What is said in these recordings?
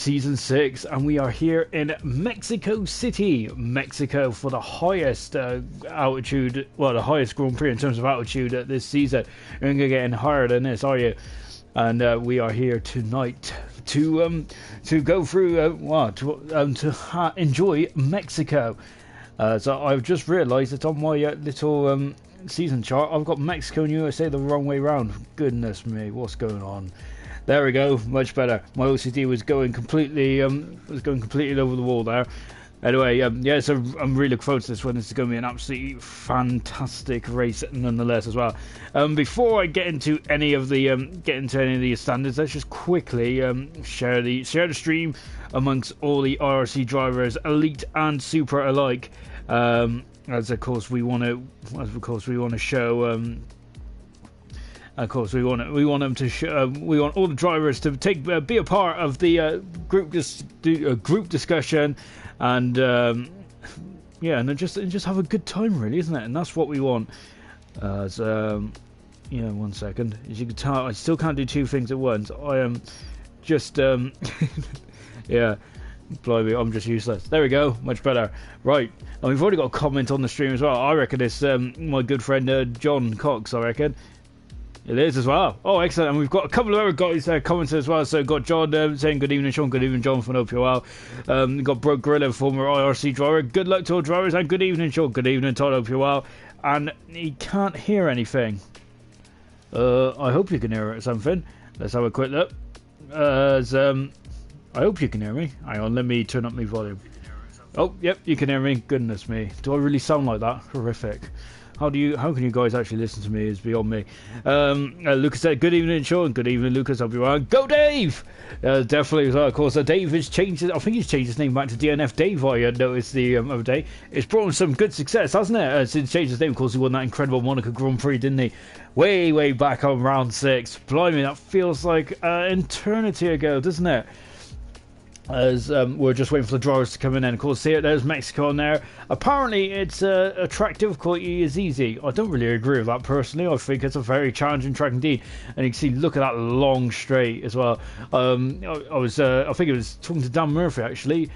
Season 6, and we are here in Mexico City, Mexico, for the highest altitude, well, the highest Grand Prix in terms of altitude this season. You're going to get any higher than this, are you? And we are here tonight to go through, enjoy Mexico. So I've just realised that on my little season chart, I've got Mexico and USA the wrong way round. Goodness me, what's going on? There we go, much better. My OCD was going completely over the wall there. Anyway, yeah, so I'm really looking forward to this one. This is going to be an absolutely fantastic race, nonetheless, as well. Before I get into any of the standards, let's just quickly share the stream amongst all the IRC drivers, elite and super alike. As of course we want to show. Of course, we want them to show, we want all the drivers to be a part of the group discussion, and yeah, and just have a good time, really, isn't it? And that's what we want. Yeah, 1 second. As you can tell, I still can't do two things at once. I am just yeah. Blimey, I'm just useless. There we go, much better. Right, and we've already got a comment on the stream as well. I reckon it's my good friend John Cox. I reckon. It is as well. Oh, excellent. And we've got a couple of other guys commenting as well. So we've got John saying good evening, Sean. Good evening, Jonathan. Hope you're well. We've got Broke Gorilla, former IRC driver. Good luck to all drivers. And good evening, Sean. Good evening, Todd. Hope you're well. And he can't hear anything. I hope you can hear something. Let's have a quick look. I hope you can hear me. Hang on, let me turn up my volume. Oh, yep, you can hear me. Goodness me. Do I really sound like that? Horrific. How can you guys actually listen to me is beyond me. Lucas said, good evening, Sean. Good evening, Lucas. Hope you're well. Go, Dave! Definitely as well, of course. Dave has changed I think he's changed his name back to DNF Dave, I noticed the other day. It's brought him some good success, hasn't it? Since he changed his name, of course, he won that incredible Monaco Grand Prix, didn't he? Way back on round 6. Blimey, that feels like an eternity ago, doesn't it? As we're just waiting for the drivers to come in, and of course there's Mexico on there. Apparently it's a track difficulty is easy. I don't really agree with that personally. I think it's a very challenging track indeed, and you can see, look at that long straight as well. I think it was talking to Dan Murphy actually.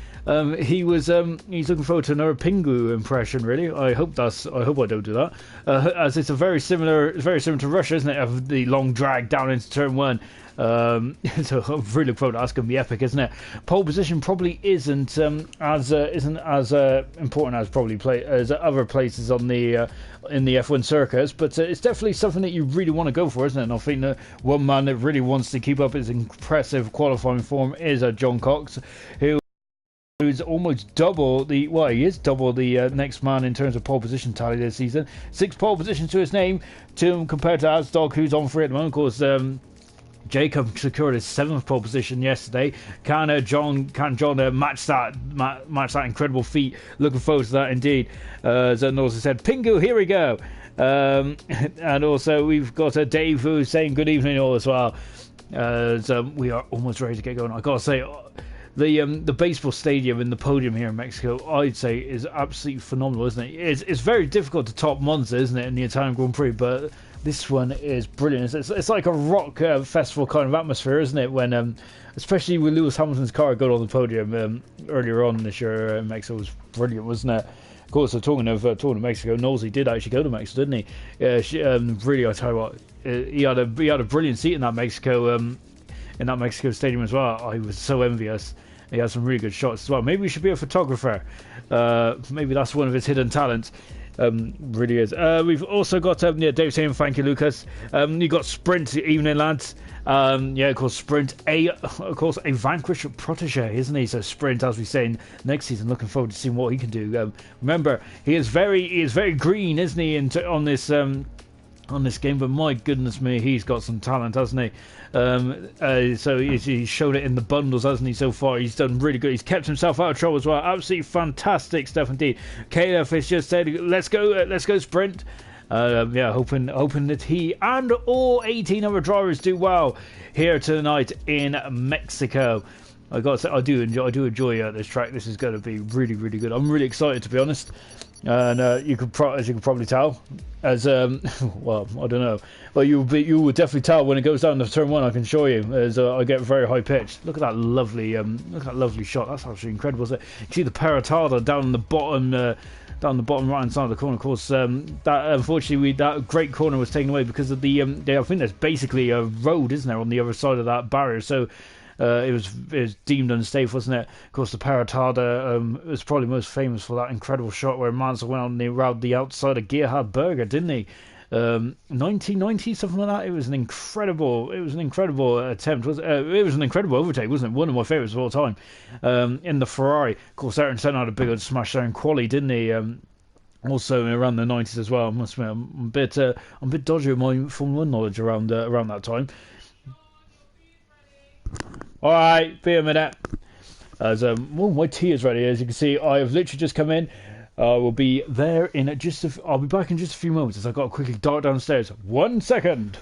He's looking forward to another Pingu impression, really. I hope I don't do that, as it's very similar to Russia, isn't it, of the long drag down into turn 1. So I'm really looking forward to that's going to be epic, isn't it? Pole position probably isn't as important as as other places on the in the F1 circuits, but it's definitely something that you really want to go for, isn't it? And I think that one man that really wants to keep up his impressive qualifying form is John Cox, who's almost double the next man in terms of pole position tally this season. 6 pole positions to his name, compared to Asdog, who's on 3 at the moment. Of course, Jacob secured his 7th pole position yesterday. Can John match that incredible feat? Looking forward to that indeed. Zen also said, Pingu, here we go. And also we've got Dave who's saying good evening all as well. So we are almost ready to get going. I gotta say, the baseball stadium and the podium here in Mexico, I'd say, is absolutely phenomenal, isn't it? It's very difficult to top Monza, isn't it, in the Italian Grand Prix, but this one is brilliant. It's like a rock festival kind of atmosphere, isn't it? When, especially with Lewis Hamilton's car going on the podium earlier on this year in Mexico, was brilliant, wasn't it? Of course, talking of Mexico, Knowlesy did actually go to Mexico, didn't he? Really, I tell you what, he had a brilliant seat in that Mexico stadium as well. I was so envious. He had some really good shots as well. Maybe he should be a photographer. Maybe that's one of his hidden talents. Really is. We've also got Dave saying thank you, Lucas. You got Sprint, evening lads. Yeah, of course, Sprint, a Vanquish protege, isn't he? So Sprint, as we say, next season, looking forward to seeing what he can do. Remember, he is very green, isn't he, on this game, but my goodness me, he's got some talent, hasn't he? So he's showed it in the bundles, hasn't he, so far? He's done really good. He's kept himself out of trouble as well. Absolutely fantastic stuff indeed. Caleb has just said, let's go Sprint. Yeah, hoping that he and all 18 other drivers do well here tonight in Mexico. I gotta say, I do enjoy this track. This is going to be really good. I'm really excited, to be honest. and as you could probably tell, as well, I don't know, but you will definitely tell when it goes down to turn one. I can show you as I get very high pitched. Look at that lovely shot. That's absolutely incredible, isn't it? You see the Paratada down the bottom. Down the bottom right hand side of the corner. Of course, that unfortunately that great corner was taken away because of the. I think there's basically a road, isn't there, on the other side of that barrier? So it was deemed unsafe, wasn't it? Of course, the Paratada was probably most famous for that incredible shot where Mansell went on around the outside of Gerhard Berger, didn't he? 1990, something like that. It was an incredible attempt. It was an incredible overtake, wasn't it? One of my favourites of all time. In the Ferrari, of course, Ayrton Senna had a big old smash there in quali, didn't he? Also around the 90s as well. I must admit, I'm a bit dodgy with my Formula 1 knowledge around that time. All right, be a minute. As my tea is ready. As you can see, I have literally just come in. We'll be there in I'll be back in just a few moments as I've got to quickly dart downstairs. 1 second.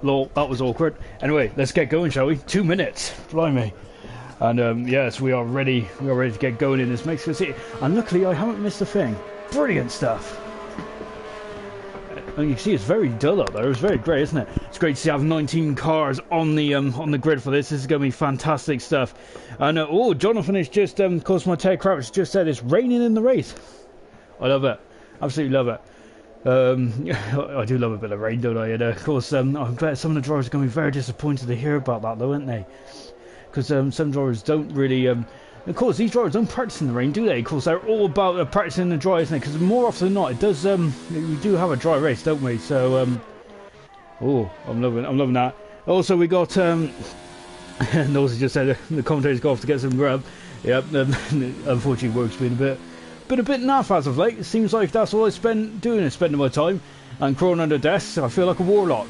Lol, that was awkward. Anyway, let's get going, shall we? 2 minutes. Blimey. And yes, we are ready. We are ready to get going in this Mexico City. And luckily, I haven't missed a thing. Brilliant stuff. And you can see it's very dull out there. It's very great, isn't it? It's great to have 19 cars on the grid for this. This is going to be fantastic stuff. And Jonathan has just, of course, my Ted Kravitz just said it's raining in the race. I love it. Absolutely love it. I do love a bit of rain, don't I? And of course, I bet some of the drivers are going to be very disappointed to hear about that, though, aren't they? Because some drivers don't really. Of course, these drivers don't practice in the rain, do they? Of course, they're all about practicing in the dry, isn't it? Because more often than not, it does. We do have a dry race, don't we? So, I'm loving that. Also, we got. Nosy just said the commentator's got off to get some grub. Yep. Unfortunately, work's been a bit naff as of late. It seems like that's all I spending my time and crawling under desks. I feel like a warlock.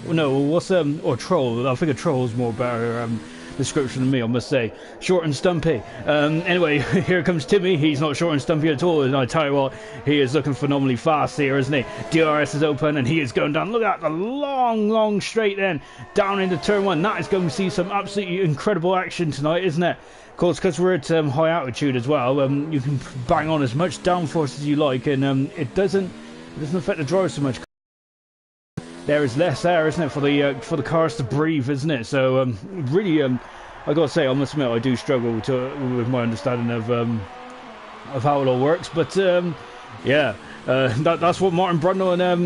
Well, no, what's or troll? I think a troll's more better description than me, I must say. Short and stumpy. Anyway, here comes Timmy. He's not short and stumpy at all, and I tell you what, he is looking phenomenally fast here, isn't he? DRS is open and he is going down. Look at the long straight then down into turn one. That is going to see some absolutely incredible action tonight, isn't it? Of course, because we're at high altitude as well, you can bang on as much downforce as you like, and it doesn't affect the driver so much. There is less air, isn't it, for the cars to breathe, isn't it? So really, I gotta say, I must admit, I do struggle with my understanding of how it all works. But yeah, that's what Martin Brundle and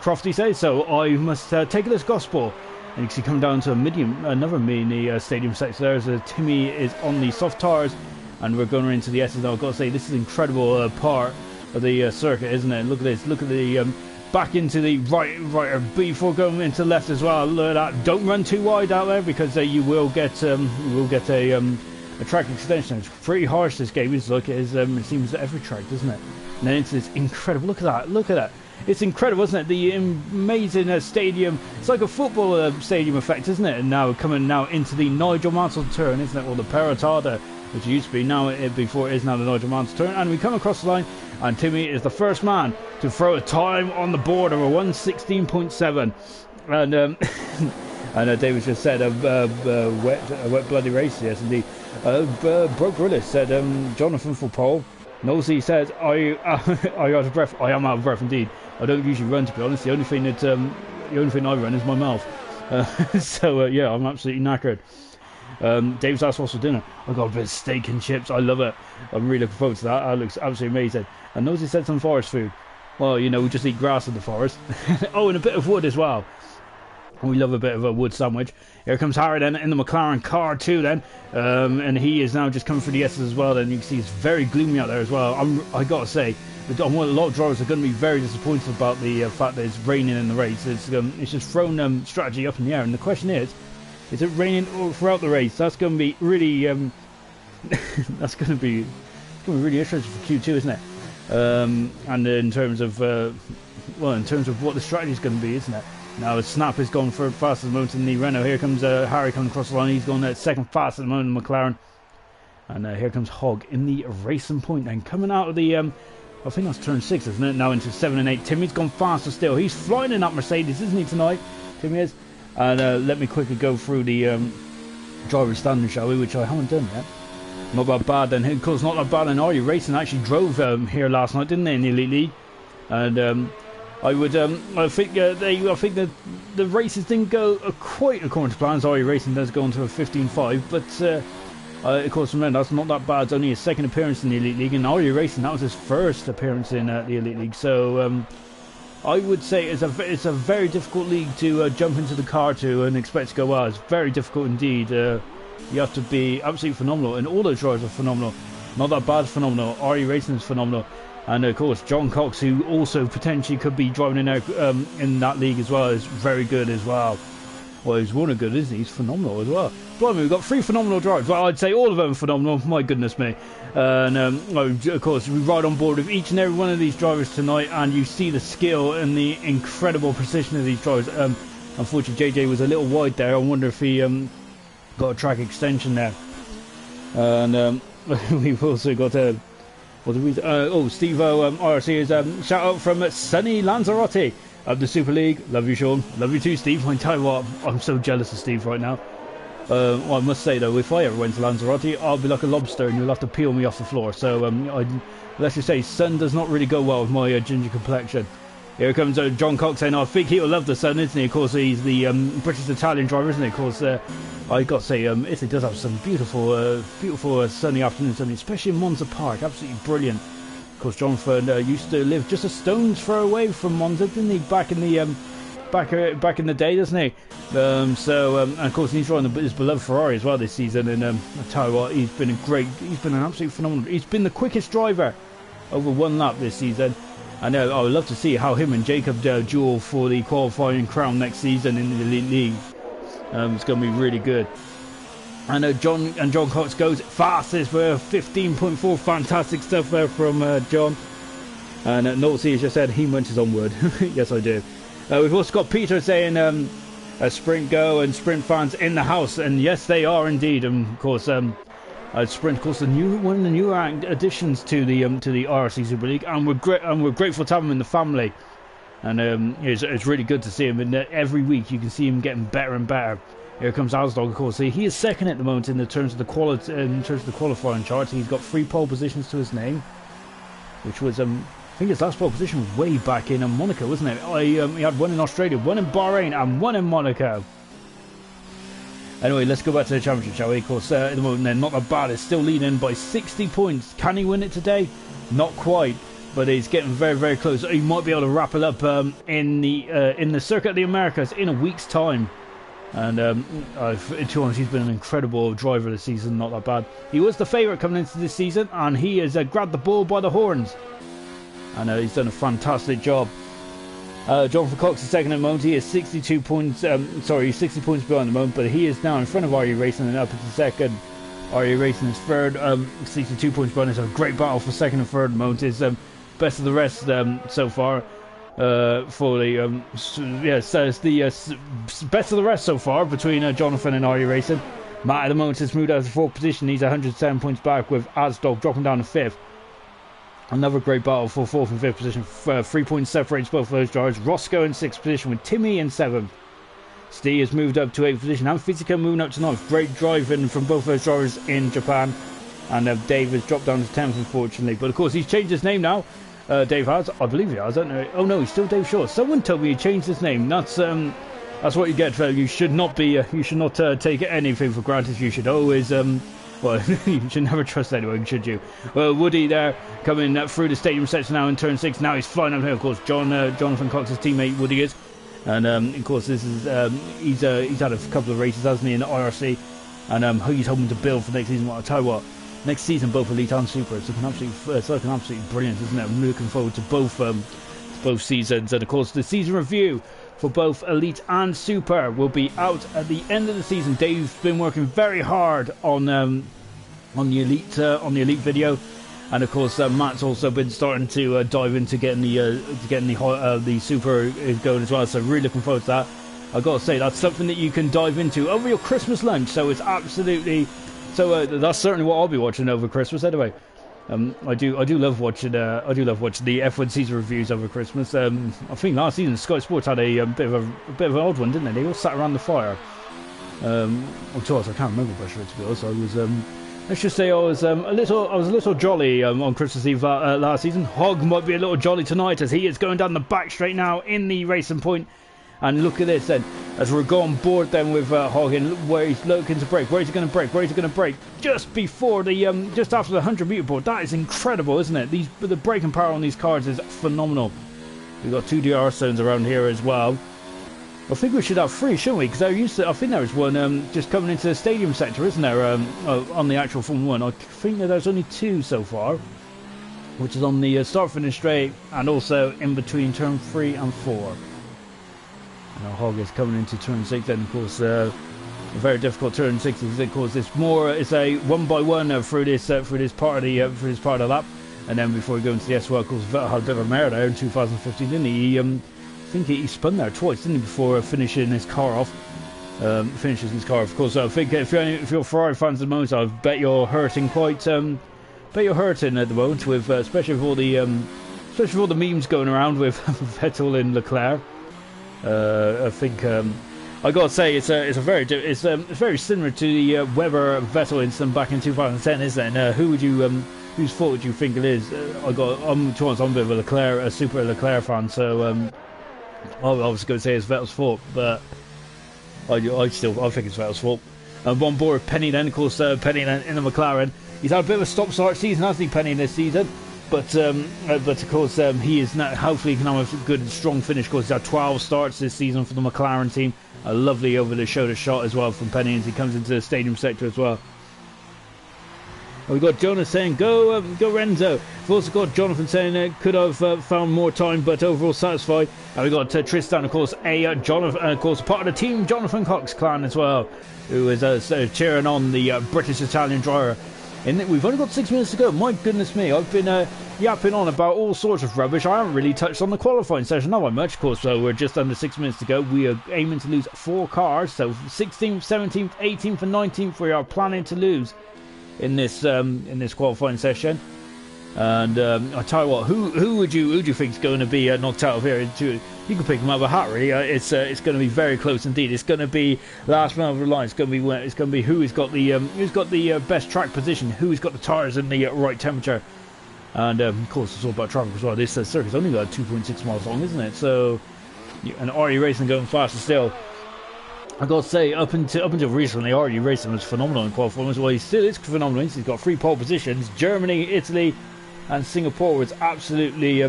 Crofty say. So I must take it as gospel. And you can see coming down to another mini stadium section there as Timmy is on the soft tires, and we're going into the S's. I've got to say, this is an incredible part of the circuit, isn't it? Look at this. Look at the back into the right before going into the left as well. Look at that. Don't run too wide out there because you will get a track extension. It's pretty harsh, this game. It seems every track, doesn't it? And then into this incredible. Look at that. It's incredible, isn't it? The amazing stadium. It's like a football stadium effect, isn't it? And now coming into the Nigel Mansell turn, isn't it? Or the Paratada, which used to be before it is now the Nigel Mansell turn. And we come across the line, and Timmy is the first man to throw a time on the board of a 1:16.7. And and David just said a wet bloody race. Yes, indeed. Broke Willis said Jonathan for pole. Nosy says I out of breath. I am out of breath indeed. I don't usually run, to be honest. The only thing I run is my mouth. So yeah, I'm absolutely knackered. Dave's asked what's for dinner. I got a bit of steak and chips. I love it. I'm really looking forward to that. That looks absolutely amazing. And Nosy said some forest food. Well, you know, we just eat grass in the forest. Oh, and a bit of wood as well. We love a bit of a wood sandwich. Here comes Harry then in the McLaren car too then. And he is now just coming for the S's as well. Then you can see it's very gloomy out there as well. I got to say, a lot of drivers are going to be very disappointed about the fact that it's raining in the race. It's just thrown strategy up in the air. And the question is it raining throughout the race? That's going to be really that's going to be really interesting for Q2, isn't it? And in terms of what the strategy is going to be, isn't it? Now Snap has gone for fastest at the moment in the Renault. Here comes Harry coming across the line. He's gone second fastest at the moment in McLaren. And here comes Hogg in the racing point. Then coming out of the I think that's turn 6, isn't it? Now into 7 and 8. Timmy's gone faster still. He's flying in that Mercedes, isn't he, tonight? Timmy is. And let me quickly go through the driver standing, shall we? Which I haven't done yet. Not that bad then. Of course, not that bad. And IRC Racing actually drove here last night, didn't they, in the Elite League? And I think that the races didn't go quite according to plans. IRC Racing does go into a 15.5, but of course, remember, that's not that bad. It's only his second appearance in the Elite League, and IRC Racing, that was his first appearance in the Elite League. So I would say it's a very difficult league to jump into the car to and expect to go well. It's very difficult indeed. You have to be absolutely phenomenal, and all those drivers are phenomenal. Not that bad, phenomenal. IRC Racing is phenomenal, and of course John Cox, who also potentially could be driving in there in that league as well, is very good as well. Well, he's one of good, isn't he? He's phenomenal as well. Blimey, we've got 3 phenomenal drivers. Well, I'd say all of them are phenomenal. My goodness me. And of course, we ride on board with each and every one of these drivers tonight, and you see the skill and the incredible precision of these drivers. Unfortunately, JJ was a little wide there. I wonder if he got a track extension there. And we've also got Steve-O IRC is shout out from Sunny Lanzarote of the Super League. Love you, Sean. Love you too, Steve. I tell you what, I'm so jealous of Steve right now. Well, I must say though, if I ever went to Lanzarote, I'll be like a lobster and you'll have to peel me off the floor. So let's just say sun does not really go well with my ginger complexion. Here comes John Cox saying, I think he'll love the sun, isn't he? Of course, he's the British-Italian driver, isn't he? Of course, I got to say, Italy does have some beautiful sunny afternoons, especially in Monza Park. Absolutely brilliant. Of course, Jonathan used to live just a stone's throw away from Monza, didn't he? Back in the day, doesn't he? And of course, he's riding his beloved Ferrari as well this season. And I tell you what, he's been an absolute phenomenal. He's been the quickest driver over 1 lap this season. And I would love to see how him and Jacob duel for the qualifying crown next season in the Elite League. It's going to be really good. And John Cox goes fastest for 15.4. Fantastic stuff there from John. And Naughty has just said he munches on wood. Yes, I do. We've also got Peter saying Sprint Go and Sprint fans in the house, and yes, they are indeed. And of course, Sprint, of course, one of the newer additions to the IRC Super League, and we're grateful to have him in the family. And it's really good to see him. And every week you can see him getting better and better. Here comes Asdog, of course. He is second at the moment in terms of the qualifying charts. He's got 3 pole positions to his name, which was I think his last pole position was way back in Monaco, wasn't it? He had 1 in Australia, 1 in Bahrain, and 1 in Monaco. Anyway, let's go back to the championship, shall we? Of course, at the moment, they're not that bad. It's still leading by 60 points. Can he win it today? Not quite, but he's getting very, very close. He might be able to wrap it up in the Circuit of the Americas in a week's time. And to be honest, he's been an incredible driver this season. Not that bad. He was the favourite coming into this season, and he has grabbed the bull by the horns. And he's done a fantastic job. Jonathan Cox is second at the moment. He is 62 points. He's 60 points behind the moment, but he is now in front of IRC Racing and up into second. IRC Racing is third, 62 points behind. It's a great battle for second and third at the moment. It's best of the rest so far. For the it's the best of the rest so far between Jonathan and IRC Racing. Matt at the moment has moved out of the 4th position. He's 107 points back, with Asdog dropping down to 5th. Another great battle for 4th and 5th position. 3 points separates both of those drivers. Roscoe in 6th position with Timmy in 7th. Steve has moved up to 8th position, and Fizika moving up to 9th. Great driving from both those drivers in Japan. And Dave has dropped down to 10th, unfortunately. But of course, he's changed his name now. Dave has, I believe he has. I don't know. Oh no, he's still Dave Shaw. Someone told me he changed his name. That's That's what you get. You should not be. You should not take anything for granted. You should always. Well, you should never trust anyone, should you? Well, Woody there coming through the stadium section now in turn 6. Now he's flying up here. Of course, Jonathan Cox's teammate Woody is, and of course this is he's had a couple of races, hasn't he, in the IRC, and he's hoping to build for next season. Well, I'll tell you what. Next season, both Elite and Super, it's looking absolutely brilliant, isn't it? I'm looking forward to both seasons, and of course the season review for both Elite and Super will be out at the end of the season. Dave's been working very hard on the Elite video, and of course Matt's also been starting to dive into getting the Super going as well. So really looking forward to that. I've got to say that's something that you can dive into over your Christmas lunch. So it's absolutely. So that's certainly what I'll be watching over Christmas anyway. I do love watching the F1 season reviews over Christmas. I think last season Sky Sports had a bit of an odd one, didn't they? They all sat around the fire. I can't remember for sure, to be honest. I was let's just say I was a little jolly on Christmas Eve last season. Hog might be a little jolly tonight as he is going down the back straight now in the racing point. And look at this then, as we're going board then with Hogan, where he's looking to brake. Where is he going to brake? Where is he going to brake? Just before the, just after the 100-meter board. That is incredible, isn't it? The braking power on these cars is phenomenal. We've got 2 DR zones around here as well. I think we should have 3, shouldn't we? Because I think there was one just coming into the stadium sector, isn't there? On the actual Formula 1. I think that there's only 2 so far, which is on the start-finish straight and also in between turn 3 and 4. Now Hog is coming into turn 6, and of course a very difficult turn 6. Of course it's a 1x1 through this part of the lap, and then before we go into the S1, of course Vettel had a bit of a mare there in 2015, didn't he? I think he spun there twice, didn't he, before finishing his car off. Finishes his car, of course. I think if you're Ferrari fans at the moment, I bet you're hurting quite. Bet you're hurting at the moment with especially with all the memes going around with Vettel and Leclerc. I think I gotta say it's very similar to the Webber Vettel incident back in 2010, isn't it? And whose fault would you think it is? I'm a bit of a super Leclerc fan, so I was going to say it's Vettel's fault, but I think it's Vettel's fault. And one board Penny then, of course, Penny then in the McLaren. He's had a bit of a stop-start season, hasn't he, Penny, this season? But of course he is now, hopefully he can have a good strong finish. Of course he's had 12 starts this season for the McLaren team. A lovely over the shoulder shot as well from Penny as he comes into the stadium sector as well. And we've got Jonas saying go Renzo. We've also got Jonathan saying could have found more time but overall satisfied. And we've got Tristan, of course, Jonathan, of course part of the team Jonathan Cox clan as well, who is cheering on the British Italian driver. And we've only got 6 minutes to go. My goodness me, I've been yapping on about all sorts of rubbish. I haven't really touched on the qualifying session, not by much, of course. So we're just under 6 minutes to go. We are aiming to lose 4 cars. So 16th, 17th, 18th, and 19th we are planning to lose in this qualifying session. And I tell you what, who would you think is going to be knocked out of here? You can pick them out of a hat, really. It's going to be very close indeed. It's going to be last man over the line. It's going to be who's got the best track position, who's got the tires in the right temperature, and of course it's all about traffic as well. This circuit's only got 2.6 miles long, isn't it? So, and RE Racing going faster still. I got to say, up until recently, RE Racing was phenomenal in qualifying. Well, he still is phenomenal. He's got 3 pole positions. Germany, Italy, and Singapore was absolutely.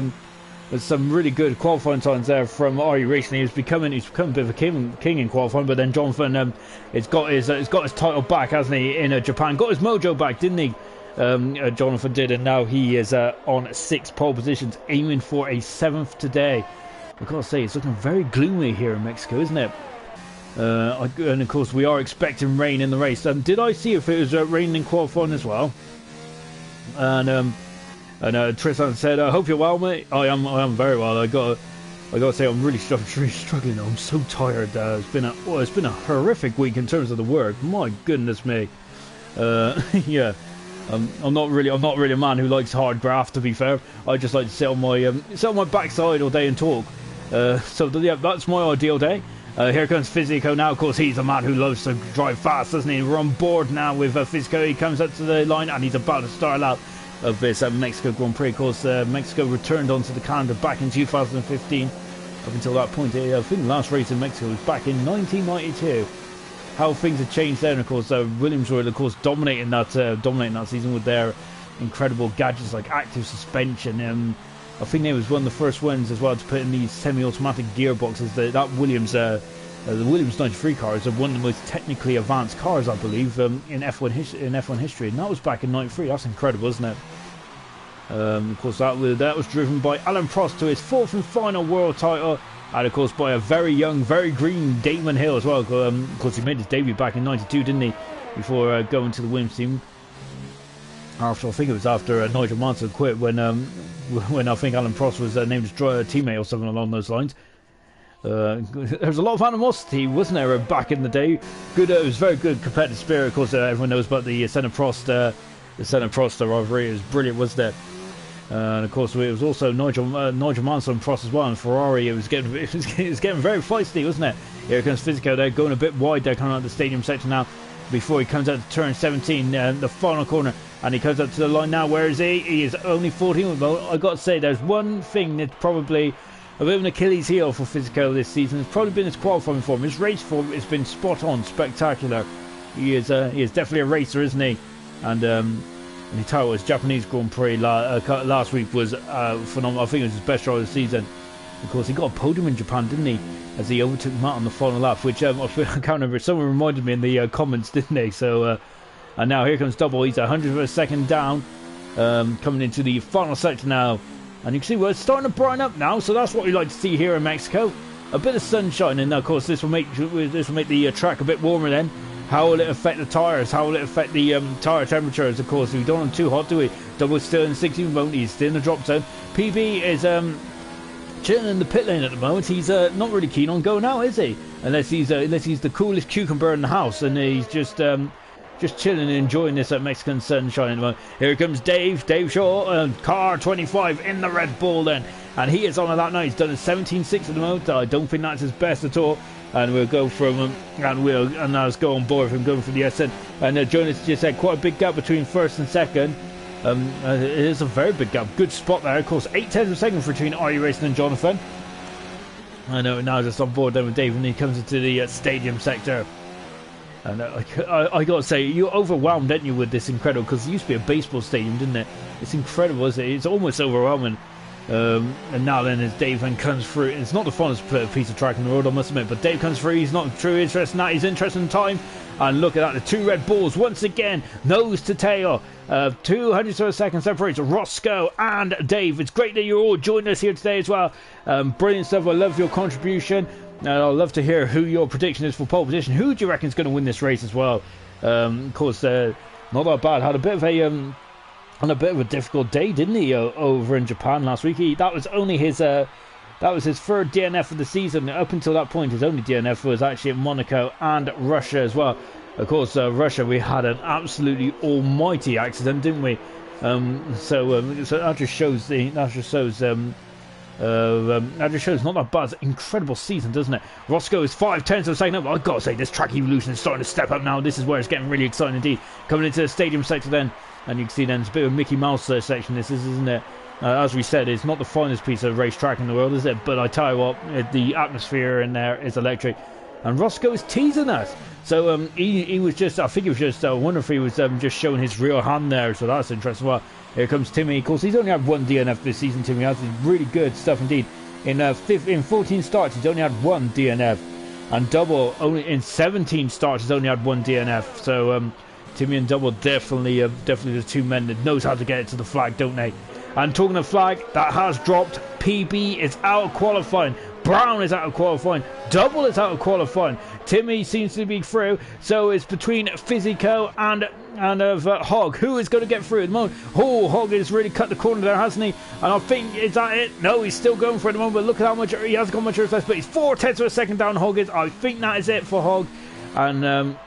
There's some really good qualifying times there from RE Racing. He's become a bit of a king in qualifying, but then Jonathan has got his title back, hasn't he, in Japan? Got his mojo back, didn't he? Jonathan did, and now he is on 6 pole positions, aiming for a 7th today. I've got to say, it's looking very gloomy here in Mexico, isn't it? And of course, we are expecting rain in the race. Did I see if it was raining in qualifying as well? And Tristan said, "I hope you're well, mate." I am very well. I got to say, I'm really struggling. I'm so tired. It's been a horrific week in terms of the work. My goodness me. Yeah. I'm not really a man who likes hard graft. To be fair, I just like to sit on my backside all day and talk. So yeah, that's my ideal day. Here comes Fisico now. Of course, he's a man who loves to drive fast, doesn't he? We're on board now with Fisico. He comes up to the line and he's about to start out of this Mexico Grand Prix. Of course, Mexico returned onto the calendar back in 2015. up until that point. I think the last race in Mexico was back in 1992. How things have changed there, and of course Williams were of course dominating that season with their incredible gadgets like active suspension. I think they was one of the first ones as well to put in these semi-automatic gearboxes. That Williams, the Williams 93 car is one of the most technically advanced cars, I believe, in F1 history, and that was back in '93. That's incredible, isn't it? Of course, that was driven by Alan Prost to his 4th and final world title, and of course by a very young, very green Damon Hill as well. Of course, he made his debut back in '92, didn't he? Before going to the Williams team. I think it was after Nigel Mansell quit when I think Alan Prost was named as teammate or something along those lines. There was a lot of animosity, wasn't there, back in the day? Good, it was very good competitive spirit. Of course, everyone knows about the Senna Prost rivalry. It was brilliant, wasn't it? And of course, it was also Nigel Mansell and Prost as well. And Ferrari, it was getting very feisty, wasn't it? Here comes Fisico. They're going a bit wide. They're coming out of the stadium sector now. Before he comes out to turn 17, the final corner, and he comes up to the line now. Where is he? He is only 14. Well, I got to say, there's one thing that's probably a bit of an Achilles heel for Fisico this season. It's probably been his qualifying form. His race form has been spot on, spectacular. He is definitely a racer, isn't he? And you tell you what, his Japanese Grand Prix last week was phenomenal. I think it was his best drive of the season. Of course, he got a podium in Japan, didn't he? As he overtook Matt on the final lap, which I can't remember. Someone reminded me in the comments, didn't they? So, and now here comes Double. He's 100th of a second down, coming into the final sector now. And you can see we're starting to brighten up now. So that's what we like to see here in Mexico. A bit of sunshine, and of course this will make the track a bit warmer. Then, how will it affect the tyres? How will it affect the tyre temperatures? Of course, we don't want them too hot, do we? Double's still in 16th moment. He's still in the drop zone. PB is chilling in the pit lane at the moment. He's not really keen on going out, is he? Unless he's the coolest cucumber in the house, and he's just chilling and enjoying this Mexican sunshine at the moment. Here comes Dave Shaw, car 25 in the Red Bull then, and he is on a lap now. He's done a 17.6 at the moment. I don't think that's his best at all. And we'll go from and now let's go on board with him going for the SN. And Jonas just had quite a big gap between first and second. It is a very big gap. Good spot there. Of course, 8/10 of a second between IE Racing and Jonathan. I know now just on board then with Dave, and he comes into the stadium sector. And I got to say, you're overwhelmed, aren't you, with this incredible? Because it used to be a baseball stadium, didn't it? It's incredible, isn't it? It's almost overwhelming. And now then, as Dave then comes through, it's not the funnest piece of track in the world, I must admit. But Dave comes through. He's not truly interested in that. He's interested in time. And look at that, the two Red Bulls once again, nose to tail. 200th of a second separates Roscoe and Dave. It's great that you're all joining us here today as well. Brilliant stuff. I love your contribution. And I'd love to hear who your prediction is for pole position. Who do you reckon is going to win this race as well? Of course, not that bad. Had a bit of a difficult day, didn't he, over in Japan last week? That was his third DNF of the season. Up until that point, his only DNF was actually at Monaco and Russia as well. Of course, Russia, we had an absolutely almighty accident, didn't we? So that just shows not that bad. Incredible season, doesn't it? Roscoe is 5/10 of a second up. I've got to say, this track evolution is starting to step up now. This is where it's getting really exciting indeed. Coming into the stadium sector then, and you can see then it's a bit of a Mickey Mouse section. This is, isn't it? As we said, it's not the finest piece of racetrack in the world, is it? But I tell you what, the atmosphere in there is electric. And Roscoe is teasing us. So he was just, I think he was just, I wonder if he was just showing his real hand there. So that's interesting. Well, here comes Timmy. Of course, he's only had one DNF this season, Timmy has. Really good stuff indeed. In 14 starts, he's only had one DNF. And Double, only in 17 starts, he's only had one DNF. So Timmy and Double definitely the two men that knows how to get it to the flag, don't they? And talking of flag, that has dropped. PB is out of qualifying. Brown is out of qualifying. Double is out of qualifying. Timmy seems to be through. So it's between Fisico and Hogg. Who is going to get through at the moment? Oh, Hogg has really cut the corner there, hasn't he? And I think, is that it? No, he's still going for it at the moment. But look at how much he hasn't got much left. But he's 4/10 of a second down. Hogg is. I think that is it for Hogg. And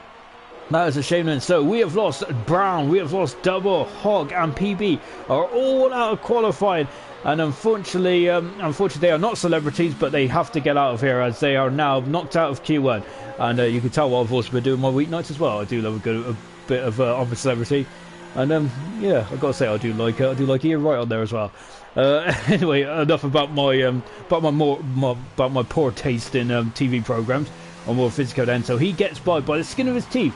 that is a shame then. So we have lost Brown, we have lost Double, Hogg and PB are all out of qualifying. And unfortunately they are not celebrities, but they have to get out of here as they are now knocked out of Q1. And you can tell what I've also been doing my weeknights as well. I do love a bit of a celebrity. And yeah, I gotta say I do like Ian Wright on there as well. Anyway, enough about my poor taste in TV programs or more physical then. So he gets by the skin of his teeth.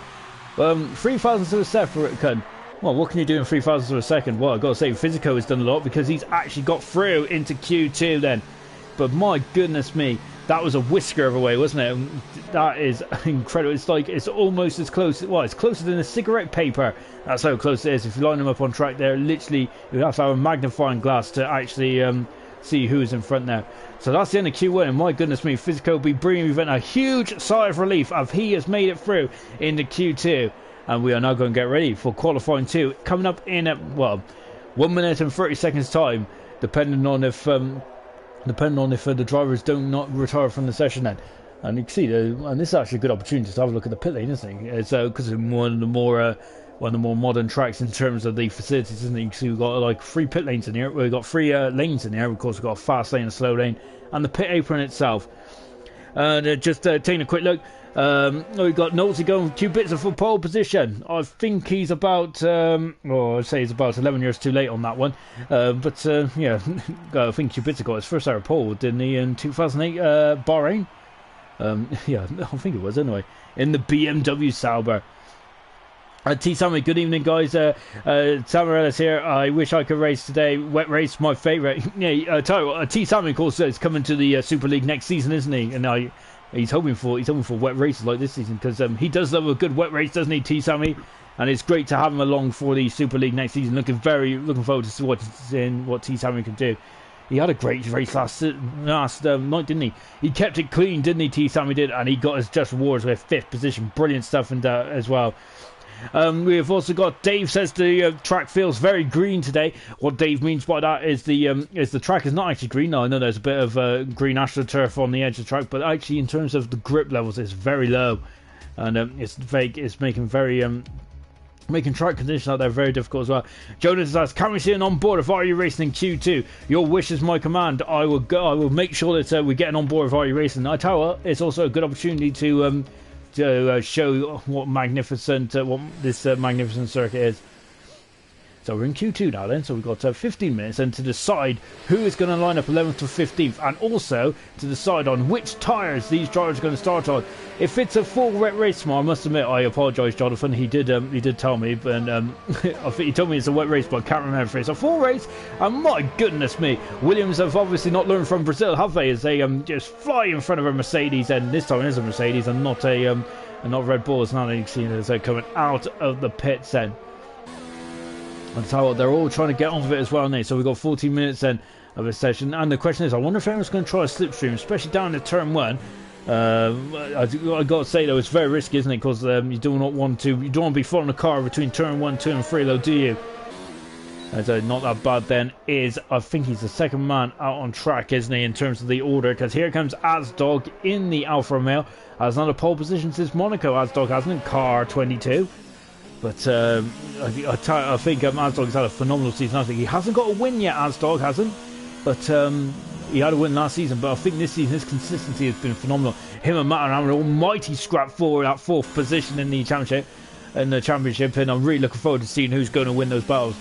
3 thousandths of a second. Well, what can you do in 3 thousandths of a second? Well, I gotta say Physico has done a lot because he's actually got through into Q2 then. But my goodness me, that was a whisker of a way, wasn't it? That is incredible. It's like, it's almost as close, well, it's closer than a cigarette paper. That's how close it is. If you line them up on track there, literally, you have to have a magnifying glass to actually see who's in front there. So that's the end of Q1, and my goodness me, Physico will be bringing event a huge sigh of relief as he has made it through into Q2. And we are now going to get ready for qualifying 2, coming up in, well, 1 minute and 30 seconds time, depending on if the drivers don't not retire from the session then. And you can see, and this is actually a good opportunity to have a look at the pit lane, isn't it? It's because it's one of the more modern tracks in terms of the facilities, isn't it? You can see we've got like 3 pit lanes in here. We've got 3 lanes in here. Of course, we've got a fast lane, a slow lane, and the pit apron itself. Just taking a quick look. We've got Nolte going 2 bits for pole position. I think he's about, I'd say he's about 11 years too late on that one. But yeah, I think Kubica got his first ever pole, didn't he, in 2008, Bahrain? Yeah, I think it was anyway, in the BMW Sauber. T Sammy, good evening guys. Samarelis here. I wish I could race today. Wet race, my favourite. Yeah, tell you what, T Sammy, of course, is coming to the Super League next season, isn't he? And he's hoping for wet races like this season because he does love a good wet race, doesn't he, T Sammy? And it's great to have him along for the Super League next season. Looking forward to seeing what T Sammy can do. He had a great race last night, didn't he? He kept it clean, didn't he? T Sammy did, and he got his just rewards with 5th position. Brilliant stuff in that as well. We have also got Dave says the track feels very green today. What Dave means by that is the track is not actually green. Now I know there's a bit of green astroturf on the edge of the track, but actually in terms of the grip levels, it's very low, and it's making track conditions out there very difficult as well. Jonas says, "Can we see an on board of RU Racing in Q2? Your wish is my command. I will make sure that we get an on board of RU Racing." I tell you what, it's also a good opportunity to show what this magnificent circuit is. So we're in Q2 now then, so we've got 15 minutes and to decide who is going to line up 11th to 15th, and also to decide on which tyres these drivers are going to start on. If it's a full wet race tomorrow, I must admit, I apologise Jonathan, he did tell me, but I think he told me it's a wet race, but I can't remember if it's a full race, and my goodness me, Williams have obviously not learned from Brazil, have they, as they just fly in front of a Mercedes, and this time it is a Mercedes and not Red Bull. It's not anything as they're coming out of the pits then. And so they're all trying to get onto it as well now. So we've got 14 minutes then of a session. And the question is, I wonder if anyone's going to try a slipstream, especially down in turn 1. I got to say though, it's very risky, isn't it? Because you don't want to be following a car between turn 1, 2 and 3 though, do you? And not that bad then is, I think he's the second man out on track, isn't he, in terms of the order? Because here comes Asdog in the Alfa Romeo. Has not a pole position since Monaco. Asdog hasn't in car 22. But I think Asdog's had a phenomenal season. I think he hasn't got a win yet, Asdog hasn't. But he had a win last season. But I think this season his consistency has been phenomenal. Him and Matt are having an almighty scrap for that 4th position in the championship. And I'm really looking forward to seeing who's going to win those battles.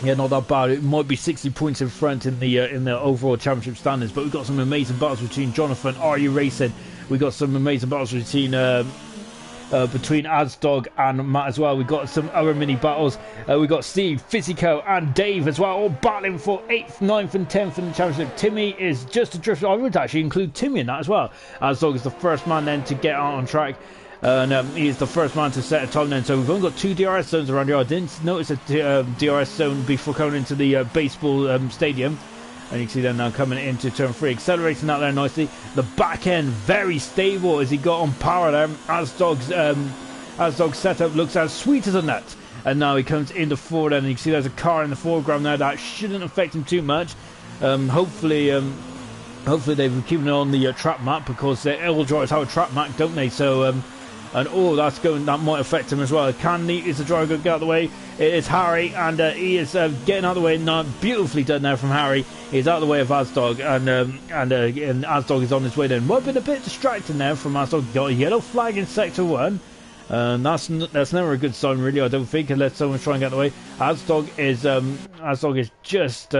Yeah, not that bad. It might be 60 points in front in the overall championship standings. But we've got some amazing battles between Jonathan, RU Racing. We've got some amazing battles between Asdog and Matt as well. We've got some other mini battles. We've got Steve, Physico and Dave as well, all battling for 8th, 9th and 10th in the championship. Timmy is just a drift. I would actually include Timmy in that as well. Asdog is the first man then to get out on track. And he is the first man to set a time then. So we've only got 2 DRS zones around here. I didn't notice a DRS zone before coming into the baseball stadium. And you can see them now coming into turn 3, accelerating out there nicely. The back end very stable as he got on power there. Asdog's setup looks as sweet as a nut. And now he comes into forward and you can see there's a car in the foreground there that shouldn't affect him too much. Hopefully they've been keeping it on the trap map, because all drivers have a trap map, don't they? So that might affect him as well. Is the driver going to get out of the way? It is Harry, and he is getting out of the way. Now, beautifully done there from Harry. He's out of the way of Asdog, and Asdog is on his way then. Might have been a bit distracting there from Asdog. Got a yellow flag in sector 1, That's never a good sign, really. I don't think, unless someone's trying to get away. Asdog is just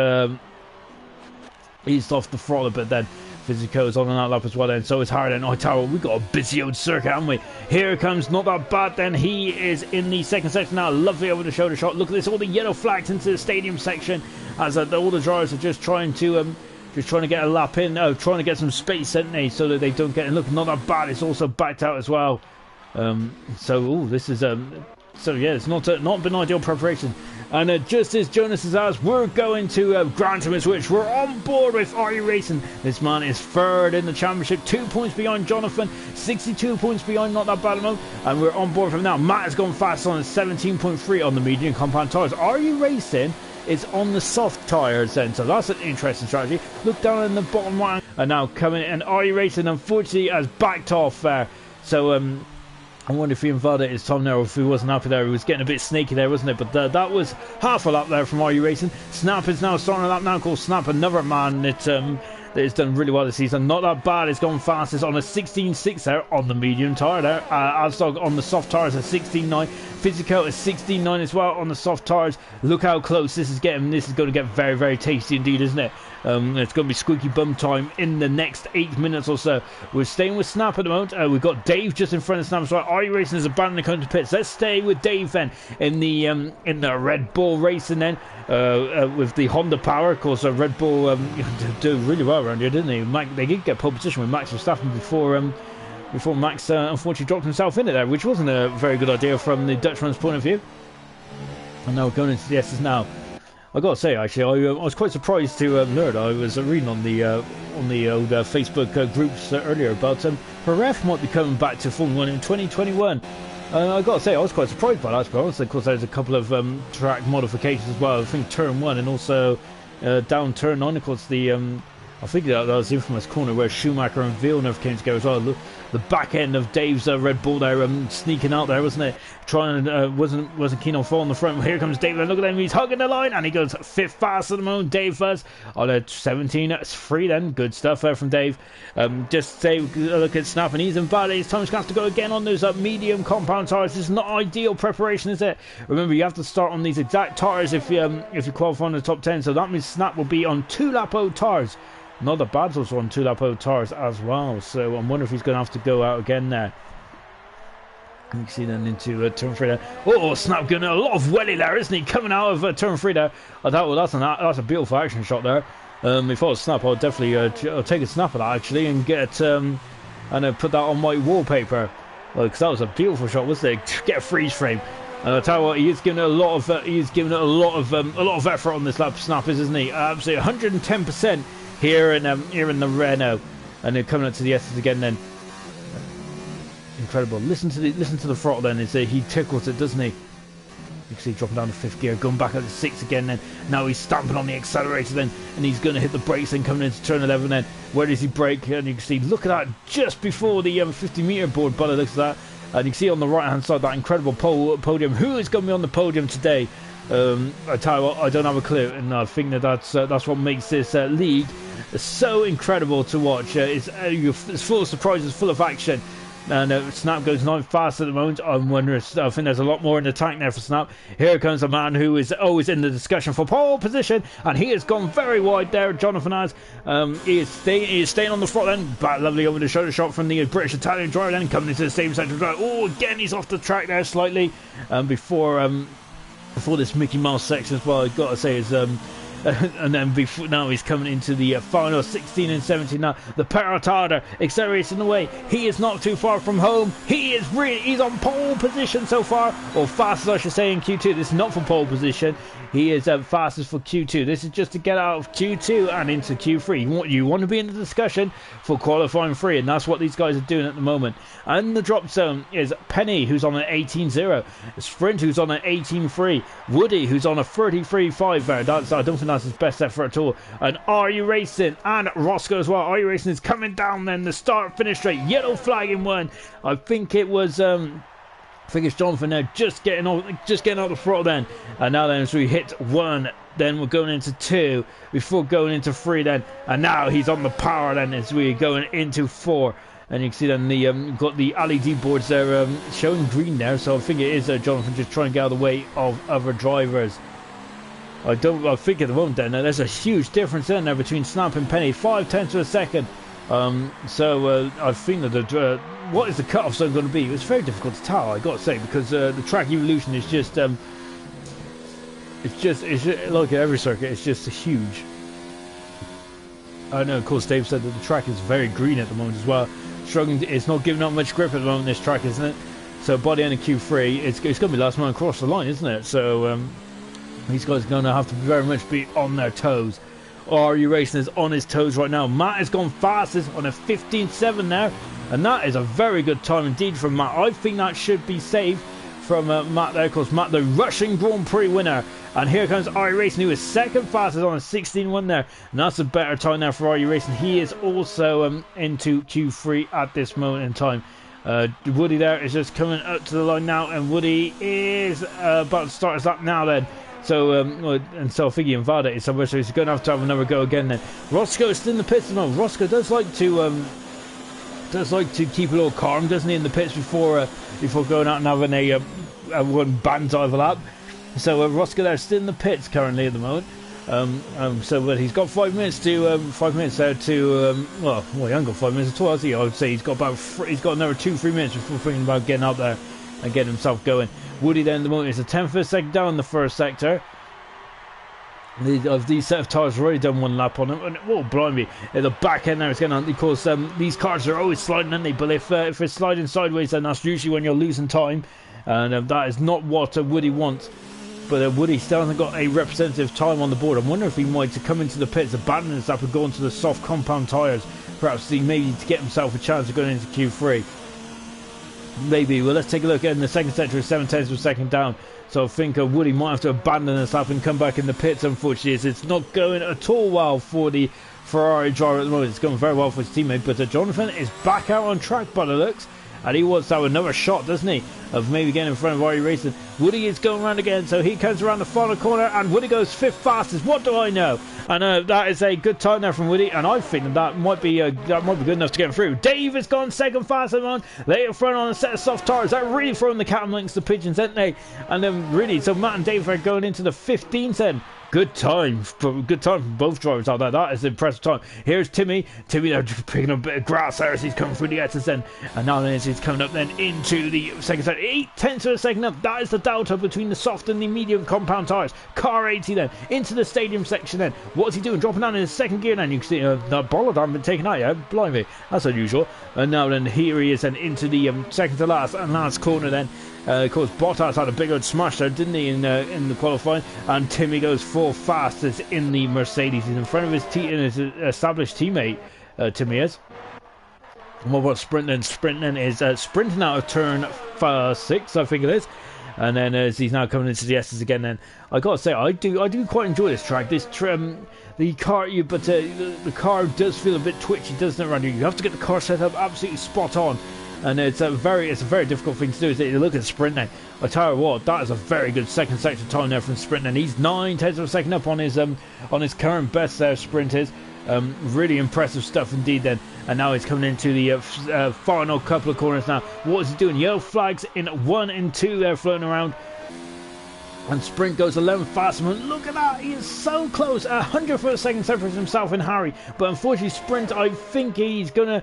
eased off the throttle, but then Physico is on an outlap as well, and so is Hard. And Tower, we got a busy old circuit, haven't we? Here comes Not That Bad. Then he is in the second section now. Lovely over the shoulder shot. Look at this, all the yellow flags into the stadium section, as all the drivers are just trying to get a lap in, trying to get some space, aren't they, so that they don't get. And look, Not That Bad. It's also backed out as well. This is so yeah, it's not been ideal preparation. And just as Jonas has asked, we're going to grant him a switch. We're on board with IRC Racing. This man is third in the championship, 2 points behind Jonathan, 62 points behind Not That Bad Mo, and we're on board from now. Matt has gone fast on 17.3 on the medium compound tyres. IRC Racing is on the soft tyres then, so that's an interesting strategy. Look down in the bottom right, and now coming in, IRC Racing unfortunately has backed off there. So I wonder if he invited his time there, or if he wasn't happy there. He was getting a bit snaky there, wasn't it? But that was half a lap there from IRC Racing. Snap is now starting a lap now, called Snap, another man that has done really well this season. Not That Bad is going fastest on a 16.6 there on the medium tyre there. Asdog on the soft tyres at 16.9. Physico is 16.9 as well on the soft tyres. Look how close this is getting. This is going to get very, very tasty indeed, isn't it? It's going to be squeaky bum time in the next 8 minutes or so. We're staying with Snap at the moment. We've got Dave just in front of Snap as well. IRC Racing is abandoning the country pits. Let's stay with Dave then in the Red Bull Racing then with the Honda power. Of course, Red Bull do really well around here, didn't they? They did get pole position with Max Verstappen before Max unfortunately dropped himself in it there, which wasn't a very good idea from the Dutchman's point of view. And now we're going into the S's now. I gotta say, actually, I was quite surprised to learn. I was reading on the old Facebook groups earlier about Peref might be coming back to Formula 1 in 2021. I gotta say, I was quite surprised by that, to be honest. Of course, there's a couple of track modifications as well. I think turn 1 and also down turn 9. Of course, I think that was the infamous corner where Schumacher and Villeneuve came together as well. The back end of Dave's Red Bull there, sneaking out there, wasn't it? Trying, wasn't keen on falling the front. Here comes Dave. Look at him, he's hugging the line, and he goes fifth fast at the moment. Dave first on a 17.3 then. Good stuff there from Dave. Just say, look at Snap, and he's in bad. It's time to have to go again on those medium compound tyres. This is not ideal preparation, is it? Remember, you have to start on these exact tyres if you qualify in the top 10. So that means Snap will be on 2 lap old tyres. Not the Bad's also on 2 lap old tyres as well, so I'm wondering if he's going to have to go out again there. You can see then into turn 3 there. Oh, Snap getting a lot of welly there, isn't he? Coming out of turn 3 there. I thought, well, that's a beautiful action shot there. If I was Snap, I'll definitely I'll take a snap of that actually and get and put that on my wallpaper, because that was a beautiful shot, wasn't it? Get a freeze frame. And I tell you what, he is giving it a lot of effort on this lap. Snap isn't he? Absolutely 110%. Here in the Renault, and they're coming up to the S's again. Then incredible. Listen to the throttle. Then he tickles it, doesn't he? You can see dropping down to 5th gear, going back up to 6 again. Then now he's stamping on the accelerator. Then and he's going to hit the brakes. Then coming into turn 11. Then where does he brake? And you can see, look at that, just before the 50-meter board. By the looks of that, and you can see on the right hand side that incredible podium. Who is going to be on the podium today? I tell you what, I don't have a clue, and I think that's what makes this league so incredible to watch. It's full of surprises, full of action, and Snap goes 9 fast at the moment. I think there's a lot more in the tank there for Snap. Here comes a man who is always in the discussion for pole position, and he has gone very wide there. Jonathan has. He is staying on the front then. But lovely over the shoulder shot from the British Italian driver, then coming into the same central drive. Oh, again he's off the track there slightly before this Mickey Mouse section as well. I've got to say is and then now he's coming into the final 16 and 17 now. The Paratada accelerating away. He is not too far from home. He's on pole position so far, or fastest I should say in Q2. This is not for pole position. He is fastest for Q2. This is just to get out of Q2 and into Q3. You want to be in the discussion for qualifying 3, and that's what these guys are doing at the moment. And the drop zone is Penny, who's on an 18.0. Sprint, who's on an 18.3. Woody, who's on a 33.5 there. I don't think that's his best effort at all. And IRC Racing and Roscoe as well. IRC Racing is coming down then. The start finish straight. Yellow flag in 1. I think it was it's Jonathan there just getting out the throttle then. And now then as we hit 1, then we're going into 2 before going into 3 then. And now he's on the power then as we're going into 4. And you can see then the got the LED boards there showing green there, so I think it is Jonathan just trying to get out of the way of other drivers. I think at the moment then there's a huge difference in there between Snap and Penny, 0.5 of a second. So I think that what is the cut-off zone going to be? It's very difficult to tell, I got to say, because the track evolution is just it's like every circuit, it's just huge. I know, of course, Dave said that the track is very green at the moment as well. Struggling, it's not giving up much grip at the moment, this track, isn't it? So by the end of Q3, it's going to be last man across the line, isn't it? So these guys are going to have to very much be on their toes. IRC Racing is on his toes right now. Matt has gone fastest on a 15.7 now, and that is a very good time indeed from Matt. I think that should be saved from Matt there, because Matt, the Russian Grand Prix winner. And here comes IRC Racing, who is second fastest on a 16.1 there, and that's a better time now for IRC Racing. He is also into Q3 at this moment in time. Woody there is just coming up to the line now, and Woody is about to start us up now then. So, and so I think he invalidated somewhere, so he's going to have another go again then. Roscoe is still in the pits at the moment. Roscoe does like to keep a little calm, doesn't he, in the pits before going out and having a one banzai of a lap. So Roscoe there still in the pits currently at the moment. But he's got 5 minutes to 5 minutes there to well, he hasn't got 5 minutes at all, has he? I would say he's got another 2-3 minutes before thinking about getting out there and getting himself going. Woody then at the moment is a 10th of a second down in the first sector. These set of tyres have already done one lap on him, and oh blimey, at the back end there it's going on, because these cars are always sliding, aren't they? But if it's sliding sideways, then that's usually when you're losing time, and that is not what Woody wants. But Woody still hasn't got a representative time on the board. I wonder if he might come into the pits, abandon his lap and go into the soft compound tyres, perhaps maybe to get himself a chance of going into Q3. Maybe. Well, let's take a look in the second sector of 7/10 of a second down. So I think Woody might have to abandon his lap and come back in the pits, unfortunately. It's not going at all well for the Ferrari driver at the moment. It's going very well for his teammate, but Jonathan is back out on track by the looks. And he wants to have another shot, doesn't he, of maybe getting in front of IRC Racing. Woody is going around again, so he comes around the final corner, and Woody goes 5th fastest. What do I know? And that is a good time there from Woody, and I think that might be good enough to get him through. Dave has gone second fastest on, later front on a set of soft tyres. They're really throwing the cat amongst the pigeons, aren't they? And then really, so Matt and Dave are going into the 15th then. Good time from both drivers out there. That is an impressive time. Here's Timmy. They're picking up a bit of grass there as he's coming through the exits then. And now then he's coming up then into the second set. 8/10 of a second up. That is the delta between the soft and the medium compound tyres. Car 80 then. Into the stadium section then. What is he doing? Dropping down in his second gear then. You can see that bollard hasn't been taken out yet. Blimey. That's unusual. And now then here he is then into the second to last and last corner then. Of course, Bottas had a big old smash there, didn't he, in the qualifying? And Timmy goes 4th fastest in the Mercedes. He's in front of his established teammate, Timmy is. And what about Sprint then? Sprint then is sprinting out of turn 6, I think it is. And then as he's now coming into the S's again, then I gotta say I do quite enjoy this track. This the car, the car does feel a bit twitchy, doesn't it, around here? You have to get the car set up absolutely spot on. And it's a very difficult thing to do. Is that you look at Sprint now. I tell you what, that is a very good second sector time there from Sprint, and he's 9/10 of a second up on his current best there. Sprint is really impressive stuff indeed. Then, and now he's coming into the final couple of corners now. What is he doing? Yellow flags in 1 and 2 there floating around. And Sprint goes 11th fast. Look at that, he is so close. 100th of a second separates himself and Harry. But unfortunately, Sprint, I think he's gonna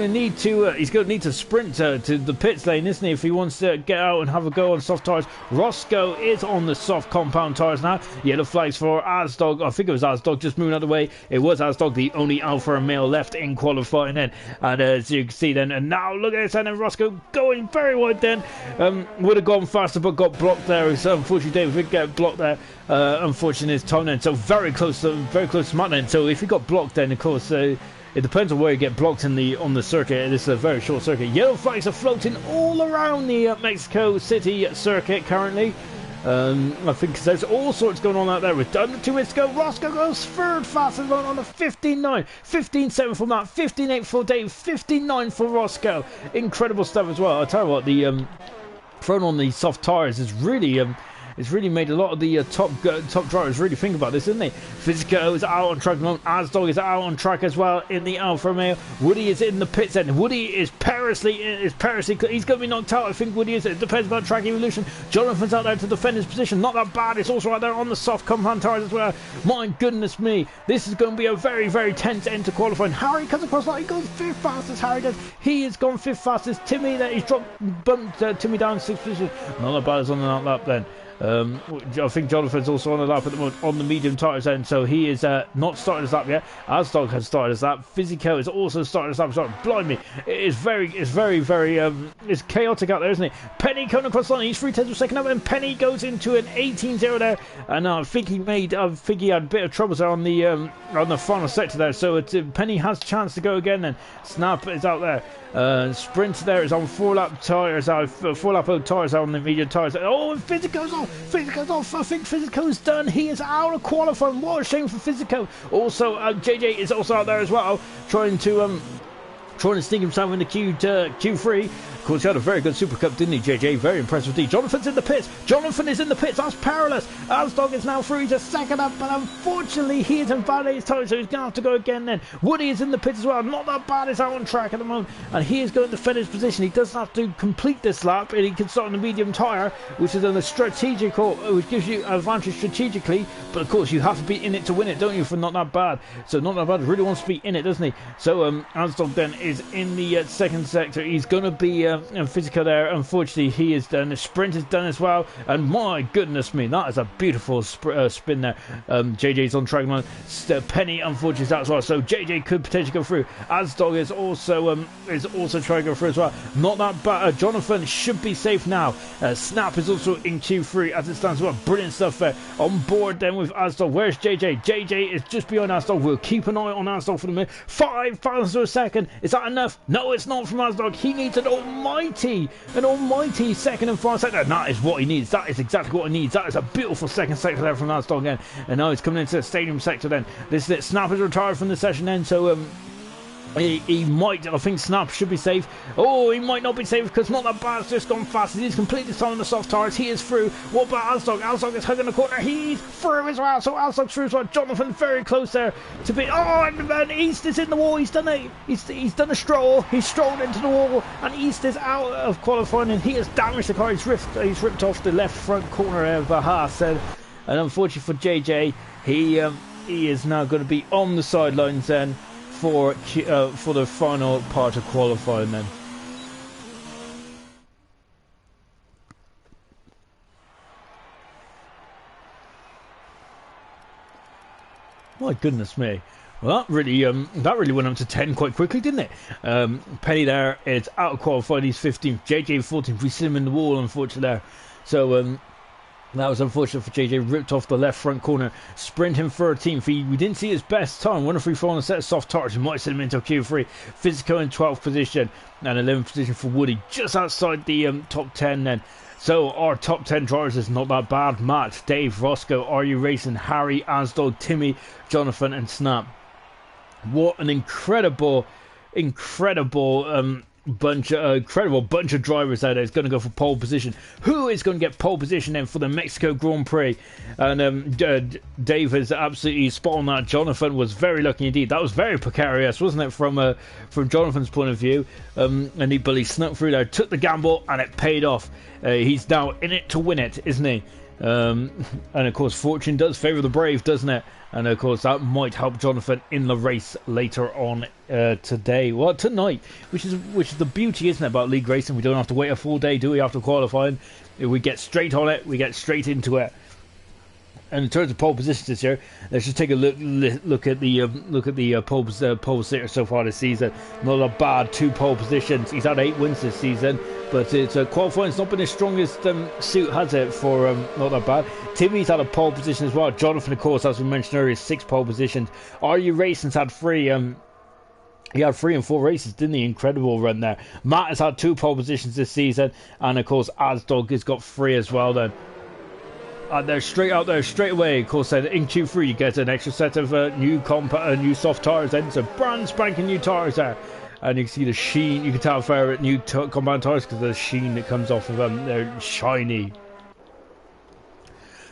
need to sprint to the pits lane, isn't he? If he wants to get out and have a go on soft tyres. Roscoe is on the soft compound tyres now. Yellow flags for Asdog. I think it was Asdog just moving out of the way. It was Asdog, the only alpha male left in qualifying then. And as you can see then, and now look at this, and then Roscoe going very wide then. Would have gone faster but got blocked there. So unfortunately, David get blocked there. Unfortunately, his time then. So very close to Matt then. So if he got blocked, then of course it depends on where you get blocked on the circuit. This is a very short circuit. Yellow flags are floating all around the Mexico City circuit currently. I think there's all sorts going on out there. With under 2 minutes to go, Roscoe goes 3rd fastest on a 15.9, 15.7 for Matt, 15.8 for Dave, 15.9 for Roscoe. Incredible stuff as well. I tell you what, the throwing on the soft tyres is really It's really made a lot of the top drivers really think about this, isn't it? Fisico is out on track at the moment. Asdog is out on track as well in the Alfa Romeo. Woody is in the pits end. Woody is perilously. He's going to be knocked out. I think Woody is. It depends about track evolution. Jonathan's out there to defend his position. Not that bad. It's also out there on the soft compound tyres as well. My goodness me. This is going to be a very, very tense end to qualifying. Harry comes across like he goes 5th fastest. Harry does. He has gone 5th fastest. Timmy there. He's bumped Timmy down 6th position. Not that bad as on that lap then. I think Jonathan's also on the lap at the moment on the medium tyres end, so he is not started his lap yet. Asdog has started his lap. Physico is also started his lap. Sorry, blimey, it's very, it's chaotic out there, isn't it? Penny coming across the line. He's 3 tenths of a second up, and Penny goes into an 18-0 there, and I think he had a bit of troubles there on the final sector there. So Penny has a chance to go again. Then Snap is out there. Sprint there is on 4-lap tyres, 4-lap tyres on the medium tyres. Oh, and Physico's off. Physico's off. I think Physico's done. He is out of qualifying. What a shame for Physico. Also, JJ is also out there as well, trying to sneak himself into Q3. Of course, he had a very good Super Cup, didn't he, JJ? Very impressive with Jonathan's in the pits. Jonathan is in the pits. That's perilous. Asdog is now through. He's a second up, but unfortunately, he is invalidated his tyre, so he's going to have to go again then. Woody is in the pits as well. Not that bad. He's out on track at the moment, and he is going to defend his position. He doesn't have to complete this lap, and he can start on the medium tyre, which is on the strategical, which gives you advantage strategically, but of course, you have to be in it to win it, don't you, for Not That Bad. So Not That Bad really wants to be in it, doesn't he? So Asdog then is in the second sector. He's going to be Physical there. Unfortunately, he is done. The sprint is done as well, and my goodness me, that is a beautiful spin there. JJ's on track now. Penny unfortunately is out as well, so JJ could potentially go through. Asdog is also trying to go through as well. Not that bad. Jonathan should be safe now. Snap is also in Q3 as it stands as well. Brilliant stuff there. On board then with Asdog. Where's JJ? JJ is just behind Asdog. We'll keep an eye on Asdog for the minute. 5 thousandths of a second. Is that enough? No, it's not from Asdog. He needs an almighty second and final sector. And that is what he needs. That is exactly what he needs. That is a beautiful second sector there from Asdog again. And now he's coming into the stadium sector then. This is it. Snap is retired from the session then, so he might, I think Snap should be safe. Oh, he might not be safe because Not That Bad's just gone fast. He's completely still on the soft tyres. He is through. What about Asdog? Asdog is hugging the corner. He's through as well. So Asdog's through as well. Jonathan very close there to be. Oh, and East is in the wall. He's done a stroll. He's strolled into the wall, and East is out of qualifying, and he has damaged the car. He's ripped off the left front corner of the Haas. And unfortunately for JJ, he is now going to be on the sidelines then for the final part of qualifying then. My goodness me. Well, that really went up to 10 quite quickly, didn't it? Penny there is out of qualifying. He's 15th. JJ 14th. We see him in the wall, unfortunately there. So that was unfortunate for JJ. Ripped off the left front corner. Sprint him 13th. We didn't see his best time. Wonder if we fall on a set of soft tyres. We might send him into Q3. Physico in 12th position and 11th position for Woody, just outside the top 10 then. So our top 10 drivers is Not That Bad. Matt, Dave, Roscoe, Are You Racing, Harry, Asdog, Timmy, Jonathan and Snap. What an incredible bunch of drivers out there is going to go for pole position. Who is going to get pole position then for the Mexico Grand Prix? And Dave is absolutely spot on that. Jonathan was very lucky indeed. That was very precarious, wasn't it, from Jonathan's point of view? But he snuck through there, took the gamble, and it paid off. He's now in it to win it, isn't he? And of course, fortune does favour the brave, doesn't it? And of course, that might help Jonathan in the race later on tonight, which is the beauty, isn't it, about league racing? We don't have to wait a full day, do we, after qualifying? We get straight on it. We get straight into it. And in terms of pole positions this year, let's just take a look at the pole sitter so far this season. Not a bad 2 pole positions. He's had 8 wins this season, but it's qualifying's not been his strongest suit, has it? For Not That Bad. Timmy's had a pole position as well. Jonathan, of course, as we mentioned earlier, 6 pole positions. Are You Racing's had 3. He had 3 and 4 races, didn't he? Incredible run there. Matt has had 2 pole positions this season, and of course, Asdog has got 3 as well. Then. They're straight out there, straight away. Of course, then in Q3 you get an extra set of new soft tyres. Then so brand spanking new tyres there, and you can see the sheen. You can tell if they're new compound tyres because of the sheen that comes off of them. They're shiny.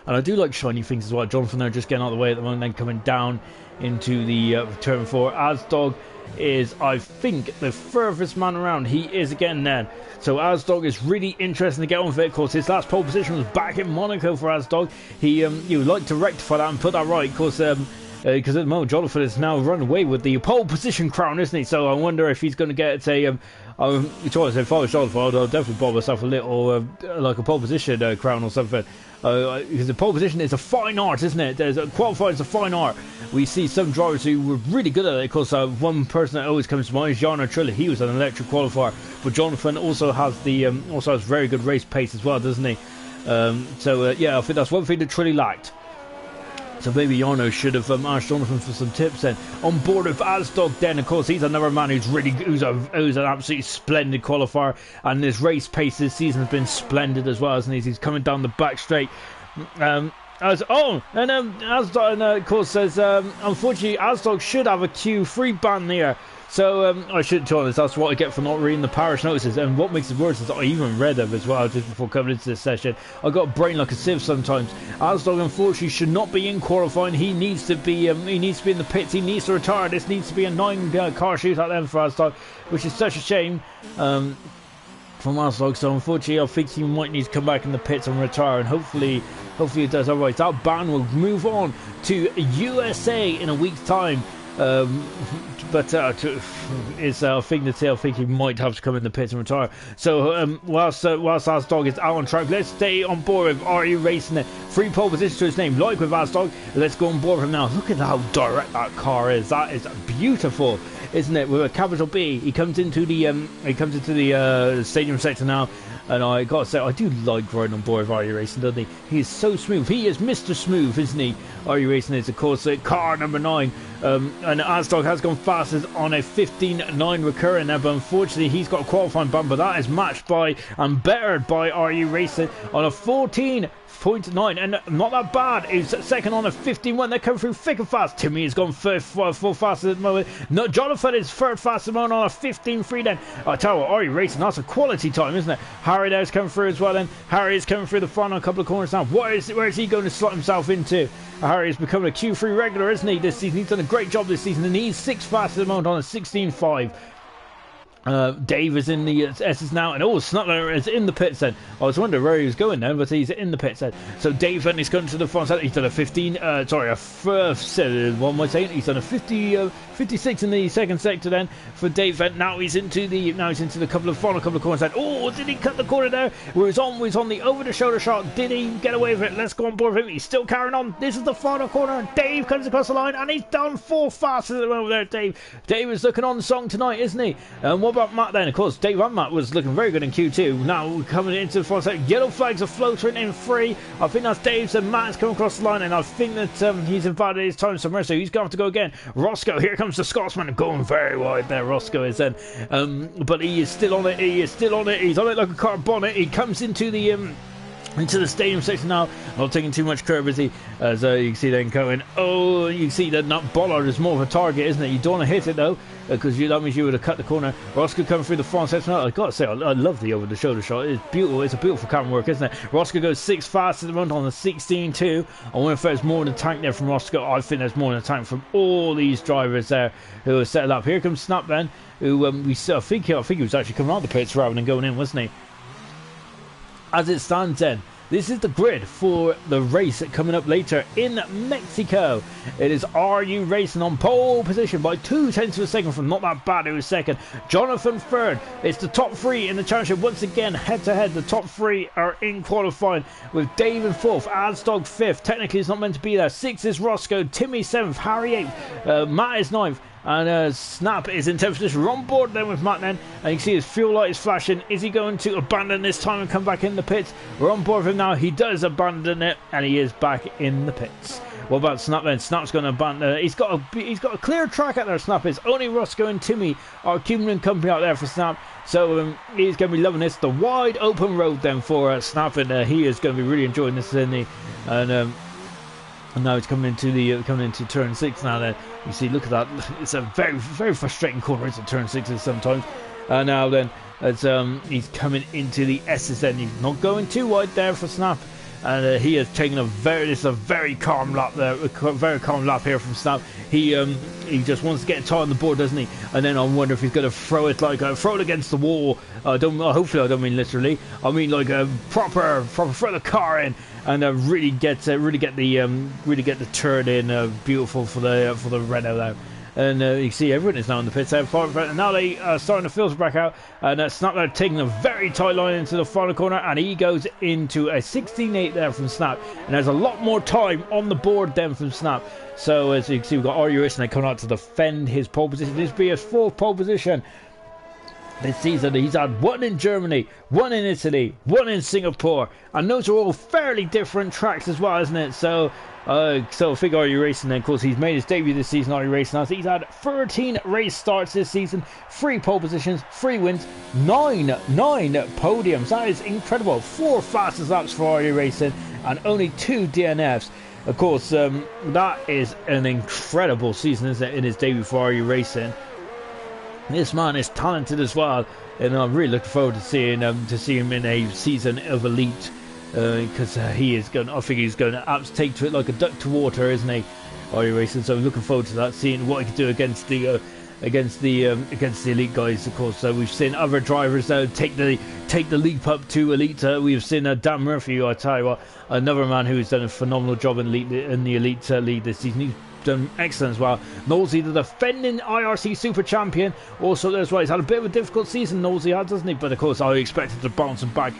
And I do like shiny things as well. Jonathan there just getting out of the way at the moment, then coming down into the turn 4. Asdog is, I think, the furthest man around. He is again then. So Asdog is really interesting to get on with it. Of course, his last pole position was back in Monaco for Asdog. He would like to rectify that and put that right, because at the moment Jonathan is now run away with the pole position crown, isn't he? So I wonder if he's going to get a if I was Jonathan, I'll definitely buy myself a little like a pole position crown or something. Because the pole position is a fine art, isn't it? There's qualifying is a fine art. We see some drivers who were really good at it. Of course, one person that always comes to mind is Jarno Trulli. He was an electric qualifier, but Jonathan also has very good race pace as well, doesn't he? Yeah, I think that's one thing that Trulli lacked. So maybe Jarno should have asked Jonathan for some tips then. On board with Asdog then, of course, he's another man who's an absolutely splendid qualifier, and his race pace this season has been splendid as well, hasn't he? He's coming down the back straight. Asdog, of course, says unfortunately Asdog should have a Q3 ban there. So I should be honest, that's what I get for not reading the parish notices. And what makes it worse is I even read them as well just before coming into this session. I got a brain like a sieve sometimes. Asdog unfortunately should not be in qualifying. He needs to be in the pits. He needs to retire. This needs to be a 9-car shootout then for Asdog, which is such a shame from Asdog. So unfortunately, I think he might need to come back in the pits and retire, and hopefully it does alright. That ban will move on to USA in a week's time. But it's a thing to say. I think he might have to come in the pits and retire. So whilst Asdog is out on track, let's stay on board with RE Racing. 3 pole positions to his name, like with Asdog. Let's go on board with him now. Look at how direct that car is. That is beautiful, isn't it? With a capital B, he comes into the stadium sector now. And I gotta say, I do like riding on board with RE Racing, doesn't he? He is so smooth. He is Mr. Smooth, isn't he? RE Racing is, of course, car number 9. And Asdog has gone fastest on a 15.9 recurring there, but unfortunately he's got a qualifying ban, but that is matched by and bettered by RE Racing on a 14.9, and not that bad. He's second on a 15.1. They're coming through thick and fast. Timmy has gone full fastest at the moment. No, Jonathan is third fastest at the moment on a 15.3 then. I tell you what, RE Racing, that's a quality time, isn't it? Harry there's coming through as well then. Harry is coming through the front on a couple of corners now. Where is he going to slot himself into? Harry is becoming a Q3 regular, isn't he, this season? He's done a great job this season, and he's 6th fastest at the moment on a 16.5. Dave is in the S's now, and Snutler is in the pits then. I was wondering where he was going then, but he's in the pits then. So Dave then is going to the front. He's done a 15, what am I saying? He's done a 56 in the second sector then for Dave Vent. Now he's into the couple of corners then. Oh, did he cut the corner there? Was on the over the shoulder shot. Did he get away with it? Let's go on board with him. He's still carrying on. This is the final corner. Dave comes across the line, and he's done 4th fastest at the moment there, Dave. Dave is looking on the song tonight, isn't he? And what about Matt then? Of course, Dave and Matt was looking very good in Q2. Now coming into the front sector. Yellow flags are floating in 3. I think that's Dave's, and Matt's come across the line, and I think that he's invited his time somewhere, so he's going to have to go again. Roscoe, here comes the Scotsman, going very wide there. Roscoe is then, but he is still on it. He's on it like a car bonnet. He comes into the stadium section now, not taking too much curve, is he? As you can see then going, you can see that Bollard is more of a target, isn't it? You don't want to hit it though, because that means you would have cut the corner. Roscoe coming through the front section now. I gotta say, I love the over the shoulder shot. It's beautiful. It's a beautiful camera work, isn't it? Roscoe goes 6th fast at the moment on the 16.2. I wonder if there's more than a tank there from Roscoe. I think there's more than a tank from all these drivers there who are settled up. Here comes Snap then, who I think he was actually coming out the pits rather than going in, wasn't he? As it stands then, this is the grid for the race coming up later in Mexico. It is RU Racing on pole position by 2/10 of a second from Not That Bad, who was second. Jonathan third. It's the top 3 in the championship. Once again, head to head, the top 3 are in qualifying, with Dave in 4th, Asdog 5th. Technically, it's not meant to be there. 6th is Roscoe, Timmy 7th, Harry 8th, Matt is 9th. And Snap is in 10th position. We're on board then with Matt then. And you can see his fuel light is flashing. Is he going to abandon this time and come back in the pits? We're on board with him now. He does abandon it, and he is back in the pits. What about Snap then? Snap's going to abandon. He's got a clear track out there. Snap is. Only Roscoe and Timmy are keeping him company out there for Snap. So he's going to be loving this. The wide open road then for Snap, and he is going to be really enjoying this, isn't he? And now it's coming into turn 6 now. Then you see, look at that. It's a very, very frustrating corner. It's a turn 6s sometimes. Now then, as he's coming into the S's, then he's not going too wide there for Snap. and he has taken this is a very calm lap there, a very calm lap here from Snap. He just wants to get a tie on the board, doesn't he? And then I wonder if he's going to throw it against the wall. Hopefully I don't mean literally. I mean like a proper throw the car in and really get the turn in beautiful for the Renault there. And you see everyone is now in the pits. And now they are starting to filter back out. And Snap now taking a very tight line into the final corner. And he goes into a 16.8 there from Snap. And there's a lot more time on the board then from Snap. So as you can see, we've got IRC Racing coming out to defend his pole position. This will be his fourth pole position this season. He's had one in Germany, one in Italy, one in Singapore. And those are all fairly different tracks as well, isn't it? So I think IRC Racing then, of course, he's made his debut this season. IRC Racing, he's had 13 race starts this season, 3 pole positions, 3 wins, 9 podiums. That is incredible. 4 fastest laps for IRC Racing and only 2 DNFs. Of course, that is an incredible season, isn't it, in his debut for IRC Racing. This man is talented as well, and I'm really looking forward to see him in a season of elite. Because he is going, I think he's going to take to it like a duck to water, isn't he? IRC Racing. So I'm looking forward to that, seeing what he can do against the elite guys. Of course, we've seen other drivers take the leap up to elite. We've seen Dan Murphy. I tell you what, another man who's done a phenomenal job in the elite league this season. He's done excellent as well. Nosey, the defending IRC Super Champion, also as well. He's had a bit of a difficult season, Nosey had, doesn't he? But of course, I expect him to bounce him back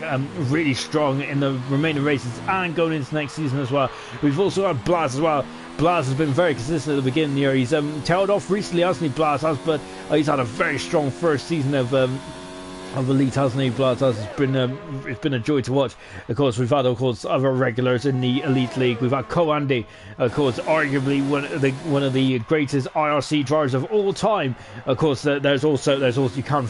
really strong in the remaining races and going into next season as well. We've also had Blaz as well. Blaz has been very consistent at the beginning of the year. He's tailed off recently, hasn't he, Blaz has, but he's had a very strong first season of elite, hasn't he? Blaz has. It's been a joy to watch. Of course, we've had, of course, other regulars in the elite league. We've had Andy, of course, arguably one of the greatest IRC drivers of all time. Of course, there's also you can't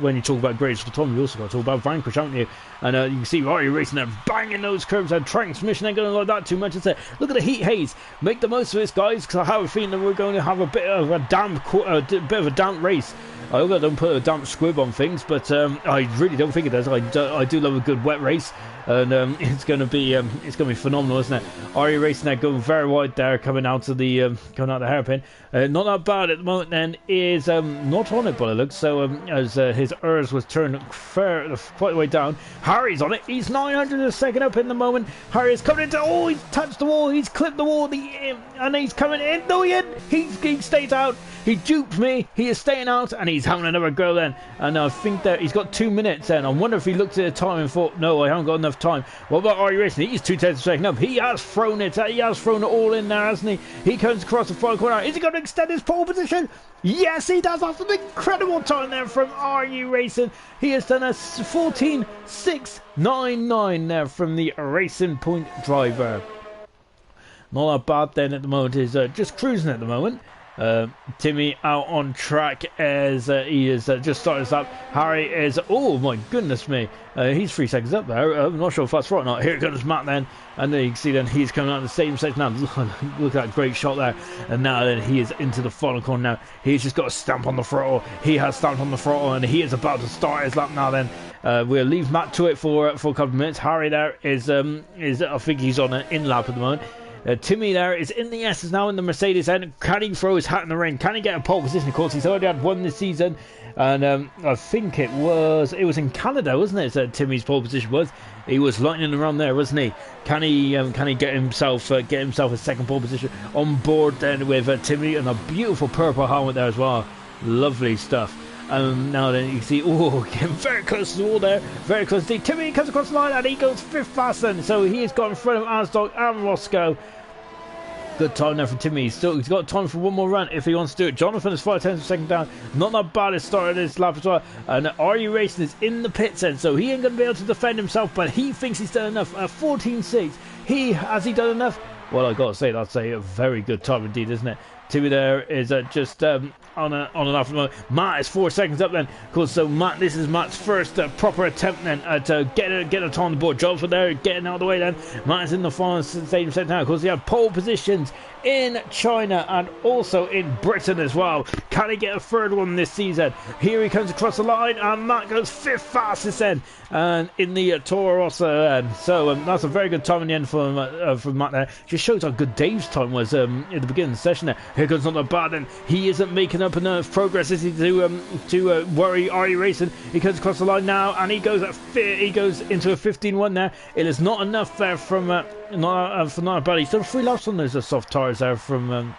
when you talk about greatest of all time, you also got to talk about Vanquish, haven't you? And you can see IRC Racing there banging those curves and transmission ain't going to like that too much. Look at the heat haze. Make the most of this, guys, because I have a feeling that we're going to have a bit of a damp race. I hope I don't put a damp squib on things, but I really don't think it does. I do love a good wet race, and it's going to be phenomenal, isn't it? IRC Racing there going very wide there, coming out the hairpin. Not that bad at the moment. Then is not on it by the looks. So as his ERS was turned quite the way down. Harry's on it. He's 900 a second up in the moment. Harry is coming into. Oh, he's touched the wall. He's clipped the wall. And he's coming in. No, he stays out. He duped me. He is staying out, and he's having another go then. And I think that he's got 2 minutes then. I wonder if he looked at the time and thought, no, I haven't got enough time. What about IRC Racing? He's 2/10 of a second up. He has thrown it. He has thrown it all in there, hasn't he? He comes across the final corner. Is he going to extend his pole position? Yes, he does. That's an incredible time there from IRC Racing. He has done a 14.699 there from the Racing Point driver. Not that bad then at the moment. He's just cruising at the moment. Timmy out on track as he is just starting us up. Harry is, oh my goodness me, he's 3 seconds up there. I'm not sure if that's right or not. Here comes Matt then, and then you can see then he's coming out of the same section now. Look at that great shot there. And now then he is into the final corner now. He's just got a stamp on the throttle. He has stamped on the throttle, and he is about to start his lap now then. We'll leave Matt to it for a couple of minutes. Harry there is I think he's on an in lap at the moment. Timmy there is in the S's now in the Mercedes end. Can he throw his hat in the ring? Can he get a pole position? Of course, he's already had one this season, and I think it was in Canada, wasn't it? That Timmy's pole position was. He was lightning around there, wasn't he? Can he get himself a second pole position on board then with Timmy and a beautiful purple helmet there as well? Lovely stuff. Now then you can see, getting very close to the wall there, very close to Timmy comes across the line and he goes 5th fast then, so he has got in front of Ansdog and Roscoe. Good time there for Timmy. He's got time for one more run if he wants to do it. Jonathan is 5/10 of a second down. Not that bad at starting this lap as well. And IRC Racing is in the pits then, so he ain't going to be able to defend himself, but he thinks he's done enough. 14.6. Has he done enough? Well, I got to say, that's a very good time indeed, isn't it? Timmy there is just on and off. Matt is 4 seconds up then. Of course, so Matt, this is Matt's first proper attempt then at get a time on the board. Jonathan there getting out of the way then. Matt is in the final stage set now. Of course, he had pole positions in China and also in Britain as well. Can he get a third one this season? Here he comes across the line, and Matt goes 5th fastest then, and in the Toro Rosso. So that's a very good time in the end for Matt there. Just shows how good Dave's time was at the beginning of the session there. Here goes not bad, and he isn't making up enough progress, is he, to worry IRC Racing. He comes across the line now, and he goes into a 15-1 there. It is not enough there from not bad. He's done 3 laps on those soft tires there from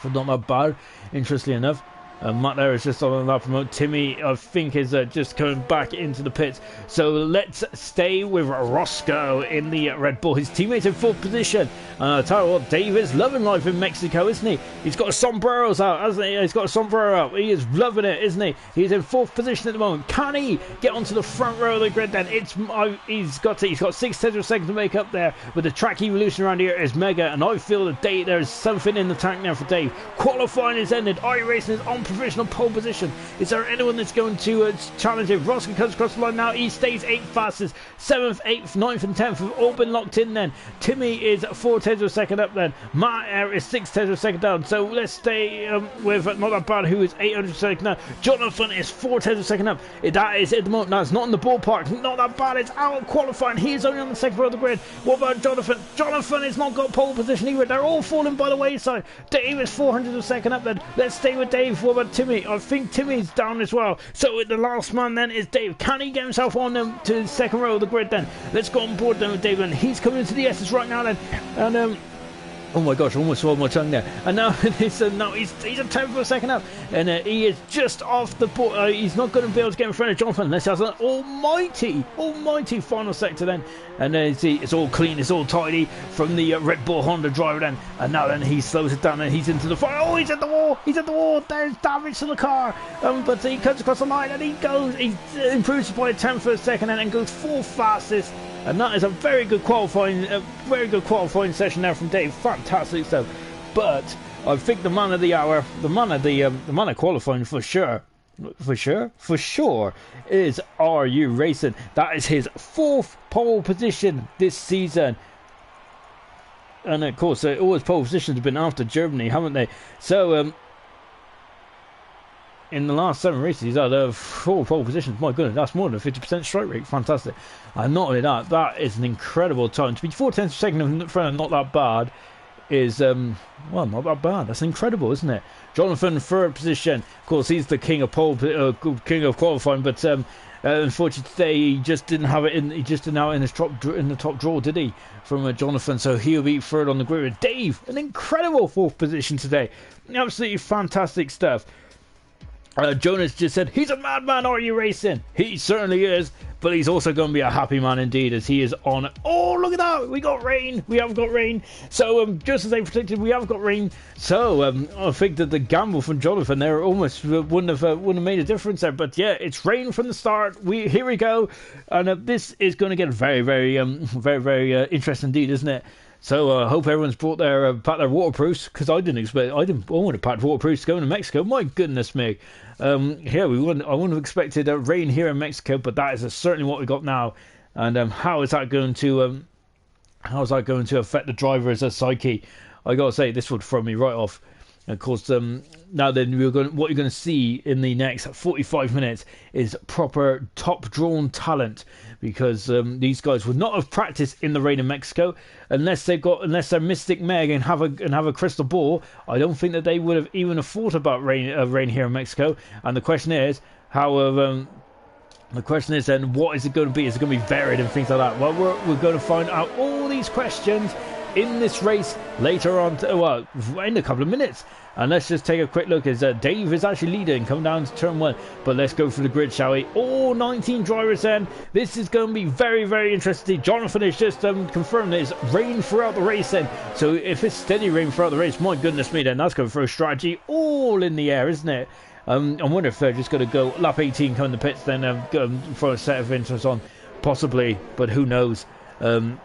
not bad, interestingly enough. Matt there is just on that promote. Timmy, I think, is just coming back into the pits. So let's stay with Roscoe in the Red Bull. His teammates in 4th position. I tell you what, Dave is loving life in Mexico, isn't he? He's got sombreros out, hasn't he? He's got a sombrero out. He is loving it, isn't he? He's in 4th position at the moment. Can he get onto the front row of the grid then? He's got 6 tenths of a second to make up there. With the track evolution around here is mega, and I feel that there is something in the tank now for Dave. Qualifying is ended. iRacing is on provisional pole position. Is there anyone that's going to challenge him? Roscoe comes across the line now. He stays 8th fastest. 7th, 8th, 9th and 10th have all been locked in then. Timmy is 4 tenths of a second up then. Matt is 6 tenths of a second down. So let's stay with not that bad, who is 800 of a second now. Jonathan is 4 tenths of a second up. That is at the moment. That's not in the ballpark. Not that bad. It's out of qualifying. He is only on the second row of the grid. What about Jonathan? Jonathan has not got pole position either. They're all falling by the wayside. Dave is 400 of a second up then. Let's stay with Dave. What about Timmy? I think Timmy's down as well. So the last man then is Dave. Can he get himself on to the second row of the grid then? Let's go on board then with Dave. And he's coming into the S's right now then. And oh my gosh, I almost swallowed my tongue there. And now he's a 10th of a second up. And he is just off the board. He's not going to be able to get in front of Jonathan unless he has an almighty final sector then. And it's all clean, it's all tidy from the Red Bull Honda driver then. And now then he slows it down and he's into the fire. Oh, he's at the wall. He's at the wall. There's damage to the car. But he cuts across the line and he improves by a 10th of a second and goes 4th fastest. And that is a very good qualifying session there from Dave. Fantastic stuff. But I think the man of the hour, the man of qualifying for sure, is RU Racing. That is his 4th pole position this season. And of course, all his pole positions have been after Germany, haven't they? So in the last 7 races, he's had 4 pole positions. My goodness, that's more than a 50% strike rate. Fantastic. And not only that, that is an incredible time. To be 4 tenths of a second in front of not that bad is, well, not that bad. That's incredible, isn't it? Jonathan, 3rd position. Of course, he's the king of king of qualifying, but unfortunately today he just didn't have it in. He just didn't have it in the top draw, did he? From Jonathan, so he'll be 3rd on the grid. Dave, an incredible 4th position today. Absolutely fantastic stuff. Jonas just said, he's a madman, are you racing? He certainly is, but he's also going to be a happy man indeed as he is on. Oh, look at that. We got rain. We have got rain. So, just as they predicted, we have got rain. So, I think that the gamble from Jonathan there almost wouldn't have made a difference there. But yeah, it's rain from the start. Here we go. And this is going to get very, very interesting indeed, isn't it? So I hope everyone's brought their waterproofs, because I wanted packed waterproofs to go into Mexico. My goodness me. Yeah, I wouldn't have expected rain here in Mexico, but that is certainly what we got now. And how is that going to affect the driver's psyche? I gotta say, this would throw me right off. And of course, now then what you're going to see in the next 45 minutes is proper top-drawn talent, because these guys would not have practiced in the rain in Mexico unless they're Mystic Meg and have a crystal ball. I don't think that they would have even thought about rain here in Mexico. And the question is then, what is it going to be? Is it going to be varied and things like that? Well, we're going to find out all these questions in this race later on, in a couple of minutes. And let's just take a quick look as Dave is actually leading, coming down to turn 1. But let's go for the grid, shall we? All 19 drivers then. This is going to be very, very interesting. Jonathan has just confirmed there's rain throughout the race then. So if it's steady rain throughout the race, my goodness me, then that's going to throw strategy all in the air, isn't it? I wonder if they're just going to go lap 18, come in the pits, then throw a set of intros on, possibly, but who knows? Who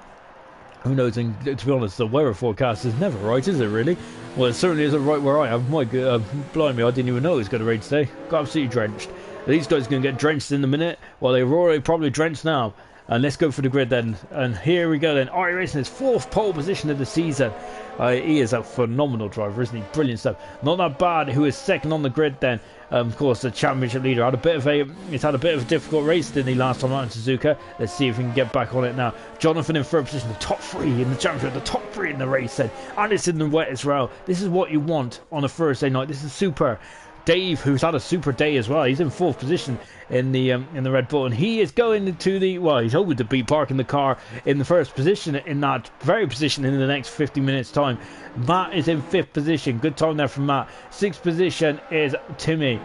knows? And to be honest, the weather forecast is never right, is it really? Well, it certainly isn't right where I am. My God, blimey, I didn't even know it was going to rain today. Got absolutely drenched. These guys are going to get drenched in a minute. Well, they're already probably drenched now. And let's go for the grid then. And here we go then. IRC Racing is 4th pole position of the season. He is a phenomenal driver, isn't he? Brilliant stuff. Not that bad. Who is 2nd on the grid then? Of course, the championship leader he's had a bit of a difficult race, didn't he, last time out in Suzuka? Let's see if he can get back on it now. Jonathan in 3rd position, the top 3 in the championship, the top 3 in the race then. And it's in the wet as well. This is what you want on a Thursday night. This is super. Dave, who's had a super day as well, he's in 4th position in the Red Bull, and he is going into the, well, he's hoping to be parking the car in the 1st position, in that very position in the next 50 minutes time. Matt is in 5th position, good time there from Matt. 6th position is Timmy.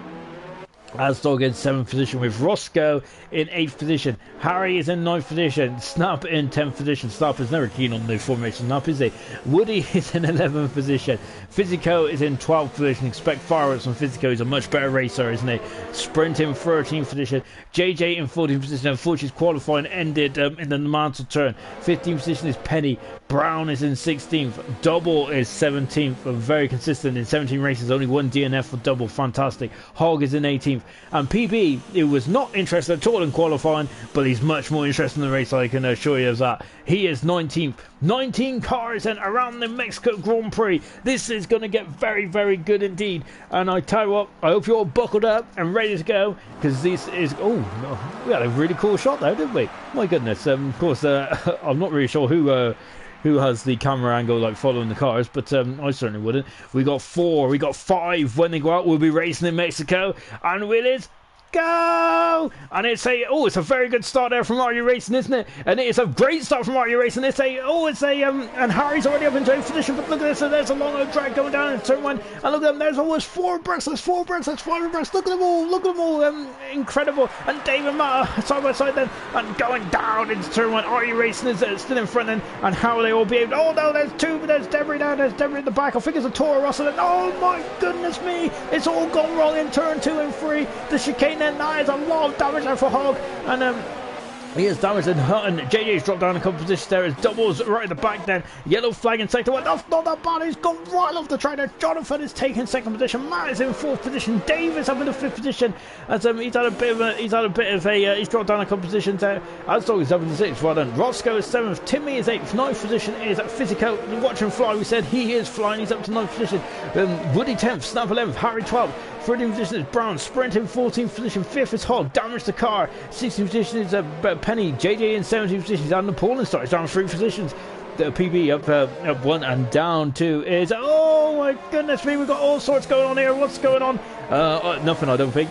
Asdog in 7th position with Roscoe in 8th position. Harry is in 9th position. Snap in 10th position. Snap is never keen on the formation Snap, is he? Woody is in 11th position. Physico is in 12th position. Expect fireworks from Physico. He's a much better racer, isn't he? Sprint in 13th position. JJ in 14th position. Unfortunately, his qualifying ended in the Mantle turn. 15th position is Penny. Brown is in 16th. Double is 17th. Very consistent in 17 races. Only 1 DNF for Double. Fantastic. Hog is in 18th. And PB, he was not interested at all in qualifying, but he's much more interested in the race, I can assure you of that. He is 19th. 19 cars and around the Mexico Grand Prix. This is going to get very, very good indeed. And I tell you what, I hope you're all buckled up and ready to go, because this is, oh, we had a really cool shot there, didn't we? My goodness. Of course, I'm not really sure who has the camera angle like following the cars, but I certainly wouldn't. We got 4, we got 5 when they go out. We'll be racing in Mexico, and Willis go! And it's a very good start there from RU Racing, isn't it? And it's a great start from RU Racing. And Harry's already up into 8th position, but look at this, so there's a long old drag going down in turn 1, and look at them, there's almost 4 abreast, there's 4 abreast, there's 5 abreast, look at them all, incredible. And Dave and Matt side by side then, and going down into turn 1. RU Racing is still in front then, and how will they all be able, oh no, there's 2, but there's Debris now, there's Debris in the back, I think it's a Toro Rosso, and oh my goodness me, it's all gone wrong in turn 2 and 3, the chicane then, that is a lot of damage there for Hog, and he is damaged, and JJ's dropped down a couple of positions there. His Doubles right at the back then. Yellow flag in sector 1. That's not that bad. He's gone right off the track there. Jonathan is taking 2nd position. Matt is in 4th position. Dave is up in the 5th position. As he's dropped down a couple of positions there. Asdog is up in the 6th. Well done. Roscoe is 7th. Timmy is 8th. 9th position is Physico. Watch him fly. We said he is flying. He's up to 9th position. Woody 10th. Snap 11th. Harry 12th. 13th position is Brown. Sprint in 14th position. 5th is Hog. Damaged the car. 16th position is Penny. JJ in 17th position. He's on the pole and starts down 3 positions. The PB up 1 and down 2 is, oh my goodness me, we've got all sorts going on here. What's going on? Nothing, I don't think.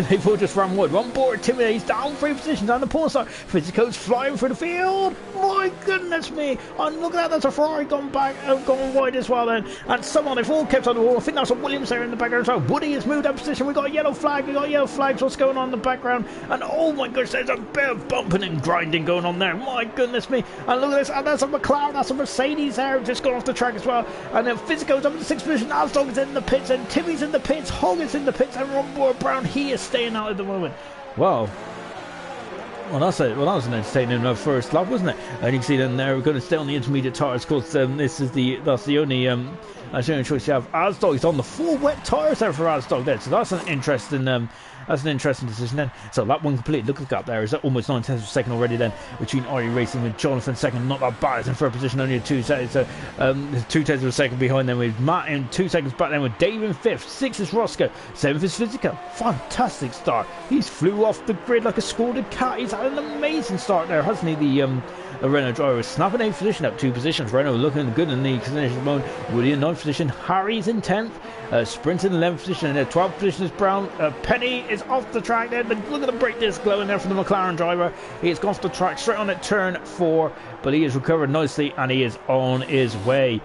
They've all just ran wood. One board, Timmy, he's down 3 positions on the pole start. Physico's flying through the field. My goodness me. And look at that, that's a Ferrari gone back, gone wide as well then. And somehow they've all kept on the wall. I think that's a Williams there in the background as well. Woody has moved up position. We've got a yellow flag. We've got yellow flags. What's going on in the background? And oh my goodness, there's a bit of bumping and grinding going on there. My goodness me. And look at this, and that's a McLaren. That's a Mercedes there, just gone off the track as well. And then Physico's up in the 6th position. Asdog is in the pits, and Timmy's in the pits. Hog is in the pits, and Ron Brown, he is staying out at the moment. Well, that's it. Well, that was an entertaining first lap, wasn't it? And you can see then there we're going to stay on the intermediate tyres because that's the only choice you have. Asdog is on the 4 wet tyres there for Asdog there, so that's an interesting decision then. So lap 1 complete. Look at the gap there. Is that almost 9 tenths of a second already then between RE Racing with Jonathan 2nd. Not that bad. It's in 3rd position, only 2 seconds. So 2 tenths of a second behind them with Matt in 2 seconds back then with Dave in 5th. 6th is Roscoe. 7th is Physico. Fantastic start. He's flew off the grid like a scalded cat. He's had an amazing start there, hasn't he? The Renault driver is snapping 8th position up 2 positions. Renault looking good in the finish at the moment. Woody in 9th position. Harry's in 10th. Sprint in 11th position. And 12th position is Brown. Penny is off the track there. Look at the brake disc glowing there from the McLaren driver. He's gone off the track straight on at turn 4. But he has recovered nicely and he is on his way.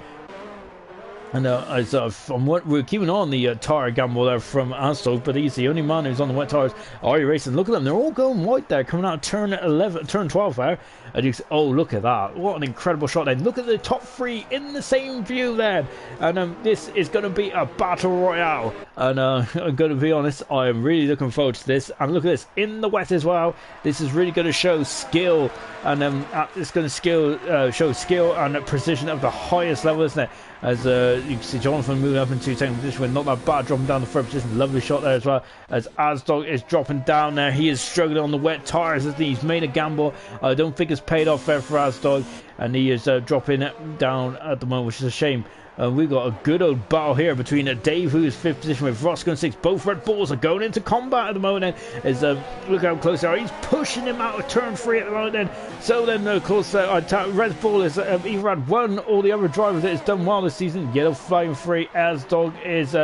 And we're keeping on the tyre gamble there from Asdog, but he's the only man who's on the wet tyres. RE Racing, look at them, they're all going white there, coming out of turn 12 there. And you see, oh, look at that, what an incredible shot there. Look at the top 3 in the same view there. And this is going to be a battle royale. And I'm going to be honest, I am really looking forward to this. And look at this, in the wet as well. This is really going to show skill. And it's going to show skill and precision of the highest level, isn't it? as you can see Jonathan moving up into second position with Not That Bad dropping down the third position. Lovely shot there as well, as Asdog is dropping down there. He is struggling on the wet tyres, as he's made a gamble. I don't think it's paid off there for Asdog, and he is dropping down at the moment, which is a shame. We've got a good old battle here between Dave, who is 5th position, with Roscoe in 6th. Both Red Bulls are going into combat at the moment. Is look how close they are. He's pushing him out of turn 3 at the moment. Then, so then of course Red Bull is either had one or the other driver that has done well this season. Yellow flying free. Asdog is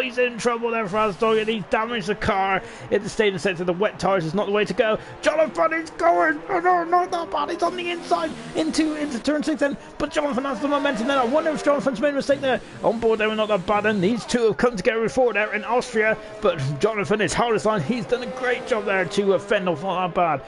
he's in trouble there for Asdog, and he's damaged the car in the stadium centre. The wet tyres is not the way to go. Jonathan is going. Oh no, not that bad. He's on the inside into turn 6 then, but Jonathan has the momentum there. I wonder if Jonathan's made a mistake there. On board, they were not that bad, and these two have come together before there in Austria, but Jonathan is hardest line. He's done a great job there to fend off not that bad.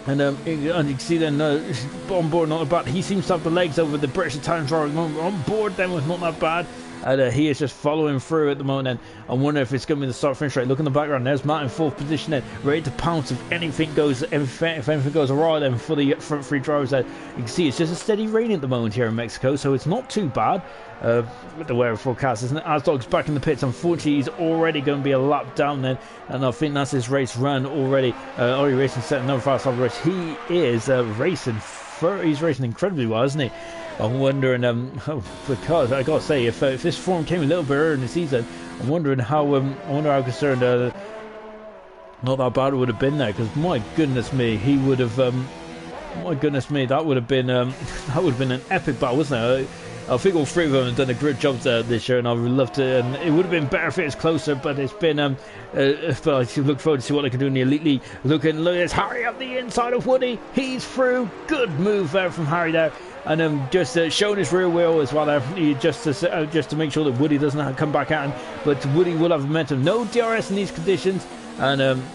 And you can see then on board not that bad. He seems to have the legs over the British Italian driver on board then with not that bad. And he is just following through at the moment. And I wonder if it's going to be the start finish rate. Look in the background. There's Matt in 4th position, then ready to pounce if anything goes awry. Then for the front 3 drivers, there you can see it's just a steady rain at the moment here in Mexico, so it's not too bad with the weather forecast, isn't it? Asdog's back in the pits. Unfortunately, he's already going to be a lap down then, and I think that's his race run already. Already racing set another fast lap race. He is racing. He's racing incredibly well, isn't he? I'm wondering, because I gotta say, if this form came a little bit earlier in the season, I'm wondering how concerned not that bad it would have been there. Because my goodness me, he would have, that would have been an epic battle, wasn't it? I think all 3 of them have done a great job this year, and I would love to. And it would have been better if it was closer, but it's been. But I look forward to see what they can do in the Elite League. Look, there's Harry up the inside of Woody. He's through. Good move there from Harry there, and just showing his rear wheel as well there, just to make sure that Woody doesn't come back at him. But Woody will have momentum. No DRS in these conditions, and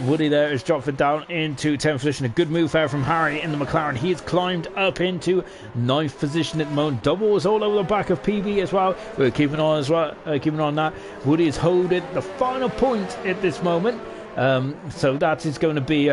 Woody there is dropping down into 10th position. A good move there from Harry in the McLaren. He has climbed up into 9th position at the moment. Doubles all over the back of PB as well. We're keeping on as well. Keeping on that. Woody is holding the final point at this moment. So that is going to be.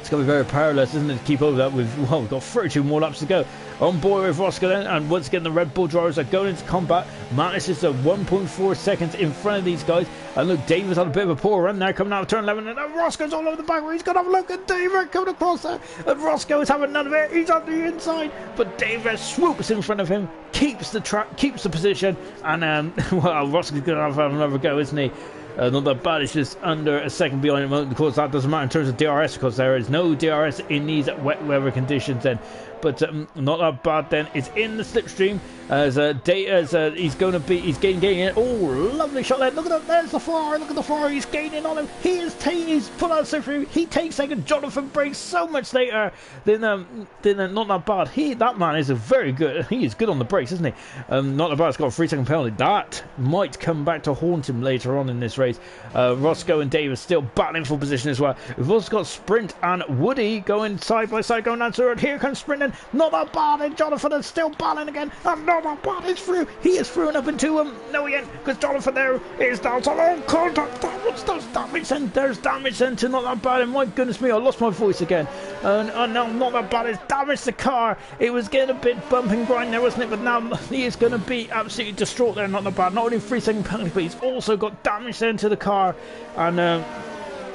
It's going to be very perilous, isn't it, to keep over that? We've got 32 more laps to go. On board with Roscoe then, and once again the Red Bull drivers are going into combat. Mattis is 1.4 seconds in front of these guys. And look, Davis had a bit of a poor run there coming out of turn 11, and Roscoe's all over the back where he's going to have a look at Davis coming across there. And Roscoe is having none of it. He's on the inside, but Davis swoops in front of him, keeps the track, keeps the position, and well, Roscoe's going to have another go, isn't he? Not that bad, it's just under a second behind him. Of course, that doesn't matter in terms of DRS, because there is no DRS in these wet weather conditions then. But not that bad then. It's in the slipstream as he's gaining it. Oh, lovely shot there. Look at that. There's the Ferrari. Look at the Ferrari. He's gaining on him. He's put out slipstream. He takes second. Jonathan breaks so much later than not that bad. That man is a very good. He is good on the brakes, isn't he? Not that bad. He's got a 3-second penalty. That might come back to haunt him later on in this race. Roscoe and Davis still battling for position as well. We've also got Sprint and Woody going side by side, going down to the road. Here comes Sprint. Not that bad, and Jonathan is still battling again, and not that bad, he's through. He is through and up into him. No, he ain't, because Jonathan there is down to long contact. There's damage then to not that bad, and my goodness me, I lost my voice again. And now not that bad, it's damaged the car. It was getting a bit bump and grind there, wasn't it? But now he is going to be absolutely distraught there, not that bad. Not only 3-second penalty, but he's also got damage then to the car, and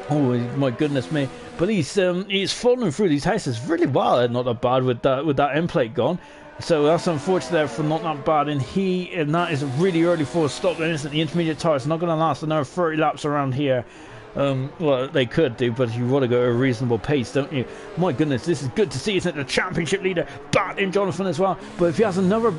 oh my goodness me. But he's falling through these houses really well, not that bad with that end plate gone. So that's unfortunate there for not that bad, and that is really early for a stop then, isn't it? The intermediate tyres not going to last another 30 laps around here. Well, they could do, but you want to go at a reasonable pace, don't you? My goodness, this is good to see, isn't it? The championship leader battling Jonathan as well. But if he has another,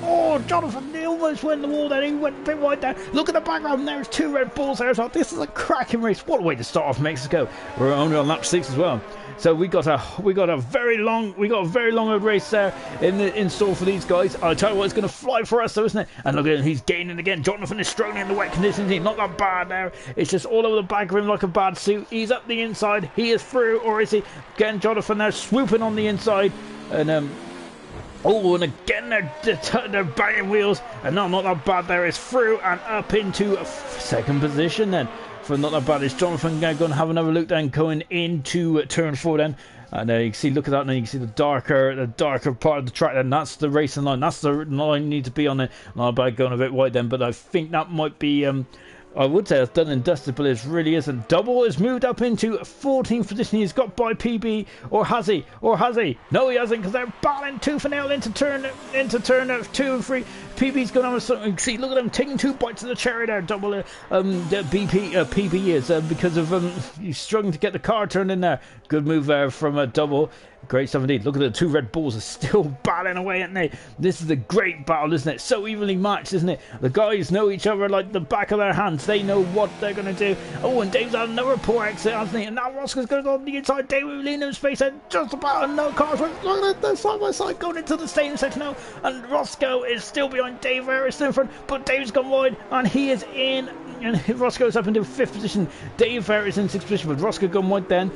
oh, Jonathan, he almost went in the wall there. He went a bit wide there. Look at the background. There's 2 Red Bulls there as well. This is a cracking race. What a way to start off Mexico. We're only on lap 6 as well. So we got a very long race there in store for these guys. I'll tell you what, it's going to fly for us though, isn't it? And look at him, he's gaining again. Jonathan is struggling in the wet conditions. He's not that bad there. It's just all over the back of him like a bad suit. He's up the inside. He is through, or is he? Again, Jonathan there swooping on the inside, and Oh, and again they're banging wheels, and no, not that bad. There is through and up into second position then. For not that bad, it's Jonathan going to have another look then, going into turn 4 then. And you can see, look at that, and you can see the darker part of the track. Then that's the racing line. That's the line you need to be on it. Not bad going a bit wide then, but I think that might be. I would say it's done and dusted, but it really isn't. Double has moved up into 14th position. He's got by PB, or has he? Or has he? No, he hasn't, because they're battling tooth and nail into turn 2 and 3. PB's going on with something. See, look at him taking 2 bites of the cherry there. Double the PB is because of he's struggling to get the car turned in there. Good move there from a double. Great stuff indeed. Look at the 2 Red Bulls are still battling away, aren't they? This is a great battle, isn't it? So evenly matched, isn't it? The guys know each other like the back of their hands. They know what they're going to do. Oh, and Dave's had another poor exit, hasn't he? And now Roscoe's going to go on the inside. Dave will lean in space and just about, and no cars. Look at the side by side going into the stadium section now. And Roscoe is still behind Dave Harris in front, but Dave's gone wide and he is in. And Roscoe's up into 5th position. Dave Harris in 6th position, but Roscoe gone wide then.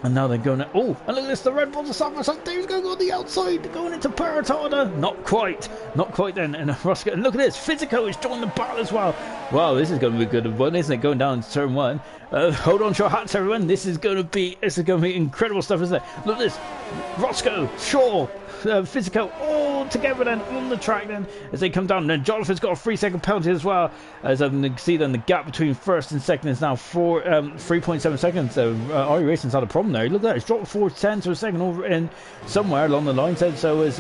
And now they're going to... Oh, and look at this. The Red Bulls are side by side. Dave's going to go on the outside. Going into Paratada. Not quite. Not quite then. And Roscoe... And look at this. Physico is joining the battle as well. Wow, this is going to be a good one, isn't it? Going down to turn 1. Hold on to your hats, everyone. This is going to be incredible stuff, isn't it? Look at this. Roscoe, Shaw, Physico, all together then on the track then as they come down. And then Jonathan's got a 3-second penalty as well. As you can see then the gap between first and second is now 3.7 seconds. IRC Racing's had a problem there. Look at that. It's dropped 4 tenths of a second over in somewhere along the line. So is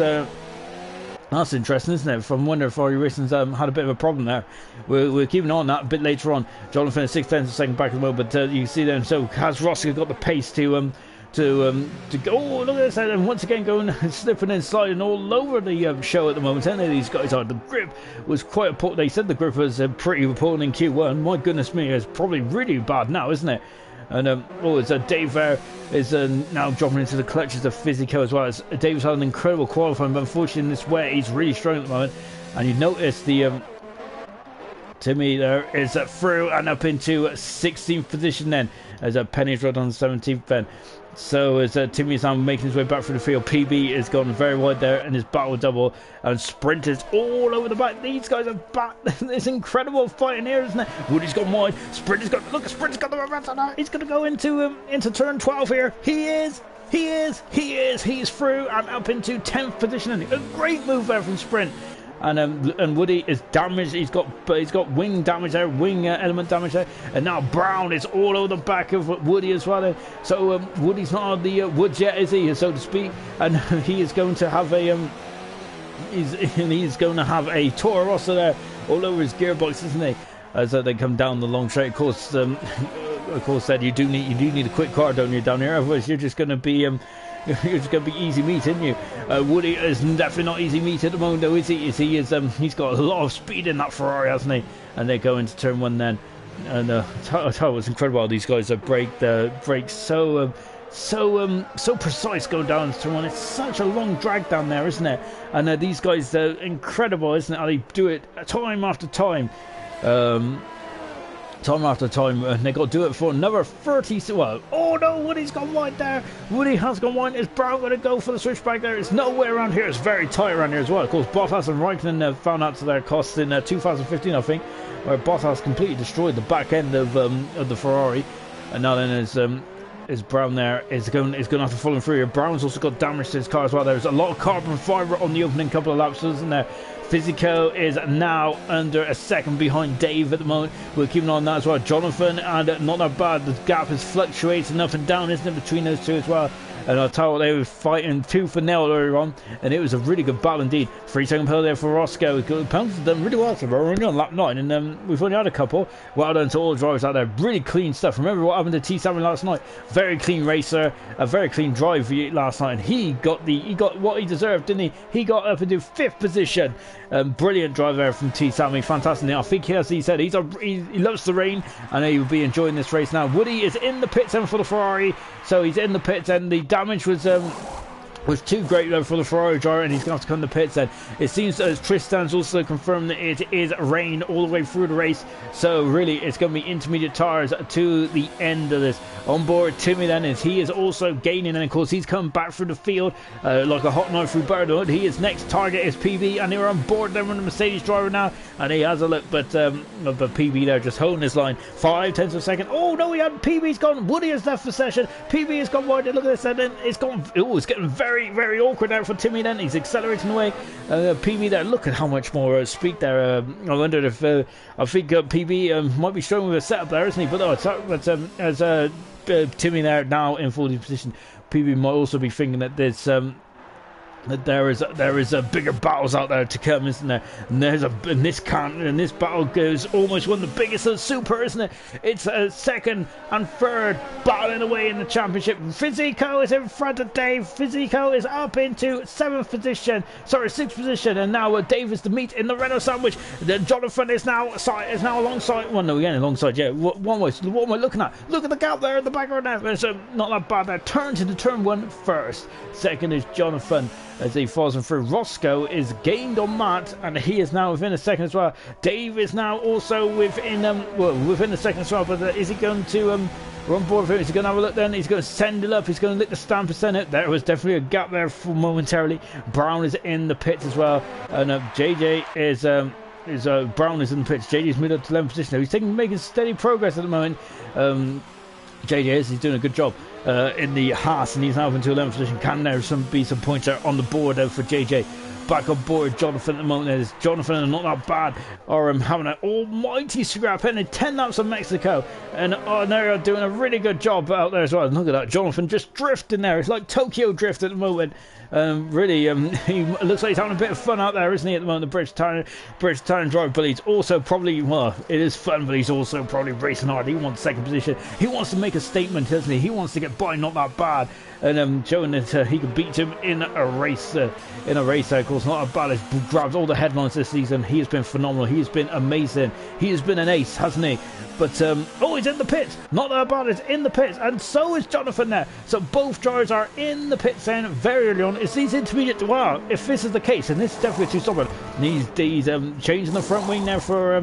that's interesting, isn't it? From wonder if IRC Racing's had a bit of a problem there. We're keeping on that a bit later on. Jonathan is 6 tenths of a second back as well, but you can see then. So has Roscoe got the pace to go? Oh, look at this! And once again, going slipping and sliding all over the show at the moment. And these guys are. The grip was quite important. They said the grip was pretty important in Q1. My goodness me, it's probably really bad now, isn't it? And it's Dave there is now dropping into the clutches of Physico as well. As Dave's had an incredible qualifying, but unfortunately in this way he's really struggling at the moment. And you notice the Timmy there is through and up into 16th position then as Penny's right on the 17th then. So as Timmy's now making his way back through the field, PB is gone very wide there and his battle double, and Sprint is all over the back. These guys are back. It's incredible fighting here, isn't it? Woody's gone wide. Sprint's got the momentum now. He's going to go into turn 12 here. He's through and up into 10th position. A great move there from Sprint. And Woody is damaged. He's got wing damage there, wing element damage there, and now Brown is all over the back of Woody as well. So Woody's not on the woods yet, is he, so to speak? And he is going to have a he's going to have a Toro Rosso there all over his gearbox, isn't he? As they come down the long straight. Of course, said you do need a quick car, don't you, down here? Otherwise, you're just going to be it's going to be easy meat, isn't you? Woody is definitely not easy meat at the moment, though, is he? He's got a lot of speed in that Ferrari, hasn't he? And they go into turn 1 then. And I tell you, it's incredible how these guys break so precise going down to turn 1. It's such a long drag down there, isn't it? And these guys are incredible, isn't it? How they do it time after time. Time after time, and they got to do it for another 30. Well, oh no, Woody's gone wide there. Woody has gone wide. Is Brown going to go for the switchback there? It's nowhere around here. It's very tight around here as well. Of course, Bottas and Raikkonen found out to their cost in 2015, I think, where Bottas completely destroyed the back end of the Ferrari, and now then is Brown there is going to have to follow him through here. Brown's also got damage to his car as well. There's a lot of carbon fibre on the opening couple of laps, isn't there? Physico is now under a second behind Dave at the moment. We're keeping on that as well. Jonathan, and not that bad. The gap is fluctuating up and down, isn't it, between those two as well? And I'll tell you what, they were fighting tooth and nail earlier on, and it was a really good battle indeed. 3-second penalty there for Roscoe. Penalty's done really well, so we're only on lap 9, and we've only had a couple. Well done to all the drivers out there. Really clean stuff. Remember what happened to T7 last night? Very clean racer, a very clean drive last night, and he got what he deserved, didn't he? He got up into 5th position. Brilliant drive there from T7. Fantastic. I think, as he said, he loves the rain, and he will be enjoying this race now. Woody is in the pits end for the Ferrari, so he's in the pits, and the damage was was too great though for the Ferrari driver, and he's going to have to come to pits then. It seems as Tristan's also confirmed that it is rain all the way through the race, so really it's going to be intermediate tyres to the end of this. On board Timmy then, as he is also gaining, and of course he's come back through the field like a hot knife through Birdwood. He is next target is PB, and they're on board then with the Mercedes driver now, and he has a look, but PB there just holding his line. 5/10 of a second. Oh no, he had PB's gone. Woody has left the session. PB has gone wide. Look at this, and then it's gone. Oh, it's getting very, very awkward now for Timmy then. He's accelerating away. PB there, look at how much more speed there. I wondered if I think PB might be struggling with a setup there, isn't he? But as Timmy there now in 40 position, PB might also be thinking that there's that there is bigger battles out there to come, isn't there? And this battle goes almost one of the biggest of the Super, isn't it? It's a second and third battling away in the championship. Fizzico is in front of Dave. Fizzico is up into 6th position, and now Dave is to meet in the Renault sandwich. Jonathan is now alongside. Well, no, again alongside. Yeah, what am I looking at? Look at the gap there in the background now. It's not that bad there. Turn to the turn one first. Second is Jonathan as he falls through. Roscoe is gained on Matt, and he is now within a second as well. Dave is now also within a second as well, but is he going to run board with him? Is he going to have a look then? He's going to send it up. He's going to lick the stamp percent out. There was definitely a gap there for momentarily. Brown is in the pits as well, and JJ is Brown is in the pits. JJ's moved up to 11th position. He's making steady progress at the moment. JJ he's doing a good job in the Haas, and he's now up into 11th position. Can there be some points there on the board for JJ? Back on board Jonathan at the moment. There's Jonathan, and not that bad, are having an almighty scrap, and 10 laps of Mexico, and they're doing a really good job out there as well. Look at that, Jonathan just drifting there. It's like Tokyo Drift at the moment. He looks like he's having a bit of fun out there, isn't he, at the moment, the British Talent driver, but he's also probably, well, it is fun, but he's also probably racing hard. He wants second position. He wants to make a statement, doesn't he? He wants to get by, not that bad, and showing that he can beat him in a race, of course, not that bad. He's grabbed all the headlines this season. He has been phenomenal. He has been amazing. He has been an ace, hasn't he? But, he's in the pits. Not that bad, he's in the pits. And so is Jonathan there. So both drivers are in the pits then very early on. It's these intermediate, wow, if this is the case, and this is definitely too stubborn. He's changing the front wing there for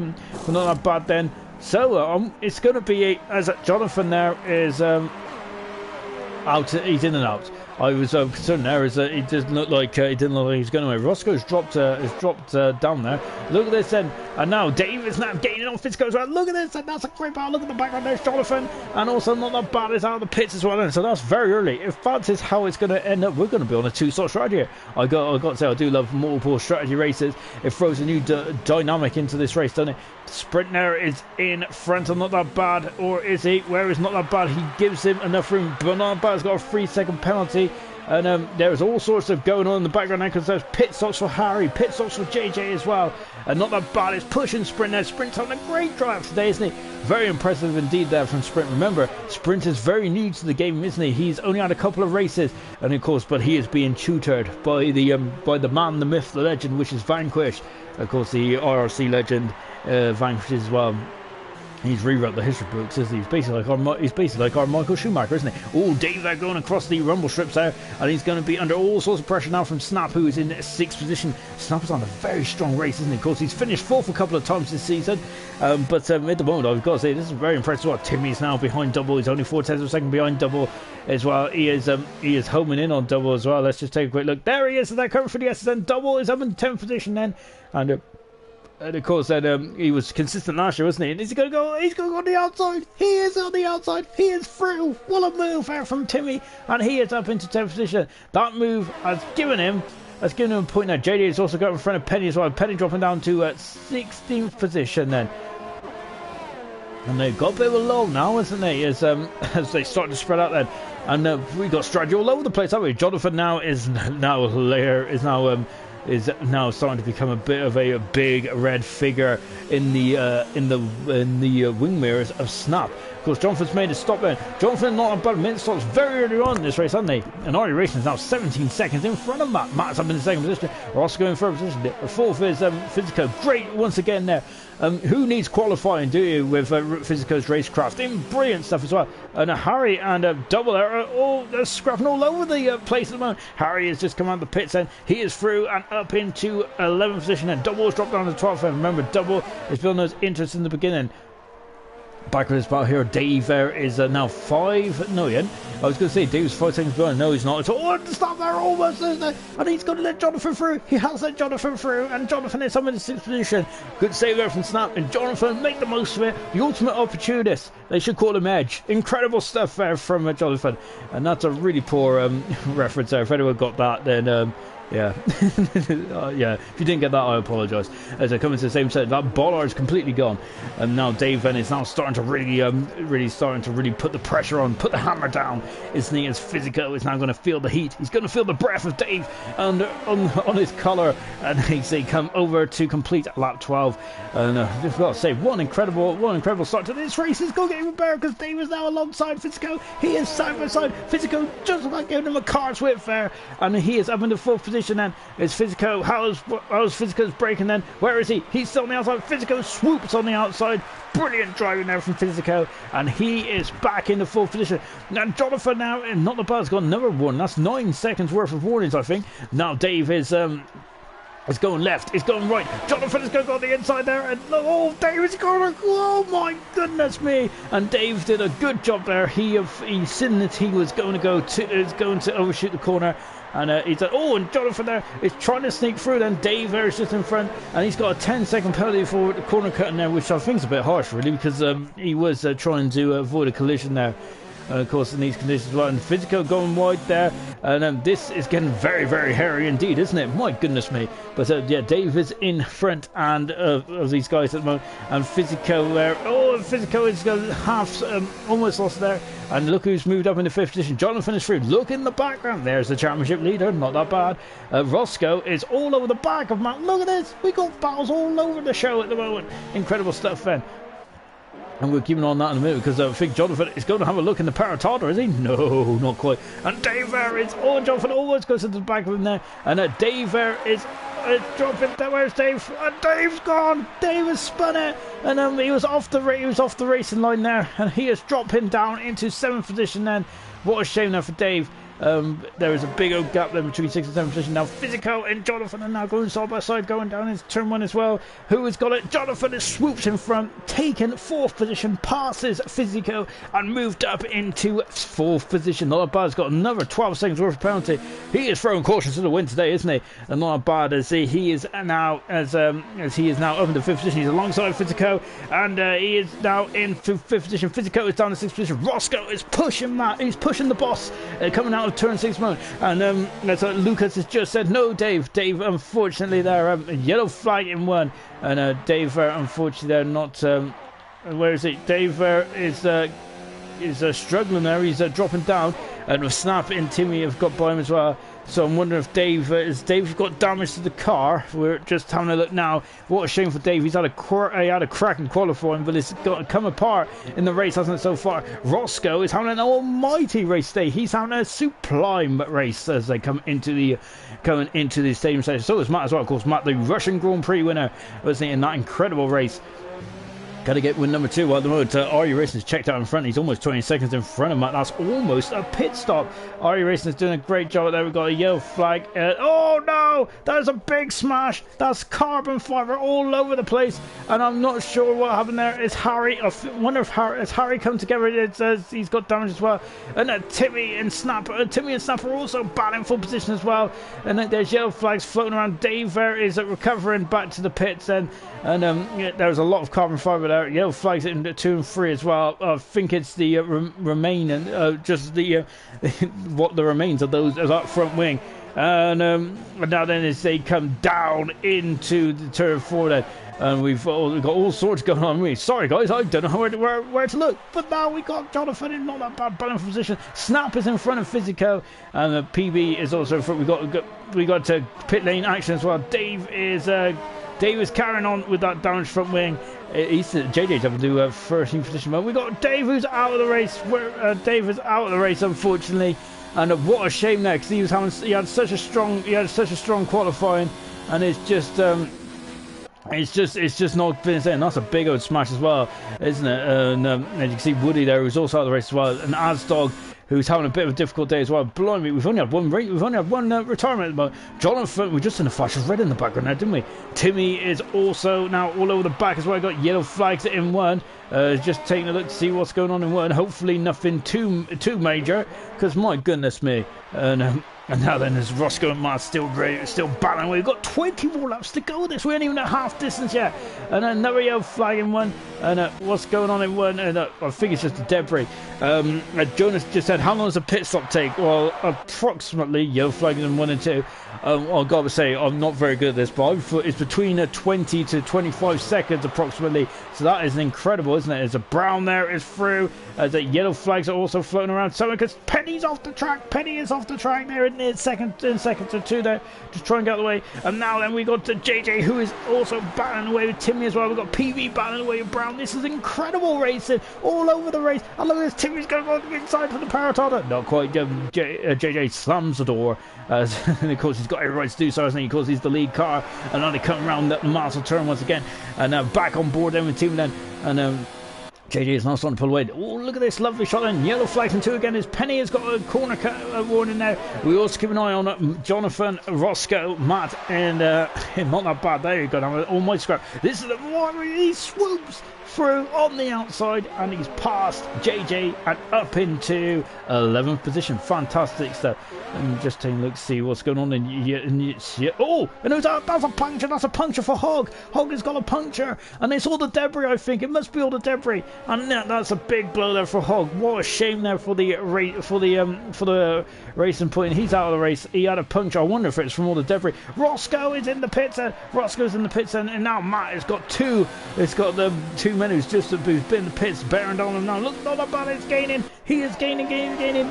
not that bad then. So, it's going to be, as Jonathan there is out, he's in and out. I was concerned there is that it didn't look like he was going away. Roscoe's dropped down there. Look at this then, and now Dave is now gaining on Fitzco as well. Look at this, and that's a great battle. Look at the background, there's Jonathan, and also not that bad is out of the pits as well. Then, so that's very early. If that is how it's going to end up, we're going to be on a two-stop strategy here. I got to say, I do love multiple strategy races. It throws a new dynamic into this race, doesn't it? Sprint there is in front of not that bad, or is he? Where is not that bad? He gives him enough room, but not that bad has got a 3-second penalty. And there's all sorts of going on in the background now, because there's pit stops for Harry, pit stops for JJ as well, and not that bad. It's pushing Sprint now. Sprint's on a great drive today, isn't he? Very impressive indeed there from Sprint. Remember, Sprint is very new to the game, isn't he? He's only had a couple of races, and of course, but he is being tutored by the man, the myth, the legend, which is Vanquish. Of course, the IRC legend Vanquish as well. He's rewrote the history books, isn't he? He's basically like our Michael Schumacher, isn't he? Oh, Dave there going across the rumble strips there, and he's going to be under all sorts of pressure now from Snap, who is in 6th position. Snap is on a very strong race, isn't he? Of course, he's finished 4th a couple of times this season, but at the moment, I've got to say, this is very impressive. Well, Timmy's now behind Double. He's only 4/10 of a second behind Double as well. He is homing in on Double as well. Let's just take a quick look. There he is, and they're coming for the SSN. Double is up in 10th position then, and of course, then he was consistent last year, wasn't he? And is he going to go? He's going to go on the outside. He is on the outside. He is through. What a move there from Timmy, and he is up into 10th position. That move has given him a point now. JD has also got in front of Penny as well. Penny dropping down to 16th position then. And they've got a bit of a lull now, isn't they? As they start to spread out then, and we got strategy all over the place, haven't we? Jonathan now is now starting to become a bit of a big red figure in the wing mirrors of Snap. Of course, Jonathan's made a stop there. Jonathan not about a minute stops very early on in this race, haven't they? And IRC Racing is now 17 seconds in front of Matt. Matt's up in the second position. Roscoe in third position. Fourth is Physico. Great once again there. Who needs qualifying, do you, with Physico's racecraft? In brilliant stuff as well. And Harry and Double are all scrapping all over the place at the moment. Harry has just come out of the pits and he is through and up into 11th position. And Double has dropped down to 12th. And remember, Double is building those interests in the beginning. Back with his battle here, Dave is now 5. No, he ain't. I was going to say Dave's 5 seconds behind. No, he's not. It's all stop there, almost. And he's going to let Jonathan through. He has let Jonathan through, and Jonathan is up in the 6th position. Good save there from Snap, and Jonathan make the most of it. The ultimate opportunist. They should call him Edge. Incredible stuff there from Jonathan, and that's a really poor reference there. If anyone got that, then. Yeah, yeah. If you didn't get that, I apologise. As I come into the same set, that bollard is completely gone, and now Dave Venn is now starting to really put the pressure on, put the hammer down. Isn't he? As Physico is now going to feel the heat. He's going to feel the breath of Dave and on his collar, and they come over to complete lap 12. And I've got to say, one incredible start to this race. It's going to get even better because Dave is now alongside Physico. He is side by side. Physico just like giving him a car's whip there, and he is up in the 4th position. Then is Physico. How's Physico's braking then? Where is he? He's still on the outside. Physico swoops on the outside. Brilliant driving there from Physico, and he is back in the 4th position. Now Jonathan now, not the bad, has got another one. That's 9 seconds worth of warnings, I think. Now Dave is going left, it's going right. Jonathan is going to go on the inside there, and Dave is going to, oh my goodness me! And Dave did a good job there. He seen that he was going to overshoot the corner. And he's like, and Jonathan there is trying to sneak through. Then Dave there is just in front, and he's got a 10-second penalty for the corner cutting there, which I think is a bit harsh, really, because he was trying to avoid a collision there. Of course, in these conditions as well. And Physico going wide there. And this is getting very, very hairy indeed, isn't it? My goodness me. But yeah, Dave is in front and of these guys at the moment. And Physico there. Physico is half almost lost there. And look who's moved up in the 5th position. Jonathan is through. Look in the background. There's the championship leader. Not that bad. Roscoe is all over the back of Matt. Look at this. We got battles all over the show at the moment. Incredible stuff then. And we'll keep an eye on that in a minute, because I think Jonathan is going to have a look in the Paratartar, is he? No, not quite. And Dave there is, Jonathan always goes into the back of him there. And Dave there is dropping there. Where's Dave? And Dave's gone. Dave has spun it, and he was off the racing line there, and he is dropping down into 7th position. Then what a shame there for Dave. There is a big old gap there between 6th and 7th position. Now Physico and Jonathan are now going side by side, going down into turn 1 as well. Who has got it? Jonathan is swooped in front, taken 4th position, passes Physico, and moved up into 4th position. Not bad. He's got another 12 seconds worth of penalty. He is throwing caution to the wind today, isn't he? And not bad as he is now up in the 5th position. He's alongside Physico, and he is now in 5th position. Physico is down in 6th position. Roscoe is pushing Matt. He's pushing the boss, coming out of turn 6 mode. And that's what Lucas has just said. No, Dave, unfortunately there, yellow flag in 1. And Dave, unfortunately they're not, where is it? Dave is struggling there. He's dropping down, and with Snap and Timmy have got by him as well. So I'm wondering if Dave's got damage to the car. We're just having a look now. What a shame for Dave. He's had a crack in qualifying, but it's got to come apart in the race, hasn't it, so far? Roscoe is having an almighty race today. He's having a sublime race as they come into the stadium station. So is Matt as well, of course. Matt, the Russian Grand Prix winner, was in that incredible race. Got to get win number 2. Well, at the moment, IRC Racing's checked out in front. He's almost 20 seconds in front of Matt. That's almost a pit stop. IRC Racing's doing a great job there. We've got a yellow flag. Oh no! There's a big smash. That's carbon fiber all over the place. And I'm not sure what happened there. It's Harry. I wonder if Harry come together. He's got damage as well. And Timmy and Snap are also battling full position as well. And there's yellow flags floating around. Dave there is recovering back to the pits then. And there's a lot of carbon fiber there. Yellow flags in 2 and 3 as well. I think it's the remaining, just the what the remains of those of that front wing. And now then as they come down into the turn 4 then. And we've got all sorts going on. Really sorry guys, I don't know where to look. But now we got Jonathan in not that bad balance position. Snap is in front of Physico, and the PB is also in front. We got pit lane action as well. Dave is Dave is carrying on with that damaged front wing. JJ's having to do 13th position. But we got Dave who's out of the race. Dave is out of the race, unfortunately. And what a shame there, because he had such a strong qualifying, and it's just not finished. And that's a big old smash as well, isn't it? And as you can see, Woody there, who's also out of the race as well, and Asdog, who's having a bit of a difficult day as well. Blimey, we've only had one retirement at the moment. Jonathan, we're just in a flash of red in the background now, didn't we? Timmy is also now all over the back as well. Got yellow flags in one. Just taking a look to see what's going on in one. Hopefully nothing too major, because my goodness me. And now then, there's Roscoe and Matt still battling. We've got 20 more laps to go. We ain't even at half distance yet. And another yellow flag in one. And what's going on in one? And I think it's just a debris. Jonas just said, how long does a pit stop take? Well, approximately yellow flags in 1 and 2. Well, I've got to say, I'm not very good at this, but it's between 20 to 25 seconds approximately. So that is incredible, isn't it? There's a brown there, it's through. The yellow flags are also floating around. So because Penny's off the track. Penny is off the track there in second or two there. Just try and get out of the way. And now then we got JJ, who is also battling away with Timmy as well. We've got PV battling away with Brown. This is incredible racing all over the race. I love this. Timmy's going on the inside for the Paratada. Not quite. JJ slams the door. And of course he's got every right to do so, hasn't he? Of course he's the lead car. And now they come around the Marshall turn once again. And back on board then with Timmy then. And JJ is now starting to pull away. Oh, look at this lovely shot then. Yellow flags in 2 again as Penny has got a corner cut warning now. We also keep an eye on Jonathan, Roscoe, Matt, and not that bad. There you go. Now, almighty scrap. This is the one where he swoops through on the outside and he's past JJ and up into 11th position. Fantastic stuff. And just taking a look to see what's going on oh, and that's a puncture. That's a puncture for Hog. Hog has got a puncture, and it's all the debris. I think it must be all the debris, and that's a big blow there for Hog. What a shame there for the racing point. He's out of the race. He had a puncture. I wonder if it's from all the debris. Roscoe is in the pits. Roscoe's in the pits, and now Matt has got two. It's got the 2 men who's been in the pits, bearing down on them now. Look, not about it's gaining. He is gaining.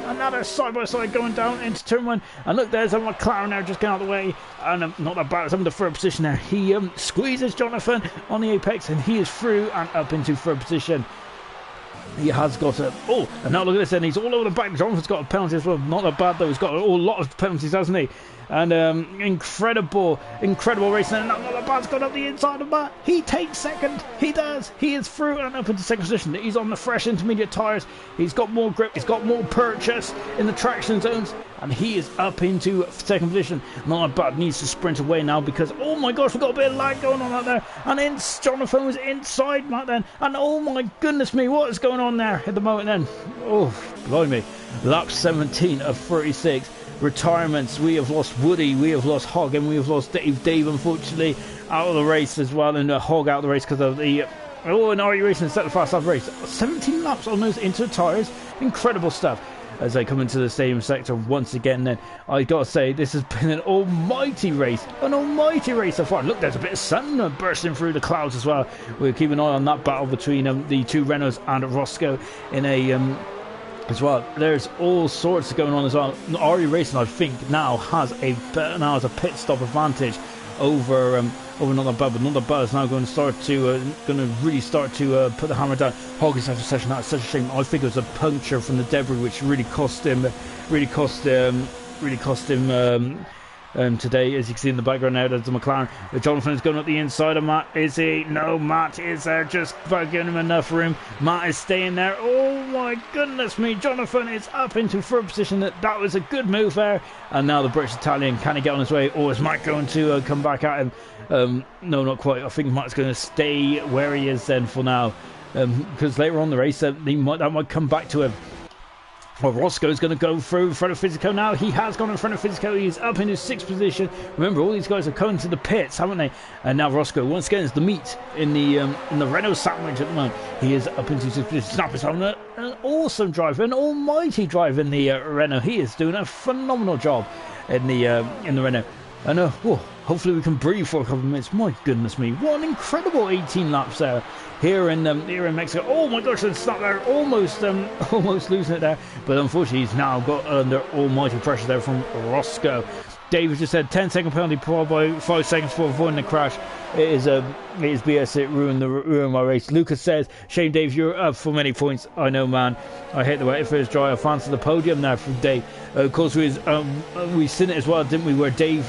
Another side by side going down into turn 1. And look, there's a McLaren there just getting out of the way. And not that bad. It's in the third position there. He squeezes Jonathan on the apex, and he is through and up into third position. He has got a... Oh, and now look at this, and he's all over the back. Jonathan's got a penalty as well. Not that bad, though. He's got a lot of penalties, hasn't he? And incredible racing. And not that bad's got up the inside of that. He takes second. He does. He is through and up into second position. He's on the fresh intermediate tyres. He's got more grip. He's got more purchase in the traction zones. And he is up into second position. Not that bad. Needs to sprint away now because, oh my gosh, we've got a bit of lag going on out there. And then Jonathan was inside Matt then. And oh my goodness me, what is going on there at the moment then? Oh, blimey. Lap 17 of 36. Retirements. We have lost Woody, we have lost Hog, and we have lost Dave unfortunately out of the race as well, and Hog out of the race because of the and IRC Racing set the fast lap race. 17 laps almost into the tyres. Incredible stuff as they come into the stadium sector once again. Then I gotta say, this has been an almighty race so far. Look, there's a bit of sun bursting through the clouds as well. We'll keep an eye on that battle between the two Renaults and Roscoe in a as well. There's all sorts going on as well. IRC Racing, I think, now has a pit stop advantage over Not That Bad, but Not That Bad is now going to really start to put the hammer down. Hawkins after session, that's such a shame. I think it was a puncture from the debris which really cost him today. As you can see in the background now, there's the McLaren. Jonathan is going up the inside of Matt. Is he? No, Matt is there just about giving him enough room. Matt is staying there. Oh my goodness me. Jonathan is up into third position. That was a good move there. And now the British Italian, can he get on his way? Or is Matt going to come back at him? No, not quite. I think Matt's going to stay where he is then for now. Because later on the race, that might come back to him. Well, Roscoe's going to go through in front of Fisico now. He has gone in front of Fisico. He's up in his 6th position. Remember, all these guys are coming to the pits, haven't they? And now Roscoe, once again, is the meat in the Renault sandwich at the moment. He is up into his 6th position. Snap is having an awesome drive, an almighty drive in the Renault. He is doing a phenomenal job in the Renault. And hopefully we can breathe for a couple of minutes. My goodness me, what an incredible 18 laps there here in Mexico. Oh my gosh, it's not there, almost losing it there. But unfortunately, he's now got under almighty pressure there from Roscoe. David just said 10-second penalty followed by 5 seconds for avoiding the crash. It is BS. It ruined my race. Lucas says, shame Dave, you're up for many points. I know, man. I hate the way it feels dry. I fancy the podium now from Dave. Of course, we seen it as well, didn't we? Where Dave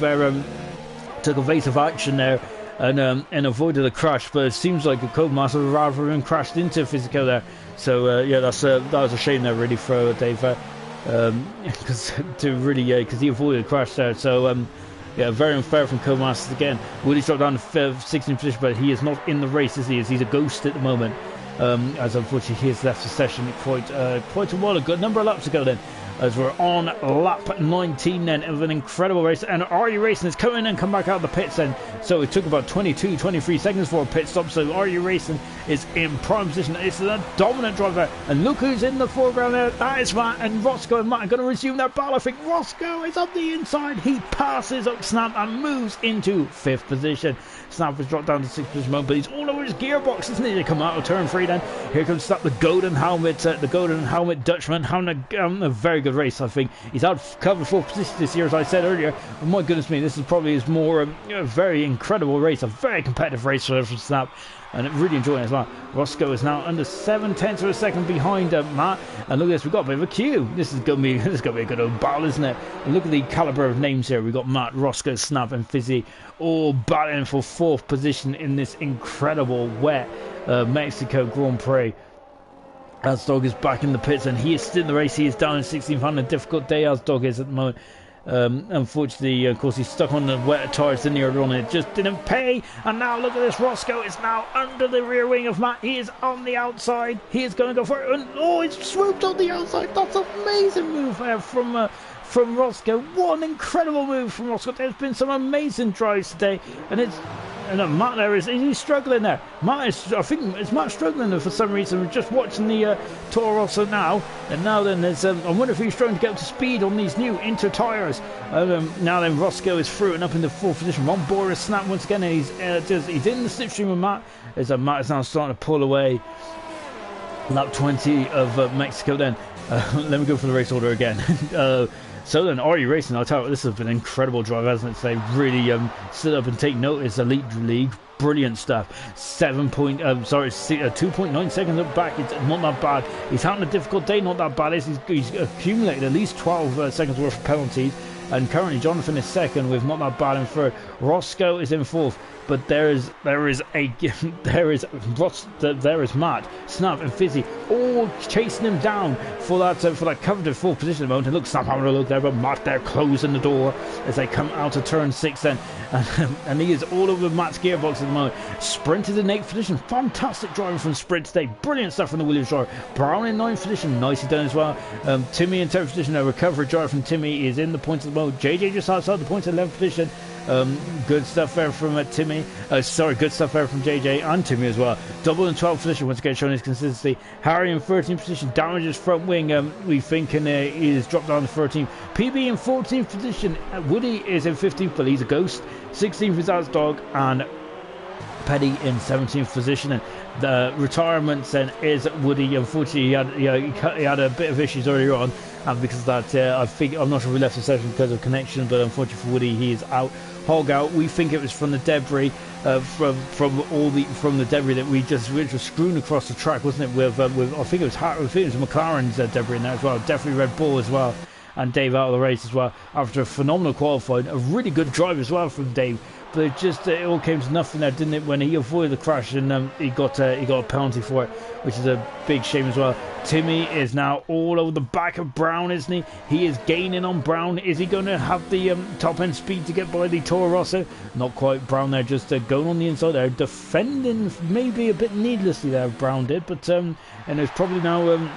took evasive action there and avoided a crash, but it seems like a Codemaster rather than crashed into Physico there. So yeah, that was a shame there, really, for Dave, because he avoided a crash there. So yeah, very unfair from Codemasters again. Woody's dropped down to 16th position, but he is not in the race, is he? As he's a ghost at the moment. As unfortunately he has left the session quite a while ago. Number of laps to go then, as we're on lap 19 then of an incredible race, and RU Racing is coming and come back out of the pits then. So it took about 23 seconds for a pit stop, so RU Racing is in prime position. It's a dominant drive there, and look who's in the foreground there. That is Matt, and Roscoe and Matt are going to resume their battle. I think Roscoe is on the inside. He passes up Snap and moves into 5th position. Snap has dropped down to 6th position, but he's all over his gearbox, isn't he? They come out of turn 3 then. Here comes Snap, the golden helmet Dutchman, having a very good race. I think he's out covered 4th position this year, as I said earlier. Oh, my goodness me, this is probably his more very incredible race, a very competitive race for Snap, and really enjoying it as well. Roscoe is now under 7/10 of a second behind Matt, and look at this, we've got a bit of a queue. This is gonna be a good old battle, isn't it? And look at the caliber of names here. We've got Matt, Roscoe, Snap and Fizzy all battling for 4th position in this incredible wet Mexico Grand Prix. Asdog is back in the pits and he is still in the race. He is down in 16th, having a difficult day. Asdog is at the moment. Unfortunately, of course, he's stuck on the wet tyres in the earlier on, and it just didn't pay. And now look at this, Roscoe is now under the rear wing of Matt. He is on the outside. He is going to go for it, and oh, he's swooped on the outside. That's an amazing move from Roscoe. What an incredible move from Roscoe. There's been some amazing drives today, and Matt there is struggling there. I think it's Matt struggling there for some reason. We're just watching the Toro Rosso now, and now then there's I wonder if he's trying to get up to speed on these new Inter tyres. Now then Roscoe is through and up in the 4th position. Ron Boyer is snapped once again, and he's in the slipstream with Matt. As Matt is now starting to pull away. Lap 20 of Mexico then. Let me go for the race order again. So then, RU Racing, I'll tell you what, this has been an incredible drive, hasn't it? They really stood up and take notice. Elite League, brilliant stuff. 2.9 seconds up back. It's not that bad. He's having a difficult day, not that bad. He's accumulated at least 12 seconds worth of penalties. And currently Jonathan is second with not that bad in third. Roscoe is in 4th. But there is Matt, Snap and Fizzy all chasing him down for that coveted 4th position at the moment. And look, Snap having a look there, but Matt there closing the door as they come out of turn 6 then. And he is all over Matt's gearbox at the moment. Sprint is in 8th position. Fantastic driving from Sprint today. Brilliant stuff from the Williams driver. Brown in 9th position. Nicely done as well. Timmy in 10th position. A recovery drive from Timmy is in the points at the moment. JJ just outside the points at 11th position. Good stuff there from Timmy. Good stuff there from JJ and Timmy as well. Double in 12th position, once again showing his consistency. Harry in 13th position, damages front wing, we think, and he is dropped down to 13th. PB in 14th position. Woody is in 15th, but he's a ghost. 16th is Asdog, and Petty in 17th position. And the retirements then is Woody. Unfortunately, he had a bit of issues earlier on, and because of that, I'm not sure if we left the session because of connection, but unfortunately for Woody, he is out. Hog out. We think it was from the debris, from the debris that we just strewn across the track, wasn't it? With I think it was McLaren's debris in there as well. Definitely Red Bull as well, and Dave out of the race as well after a phenomenal qualifying. A really good drive as well from Dave. But it all came to nothing there, didn't it? When he avoided the crash and he got a penalty for it, which is a big shame as well. Timmy is now all over the back of Brown, isn't he? He is gaining on Brown. Is he going to have the top end speed to get by the Toro Rosso? Not quite. Brown there just going on the inside there, defending maybe a bit needlessly there. Brown did, but and it's probably now.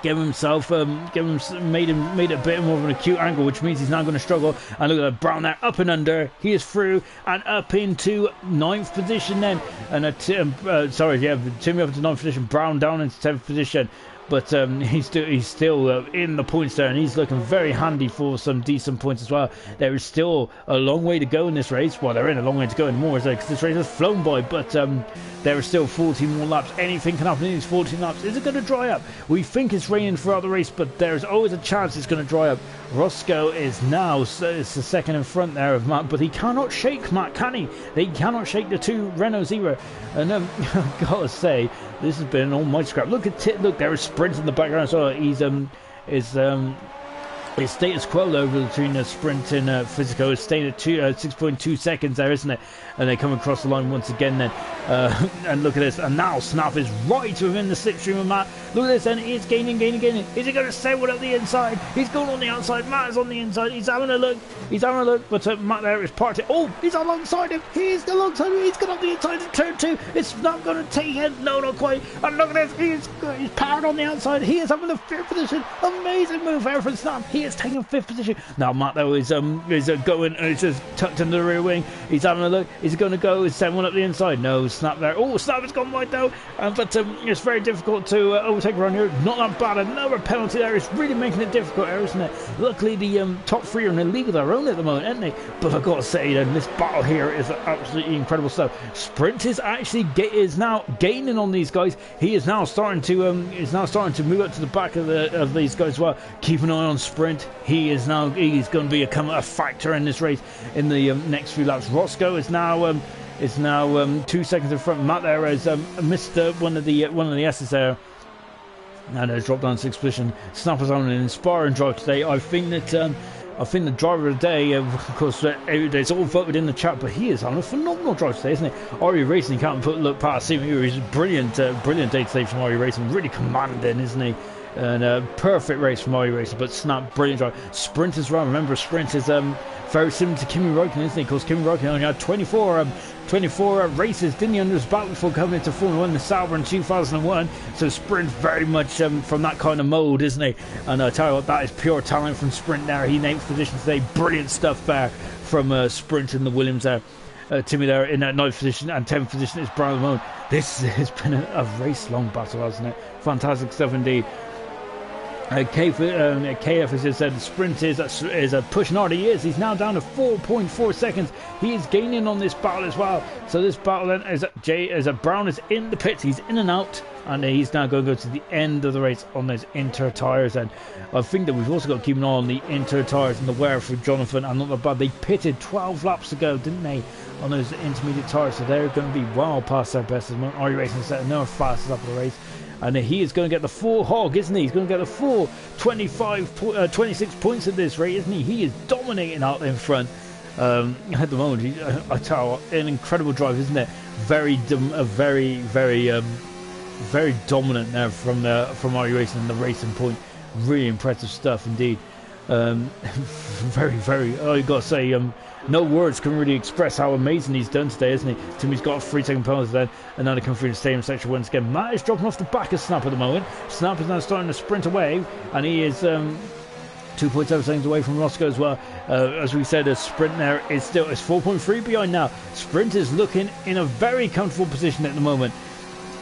Made it a bit more of an acute angle, which means he's now going to struggle. And look at that, Brown there, up and under. He is through and up into 9th position then. And Timmy up into 9th position, Brown down into 10th position. but he's still in the points there, and he's looking very handy for some decent points as well. There is still a long way to go in this race. Well, there ain't a long way to go anymore, because this race has flown by, but there are still 14 more laps. Anything can happen in these 14 laps. Is it going to dry up? We think it's raining throughout the race, but there's always a chance it's going to dry up. Roscoe is now it's the second in front there of Matt, but he cannot shake Matt, can he? They cannot shake the two Renaults either. And I've got to say, this has been an almighty scrap. Look at look, there is Sprint in the background. So it's status quo over between Sprint and Physico. It's staying at 6.2 seconds there, isn't it? And they come across the line once again then. And look at this. And now Snap is right within the slipstream of Matt. Look at this, and he's gaining. Is he going to stay one up the inside? He's going on the outside. Matt is on the inside. He's having a look. But Matt there is parted. Oh, he's alongside him. He's alongside him. He's got up the inside in turn 2. It's not going to take it. No, not quite. And look at this. He's powered on the outside. He is having the 5th position. Amazing move there from Snap. He is taking 5th position. Now Matt though is going, and it's just tucked into the rear wing. He's having a look. Is he going to go? Is someone up the inside? No, Snap there. Oh, Snap has gone wide though. But it's very difficult to overtake around here. Not that bad. Another penalty there. It's really making it difficult there, isn't it? Luckily the top 3 are in the league of their own at the moment, aren't they? But I've got to say, this battle here is absolutely incredible stuff. Sprint is now gaining on these guys. He is now starting to move up to the back of these guys as well. Keep an eye on Sprint. He's going to become a factor in this race in the next few laps. Roscoe is now 2 seconds in front. Matt there has missed one of the S's there, and has dropped down 6th position. Snapper's on an inspiring drive today. I think the driver of the day, of course, it's all voted in the chat, but he is on a phenomenal drive today, isn't it? RE Racing can't look past him. He's brilliant day today from RE Racing. Really commanding, isn't he? And a perfect race from RE Racing, but Snap, brilliant drive. Sprint as well. Remember, Sprint is very similar to Kimi Räikkönen, isn't he? Because Kimi Räikkönen only had 24 races, didn't he, under his belt before coming into Formula 1 in Sauber in 2001. So Sprint very much from that kind of mode, isn't he? And I tell you what, that is pure talent from Sprint there. He named position today. Brilliant stuff there from Sprint and the Williams there. Timmy there in that 9th position, and 10th position is Brian Lamone. This has been a race-long battle, hasn't it? Fantastic stuff indeed. KF has just said Sprint is pushing hard. He is. He's now down to 4.4 seconds. He is gaining on this battle as well. So this battle then is Brown is in the pits. He's in and out, and he's now going to go to the end of the race on those inter tyres. And I think that we've also got to keep an eye on the inter tyres and the wear for Jonathan. And not that bad. They pitted 12 laps ago, didn't they, on those intermediate tyres? So they're going to be well past their best. Are you racing set another fastest up of the race? And he is going to get the full hog, isn't he? He's going to get the full 26 points at this rate, isn't he? He is dominating out in front at the moment. I tell you what, an incredible drive, isn't it? Very dominant now from RE Racing and the racing point. Really impressive stuff indeed. Very. I got to say, no words can really express how amazing he's done today, isn't he? Timmy's got a 3-second penalty then, and now they come through the stadium section once again. Matt is dropping off the back of Snap at the moment. Snap is now starting to sprint away, and he is 2.7 seconds away from Roscoe as well. As we said, a Sprint there is still 4.3 behind now. Sprint is looking in a very comfortable position at the moment.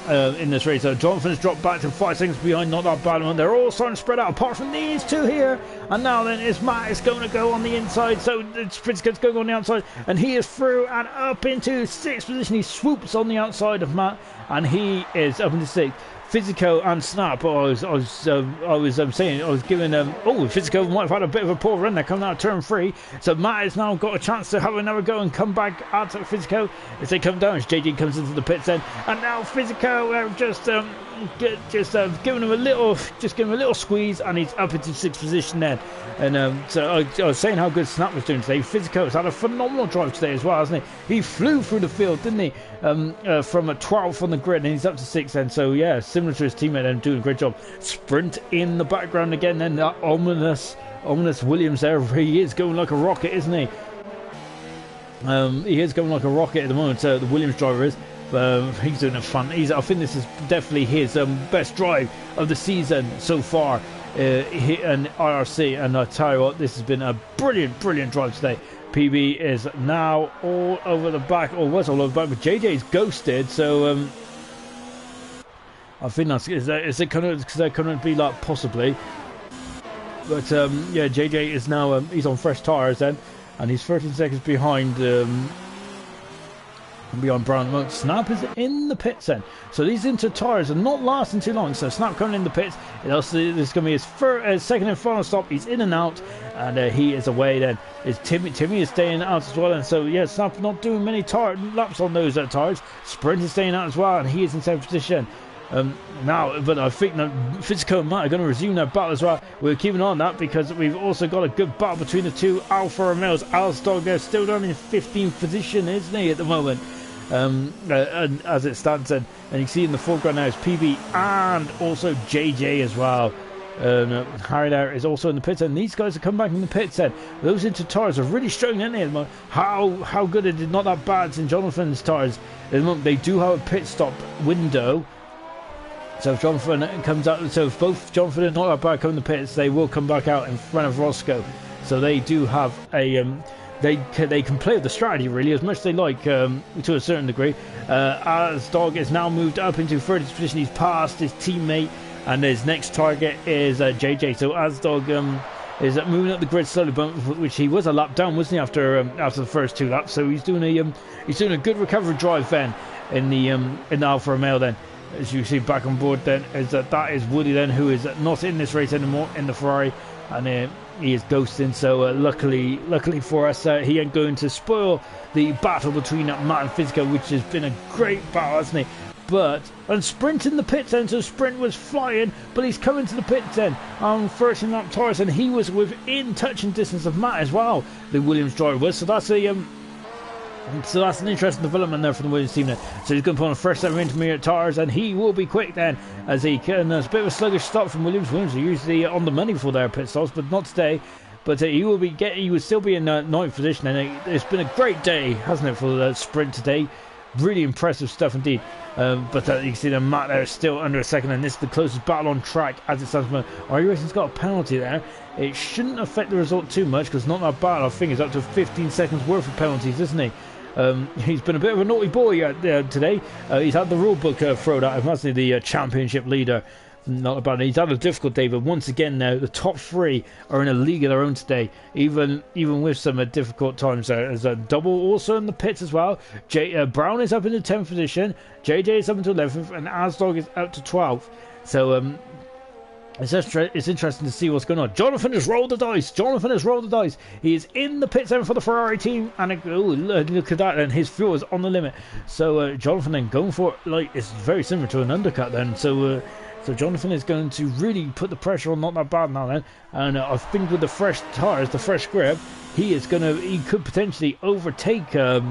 In this race, Jonathan has dropped back to 5 seconds behind. Not that bad one. They're all starting to spread out, apart from these two here. And now then, is Matt is going to go on the inside. So Sprint's going to go on the outside, and he is through and up into 6th position. He swoops on the outside of Matt, and he is up into 6th. Physico and Snap. I was giving Physico might have had a bit of a poor run there coming out of turn 3. So Matt has now got a chance to have another go and come back at Physico as they come down, as JJ comes into the pits then. And now Physico just giving him a little squeeze, and he's up into 6th position then. And so I was saying how good Snap was doing today. Physico has had a phenomenal drive today as well, hasn't he? He flew through the field, didn't he? From a 12th on the grid, and he's up to 6th then. So yeah, similar to his teammate and doing a great job. Sprint in the background again, then that ominous Williams there. He is going like a rocket, isn't he? He is going like a rocket at the moment, the Williams driver is. He's doing a fun. I think this is definitely his best drive of the season so far in IRC. And I tell you what, this has been a brilliant drive today. PB is now all over the back, or was all over the back, but JJ's ghosted. So I think that's is it going to be like possibly. But yeah, JJ is now he's on fresh tyres then, and he's 13 seconds behind Brown. Snap is in the pits then, so these inter tyres are not lasting too long. So Snap coming in the pits. This is going to be his second and final stop. He's in and out, and he is away. Then is Timmy is staying out as well, and so yeah, Snap not doing many laps on those tyres. Sprint is staying out as well, and he is in 7th position. Now, but I think that Fizco and Matt are going to resume their battle as well. We're keeping on that because we've also got a good battle between the two Alfa Romeos. Alsdog there still down in 15th position, isn't he, at the moment? And as it stands, and you see in the foreground now is PB and also JJ as well. Harry there is also in the pits, and these guys have come back in the pits. Then those into tyres are really struggling, aren't they? How good it is, not that bad. St. Jonathan's tyres. They do have a pit stop window. So if Jonathan comes out, so if both Jonathan and not that bad come in the pits, they will come back out in front of Roscoe. So they do have a they can play with the strategy really as much as they like to a certain degree. Asdog is now moved up into 30th position. He's passed his teammate, and his next target is JJ. So Asdog is moving up the grid slowly, which he was a lap down, wasn't he, after the first 2 laps? So he's doing a good recovery drive then in the Alfa Romeo then. As you see back on board then is that is Woody then, who is not in this race anymore in the Ferrari, and he is ghosting. So luckily for us, he ain't going to spoil the battle between Matt and Fizco, which has been a great battle, hasn't he? And Sprint in the pits then, so Sprint was flying, but he's coming to the pits then on 13 lap tyres, and he was within touching distance of Matt as well, the Williams driver was. So that's an interesting development there from the Williams team then. So he's going to put on a fresh set of intermediate tyres, and he will be quick then, as he can. There's a bit of a sluggish start from Williams. Williams are usually on the money for their pit stops, but not today. But he will still be in 9th position, and it's been a great day, hasn't it, for the sprint today? Really impressive stuff indeed. But you can see the Matt there is still under a second, and this is the closest battle on track as it stands. IRC Racing's got a penalty there. It shouldn't affect the result too much because not that bad. I think it's up to 15 seconds worth of penalties, isn't he? He's been a bit of a naughty boy today. He's had the rule book thrown at him, hasn't he, the championship leader. Not bad. He's had a difficult day, but once again now the top 3 are in a league of their own today, even with some difficult times there. There's a double also in the pits as well. Brown is up in the 10th position, JJ is up into 11th, and Asdog is up to 12th. So it's interesting to see what's going on. Jonathan has rolled the dice. He is in the pit 7 for the Ferrari team, and look at that, and his fuel is on the limit. So Jonathan then going for it, it's very similar to an undercut then. So Jonathan is going to really put the pressure on, not that bad now then. And I think with the fresh tyres, the fresh grip, he could potentially overtake not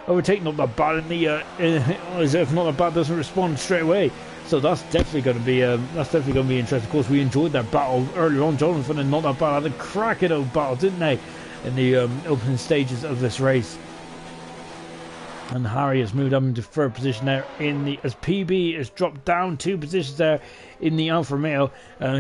that bad in the as if not that bad doesn't respond straight away. So that's definitely going to be interesting. Of course, we enjoyed that battle earlier on. Jonathan and not that bad had a cracking old battle, didn't they, in the opening stages of this race? And Harry has moved up into 3rd position there as PB has dropped down 2 positions there in the Alfa Romeo.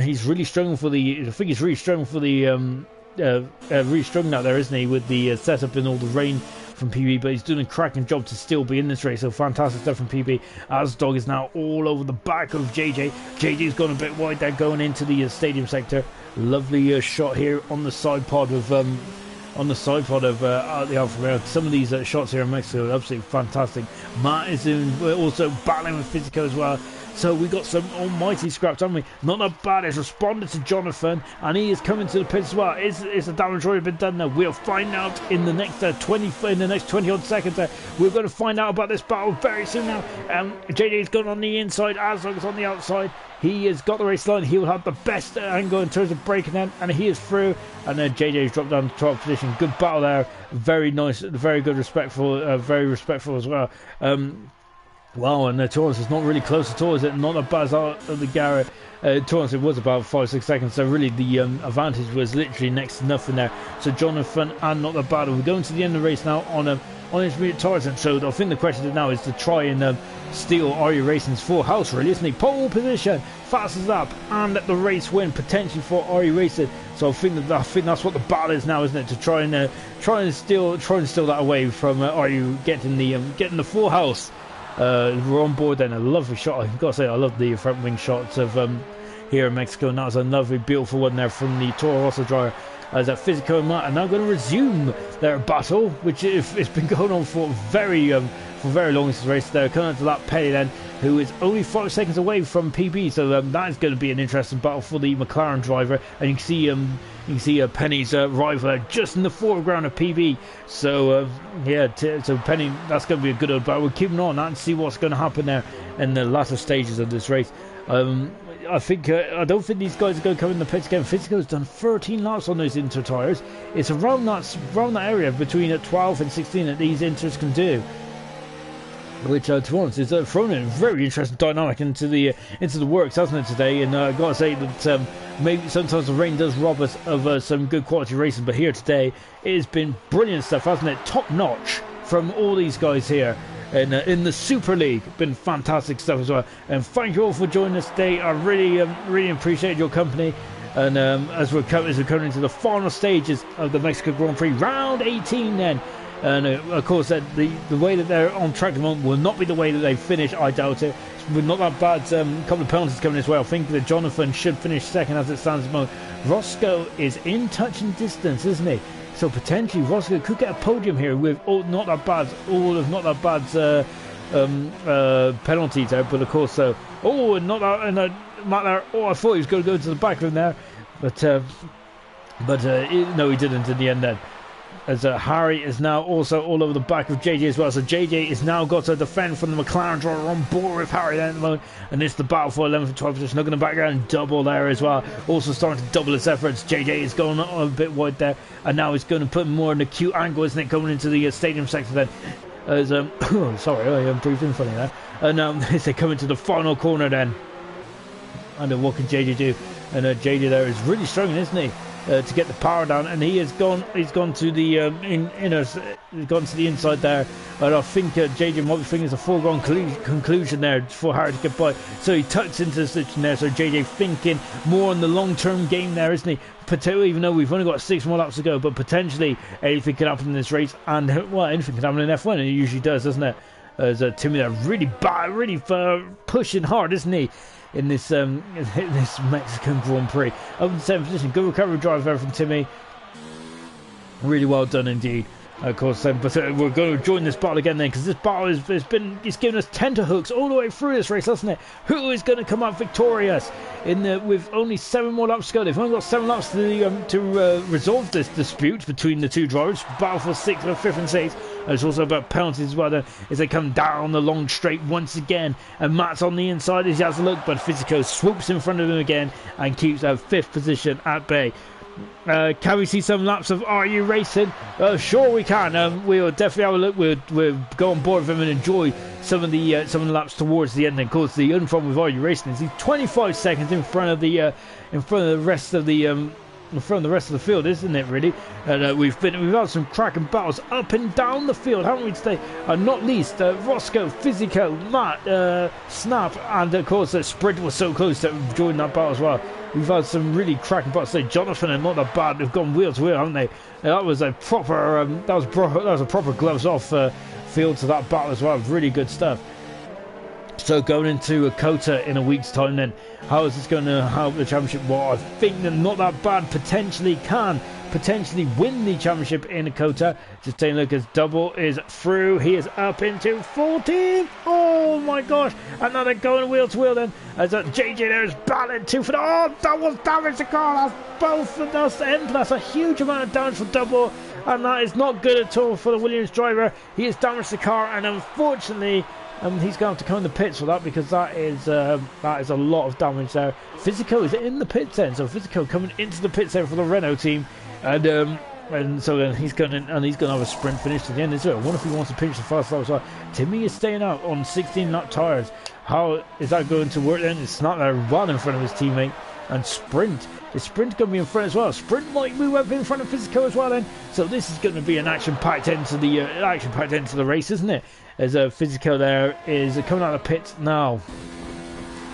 He's really struggling for the really struggling out there, isn't he, with the setup and all the rain from PB, but he's doing a cracking job to still be in this race. So fantastic stuff from PB. Asdog is now all over the back of JJ. JJ's gone a bit wide there going into the stadium sector. Lovely shot here on the side pod of the Alfa Romeo. Some of these shots here in Mexico are absolutely fantastic. Matt is also battling with Fizco as well. So we got some almighty scraps, haven't we? Not that bad. It's responded to Jonathan, and he is coming to the pits as well. Is the damage already been done now? We'll find out in the next 20 odd seconds. We're going to find out about this battle very soon now. JJ's gone on the inside, Asdog is on the outside. He has got the race line. He will have the best angle in terms of braking then, and he is through. And then JJ's dropped down to 12th position. Good battle there. Very nice, very good, very respectful as well. Wow, and Torrance is not really close at all, is it? Not a buzz out of the Garrett. Torrance, it was about 5-6 seconds, so really the advantage was literally next to nothing there. So Jonathan and not that bad. We're going to the end of the race now on intermediate tyres, and so I think the question now is to try and steal IRC Racing's full house, really, isn't he? Pole position, fastest up, and let the race win potentially for IRC Racing. So I think that's what the battle is now, isn't it? To try and steal that away from IRC getting the full house We're on board then. A lovely shot. I've got to say, I love the front wing shots of here in Mexico, and that was a lovely, beautiful one there from the Toro Rosso driver. As Physico and Matt are now going to resume their battle, which it's been going on for very long this race. They're coming up to that Petty then, who is only 5 seconds away from PB, so that is going to be an interesting battle for the McLaren driver. And you can see Penny's rival just in the foreground of PB. So so Penny, that's going to be a good old battle. We're keeping on that and see what's going to happen there in the latter stages of this race. I think I don't think these guys are going to come in the pits again. Physico's done 13 laps on those Inter tyres. It's around that area between 12 and 16 that these Inters can do, which to be honest is thrown in a very interesting dynamic into the works, hasn't it, today? And I've got to say that maybe sometimes the rain does rob us of some good quality racing, but here today it has been brilliant stuff, hasn't it? Top notch from all these guys here in the Super League. Been fantastic stuff as well. And thank you all for joining us today. I really appreciate your company. And as we're coming into the final stages of the Mexico Grand Prix, round 18 then. And of course, the way that they're on track at the moment will not be the way that they finish. I doubt it. It's not that bad. Couple of penalties coming as well. I think that Jonathan should finish second as it stands at the moment. Roscoe is in touch and distance, isn't he? So potentially Roscoe could get a podium here with all of not that bad penalties there. But of course, Matt there. Oh, I thought he was going to go to the back of him there, but no, he didn't in the end then. As Harry is now also all over the back of JJ as well. So JJ is now got to defend from the McLaren driver on board with Harry then at the moment. And it's the battle for 11th and 12th position. Looking to back and double there as well. Also starting to double his efforts. JJ is going a bit wide there. And now he's going to put more in the acute angle, isn't it? Going into the stadium sector then. As sorry, I breathed in funny there. And as they come into the final corner then. And what can JJ do? And JJ there is really struggling, isn't he? To get the power down, and he's gone to the he's gone to the inside there, and I think JJ might be thinking it's a foregone conclusion there for Harry to get by, so he tucks into the situation there. So JJ thinking more on the long-term game there, isn't he? Particularly, even though we've only got 6 more laps to go, but potentially anything can happen in this race, and well, anything can happen in F1, and it usually does, doesn't it? As Timmy there really pushing hard, isn't he? In this Mexican Grand Prix. Up in the 7th position. Good recovery drive there from Timmy. Really well done indeed. Of course, but we're going to join this battle again then, because this battle it's given us tenterhooks all the way through this race, hasn't it? Who is going to come out victorious with only 7 more laps to go? They've only got 7 laps to resolve this dispute between the two drivers. Battle for 6th, 5th and 6th. And it's also about penalties as well then, as they come down the long straight once again. And Matt's on the inside as he has a look, but Physico swoops in front of him again and keeps a 5th position at bay. Can we see some laps of Are You Racing? Sure we can. We'll definitely have a look. We'll go on board with him and enjoy some of the laps towards the end. And of course, the only problem with Are You Racing is he's 25 seconds in front of the rest of the field, isn't it? Really, and we've had some cracking battles up and down the field, haven't we today? Not least Roscoe, Physico, Matt, Snap, and of course Sprint was so close to joining that battle as well. We've had some really cracking battles today. Jonathan and not that bad. They've gone wheel to wheel, haven't they? That was a proper gloves off field to that battle as well. Really good stuff. So going into a Kota in a week's time then, how is this going to help the championship? Well, I think that not that bad can potentially win the championship in a Kota. Just taking a look as Double is through. He is up into 14th. Oh my gosh. And now they're going wheel to wheel then. As JJ there is battling too for the... Oh, that was damage to car. That's both of us. That's a huge amount of damage for Double. And that is not good at all for the Williams driver. He has damaged the car, and unfortunately... he's going to have to come in the pits for that, because that is a lot of damage there. Physico is in the pits then, so Physico coming into the pits there for the Renault team, and so then he's going to have a sprint finish to the end as well. I wonder if he wants to finish the fast lap as well. Timmy is staying out on 16 lap tyres. How is that going to work then? It's not there well in front of his teammate, and Sprint. Is Sprint going to be in front as well? Sprint might move up in front of Physico as well then. So this is going to be an action-packed end to the race, isn't it? As Physico there is coming out of the pits now.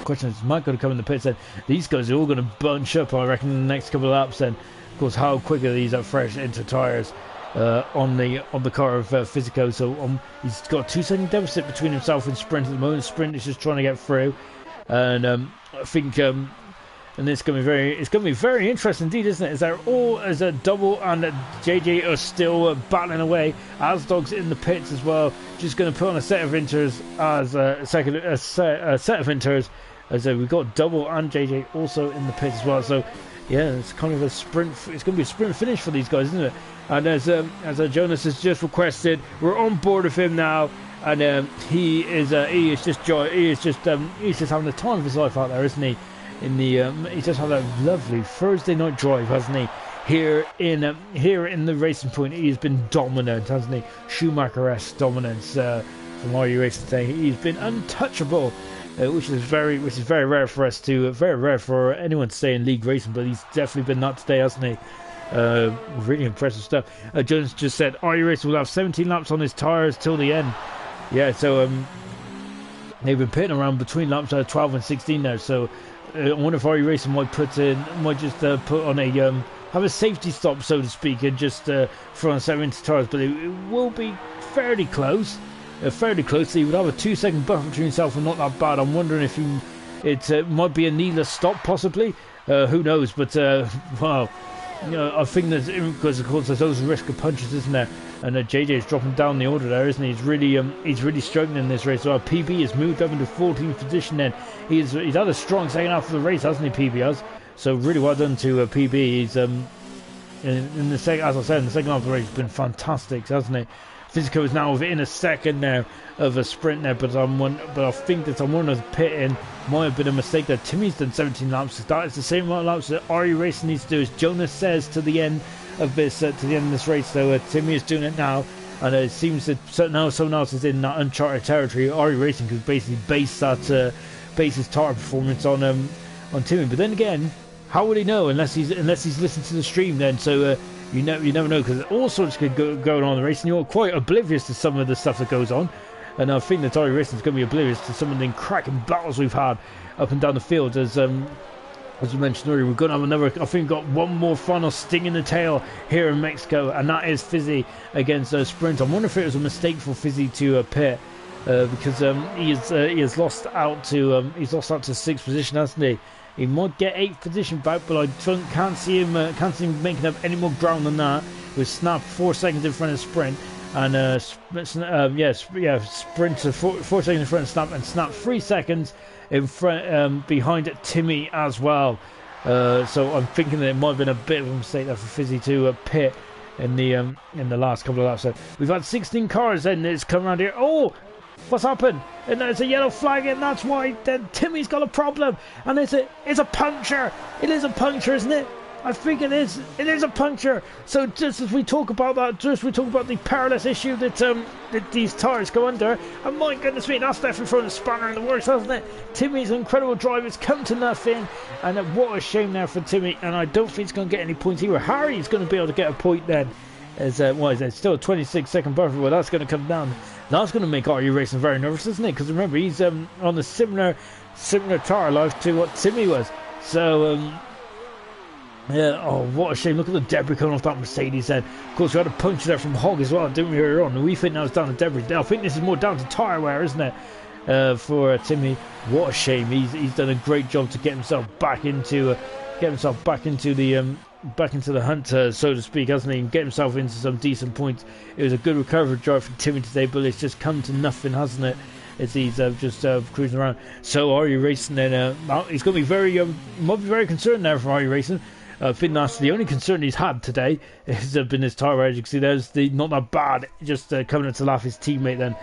Question is, Mike going to come in the pits then? These guys are all going to bunch up, I reckon, in the next couple of laps then. Of course, how quick are these fresh into tyres? on the car of Physico. So he's got a 2-second deficit between himself and Sprint at the moment. Sprint is just trying to get through, and I think and it's going to be very interesting indeed, isn't it? As a double and JJ are still battling away. Asdog's in the pits as well, just going to put on a set of inters as a set of inters. As we've got double and JJ also in the pits as well. So yeah, it's kind of a sprint. It's going to be a sprint finish for these guys, isn't it? And as Jonas has just requested, we're on board with him now, and he's just having the time of his life out there, isn't he? He's just had a lovely Thursday night drive, hasn't he? Here in the Racing Point, he's been dominant, hasn't he? Schumacher-esque dominance from RU Racing today. He's been untouchable, which is very rare for us to, very rare for anyone to stay in league racing. But he's definitely been that today, hasn't he? Really impressive stuff. Jones just said RU Racing will have 17 laps on his tyres till the end. Yeah, so they've been pitting around between laps 12 and 16 now. So. I wonder if RU Racing might just put on have a safety stop, so to speak, and just throw on 7 inch tyres, but it will be fairly close. Fairly close. So he would have a 2-second buffer between himself and not that bad. I'm wondering if it might be a needless stop, possibly. Who knows? But well, I think that because of course there's those risk of punches, isn't there? And JJ is dropping down the order there, isn't he? He's really struggling in this race. So PB has moved up into 14th position. Then he's had a strong second half of the race, hasn't he? PB has. So really well done to PB. He's in the second, as I said, in the second half of the race, has been fantastic, hasn't he? Physico is now within a second now of a sprint now, but I think that I'm wondering if pitting might have been a mistake there. Timmy's done 17 laps. That is the same amount of laps that RU Racing needs to do, as Jonas says, to the end of this race. So Timmy is doing it now, and it seems that now someone else is in that uncharted territory. RU Racing could basically base his tyre performance on Timmy. But then again, how would he know unless he's listened to the stream then? So you never know, because all sorts could go on in the race, and you're quite oblivious to some of the stuff that goes on. And I think that RU Racing is going to be oblivious to some of the cracking battles we've had up and down the field. As we mentioned earlier, we're going to have another. I think we've got one more final sting in the tail here in Mexico, and that is Fizzy against Sprint. I wonder if it was a mistake for Fizzy to pit because he has lost out to 6th position, hasn't he? He might get 8th position back, but I can't see him making up any more ground than that. With Snap 4 seconds in front of Sprint, and Sprint 4 seconds in front of Snap, and Snap 3 seconds in front behind Timmy as well. So I'm thinking that it might have been a bit of a mistake there for Fizzy to pit in the last couple of laps. So we've had 16 cars and it's come around here. Oh, what's happened? And there's a yellow flag, and that's why then Timmy's got a problem. And it's a puncture. It is a puncture, isn't it? I think it is. It is a puncture. So just as we talk about that, the perilous issue that these tyres go under, and my goodness me, that's definitely throwing a spanner in the works, hasn't it? Timmy's incredible drive has come to nothing, and what a shame now for Timmy. And I don't think he's going to get any points either. Harry's going to be able to get a point then. As what is it? Still a 26-second buffer. Well, that's going to come down. That's going to make RU Racing very nervous, isn't it? Because remember, he's on a similar tyre life to what Timmy was. So. Yeah, oh, what a shame. Look at the debris coming off that Mercedes then. Of course, we had a puncture there from Hogg as well, didn't we, earlier on? And we think now it's down to debris. I think this is more down to tyre wear, isn't it, for Timmy? What a shame. He's done a great job to get himself back into the hunt, so to speak, hasn't he? And get himself into some decent points. It was a good recovery drive from Timmy today, but it's just come to nothing, hasn't it? As he's just cruising around. So RU Racing then, he's going to be might be very concerned now for RU Racing. I think that's the only concern he's had today has been his tyre wear. As you can see, there's not that bad. Just coming in to laugh his teammate then,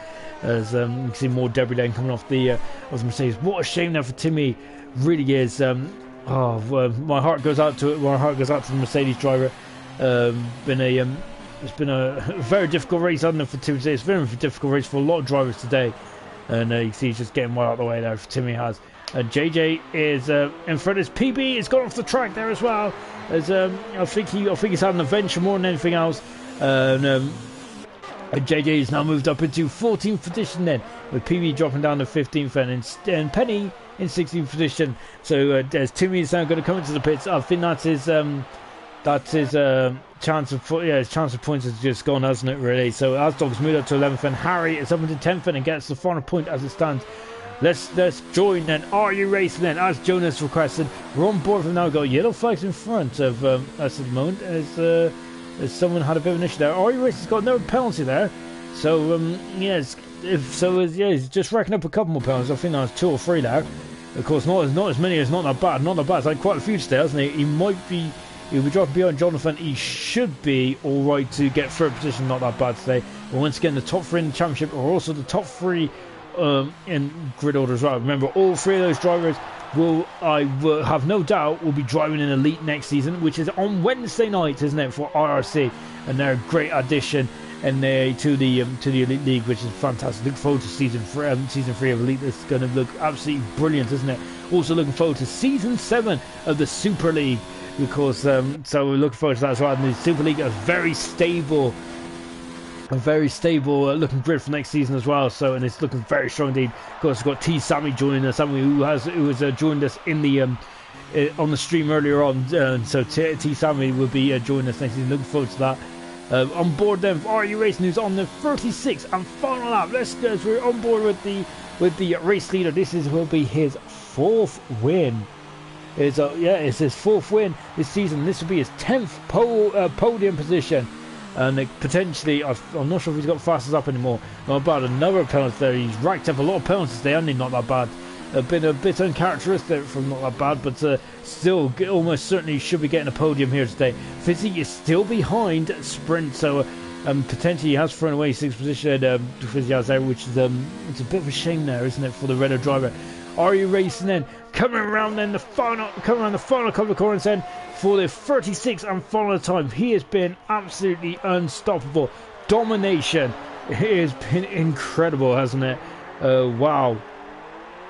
as you can see more debris then coming off the Mercedes. What a shame now for Timmy, really is. My heart goes out to it. My heart goes out to the Mercedes driver. It's been a very difficult race, hasn't it, for Timmy today? It's been a difficult race for a lot of drivers today, and you can see he's just getting well out of the way there. Timmy has. JJ is in front. His PB has gone off the track there as well. As I think he's had an adventure more than anything else. And JJ has now moved up into 14th position then, with PB dropping down to 15th and Penny in 16th position. So as Timmy is now going to come into the pits, I think that's his that's his chance of his chance of points has just gone, hasn't it? Really. So Asdog's moved up to 11th, and Harry is up into 10th and gets the final point as it stands. Let's join then. Are you racing then? As Jonas requested, we're on board from now. Got yellow flags in front of us at the moment. As someone had a bit of an issue there. Are you racing's got no penalty there. So yes, he's just racking up a couple more penalties. I think that's 2 or 3 there. Of course, not as many as not that bad. Not that bad. It's like quite a few today, hasn't he? He'll be dropping behind Jonathan. He should be all right to get third position. Not that bad today. But once again, the top 3 in the championship are also the top 3 in grid order as well. Remember, all 3 of those drivers I will have no doubt will be driving in Elite next season, which is on Wednesday night, isn't it, for IRC? And they're a great addition and to the Elite League, which is fantastic. Look forward to season 3 of Elite. It's going to look absolutely brilliant, isn't it? Also looking forward to season 7 of the Super League, because so we're looking forward to that as well. And the Super League is very stable. A very stable looking grid for next season as well. So, and it's looking very strong indeed. Of course, we've got T Sammy joining us, who has joined us in the on the stream earlier on. So T Sammy will be joining us next season. Looking forward to that. On board then, Are You Racing, who's on the 36th and final lap. Let's go. So we're on board with the race leader. This will be his 4th win. It's his 4th win this season. This will be his 10th podium position. And potentially, I'm not sure if he's got fastest up anymore. Not bad. Another penalty there. He's racked up a lot of penalties there, hasn't he? Not that bad. Been a bit uncharacteristic from not that bad, but still almost certainly should be getting a podium here today. Fizzy is still behind Sprint, so potentially he has thrown away 6th position. Fizzy has there, which is it's a bit of a shame there, isn't it, for the Renault driver. Are You Racing then? Coming around the final couple of corners then for the 36th and final time. He has been absolutely unstoppable. Domination. It has been incredible, hasn't it? Wow.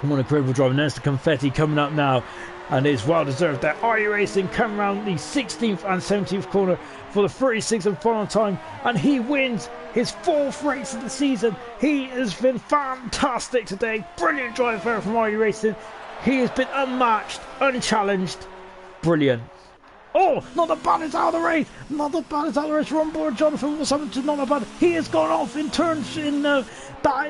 What a incredible drive. And there's the confetti coming up now. And it's well deserved there. Are You Racing coming around the 16th and 17th corner for the 36th and final time. And he wins his 4th race of the season. He has been fantastic today. Brilliant drive there from Are You Racing. He has been unmatched, unchallenged. Brilliant. Oh, Not That Bad is out of the race. Not That Bad is out of the race. We're on board. Jonathan, what's happened to Not That Bad? He has gone off in turns in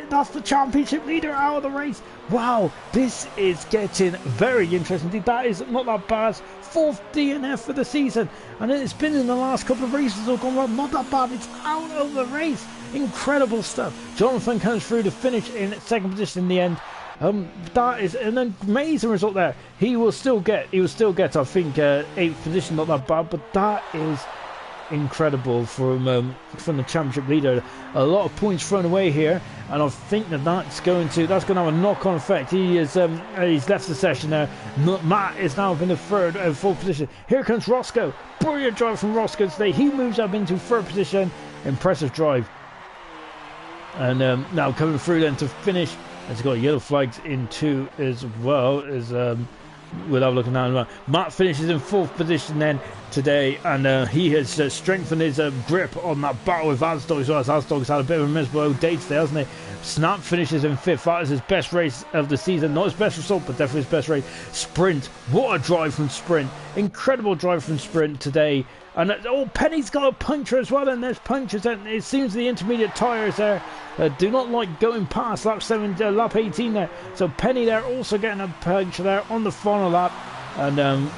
that's the championship leader out of the race. Wow, this is getting very interesting. That is Not That Bad's 4th DNF for the season, and it's been in the last couple of races all gone well. Not That Bad, it's out of the race. Incredible stuff. Jonathan comes through to finish in 2nd position in the end. That is an amazing result there. He will still get I think 8th position. Not that bad, but that is incredible from the championship leader. A lot of points thrown away here, and I think that's going to have a knock-on effect. He's left the session now. Matt is now in the 4th position. Here comes Roscoe. Brilliant drive from Roscoe today. He moves up into 3rd position. Impressive drive. And now coming through then to finish. He's got yellow flags in 2 as well as we'll have a look now. Matt finishes in 4th position then today, and he has strengthened his grip on that battle with Asdog as well. Asdog's had a bit of a miserable day today, hasn't he? Snap finishes in 5th. That is his best race of the season. Not his best result, but definitely his best race. Sprint. What a drive from Sprint. Incredible drive from Sprint today. And Penny's got a puncture as well, and there's punctures, and it seems the intermediate tyres there do not like going past lap 18 there. So Penny there also getting a puncture there on the final lap, and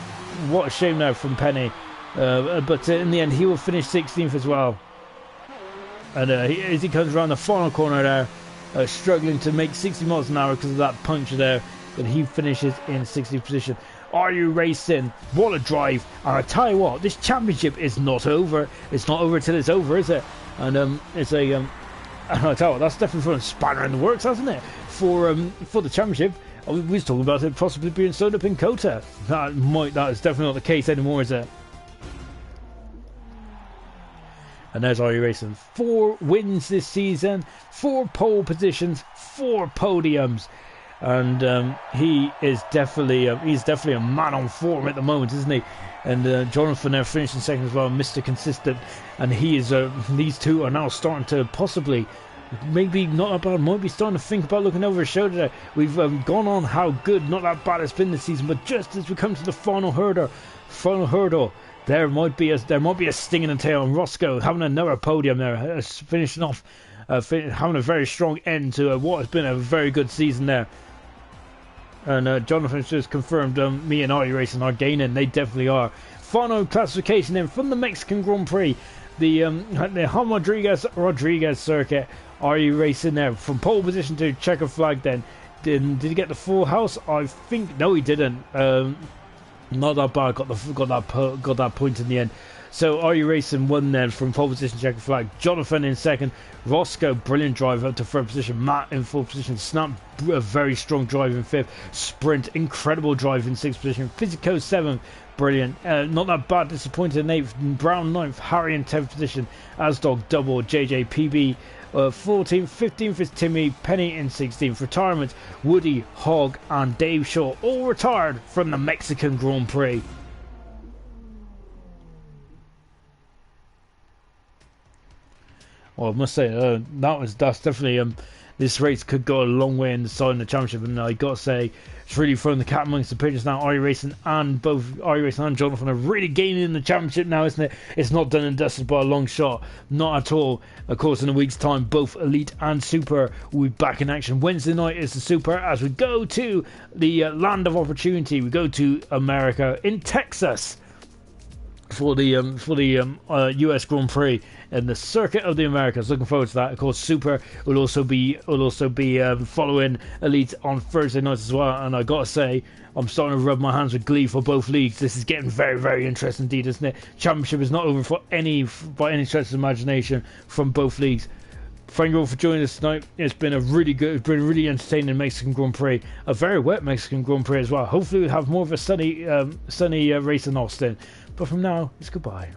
what a shame there from Penny. But in the end, he will finish 16th as well. And as he comes around the final corner there, struggling to make 60 miles an hour because of that puncture there, but he finishes in 60th position. Are You Racing? What a drive. And I tell you what, this championship is not over. It's not over till it's over, is it? And it's a and I tell you what, that's definitely a spanner in the works, hasn't it? For the championship. We was talking about it possibly being sewn up in Kota. That is definitely not the case anymore, is it? And there's Are You Racing. 4 wins this season, 4 pole positions, 4 podiums. And he's definitely a man on form at the moment, isn't he? And Jonathan there finishing 2nd as well, Mr. Consistent. And he is these two are now starting to possibly, maybe Not That Bad might be starting to think about looking over his shoulder there. We've gone on how good Not That Bad has been this season, but just as we come to the final hurdle, there might be a sting in the tail. And Roscoe having another podium there, finishing off, having a very strong end to what has been a very good season there. And Jonathan's just confirmed me and Artie Racing are gaining. They definitely are. Final classification then from the Mexican Grand Prix, the Juan Rodriguez circuit. Artie Racing there from pole position to checker flag. Then did he get the full house? I think no, he didn't. Not that bad. Got that point in the end. So Artie Racing won then from pole position, checker flag. Jonathan in second. Roscoe, brilliant drive up to third position. Matt in fourth position. Snap, a very strong drive in fifth. Sprint, incredible drive in sixth position. Physico seventh, brilliant. Not that bad. Disappointed in eighth. Brown ninth. Harry in 10th position. Asdog double. JJ PB 14th. 15th is Timmy. Penny in 16th. Retirement, Woody, Hogg and Dave Shaw all retired from the Mexican Grand Prix. Well, I must say that's definitely this race could go a long way in deciding the championship, and I got to say it's really thrown the cat amongst the pigeons now. Artie Racing and Jonathan are really gaining in the championship now, isn't it? It's not done and dusted by a long shot, not at all. Of course, in a week's time, both Elite and Super will be back in action. Wednesday night is the Super as we go to the land of opportunity. We go to America in Texas for the US Grand Prix and the Circuit of the Americas. Looking forward to that. Of course, Super will also be following Elite on Thursday nights as well. And I gotta say, I'm starting to rub my hands with glee for both leagues. This is getting very, very interesting indeed, isn't it? Championship is not over by any stretch of imagination from both leagues. Thank you all for joining us tonight. It's been a really entertaining Mexican Grand Prix, a very wet Mexican Grand Prix as well. Hopefully we'll have more of a sunny race in Austin. But from now, it's goodbye.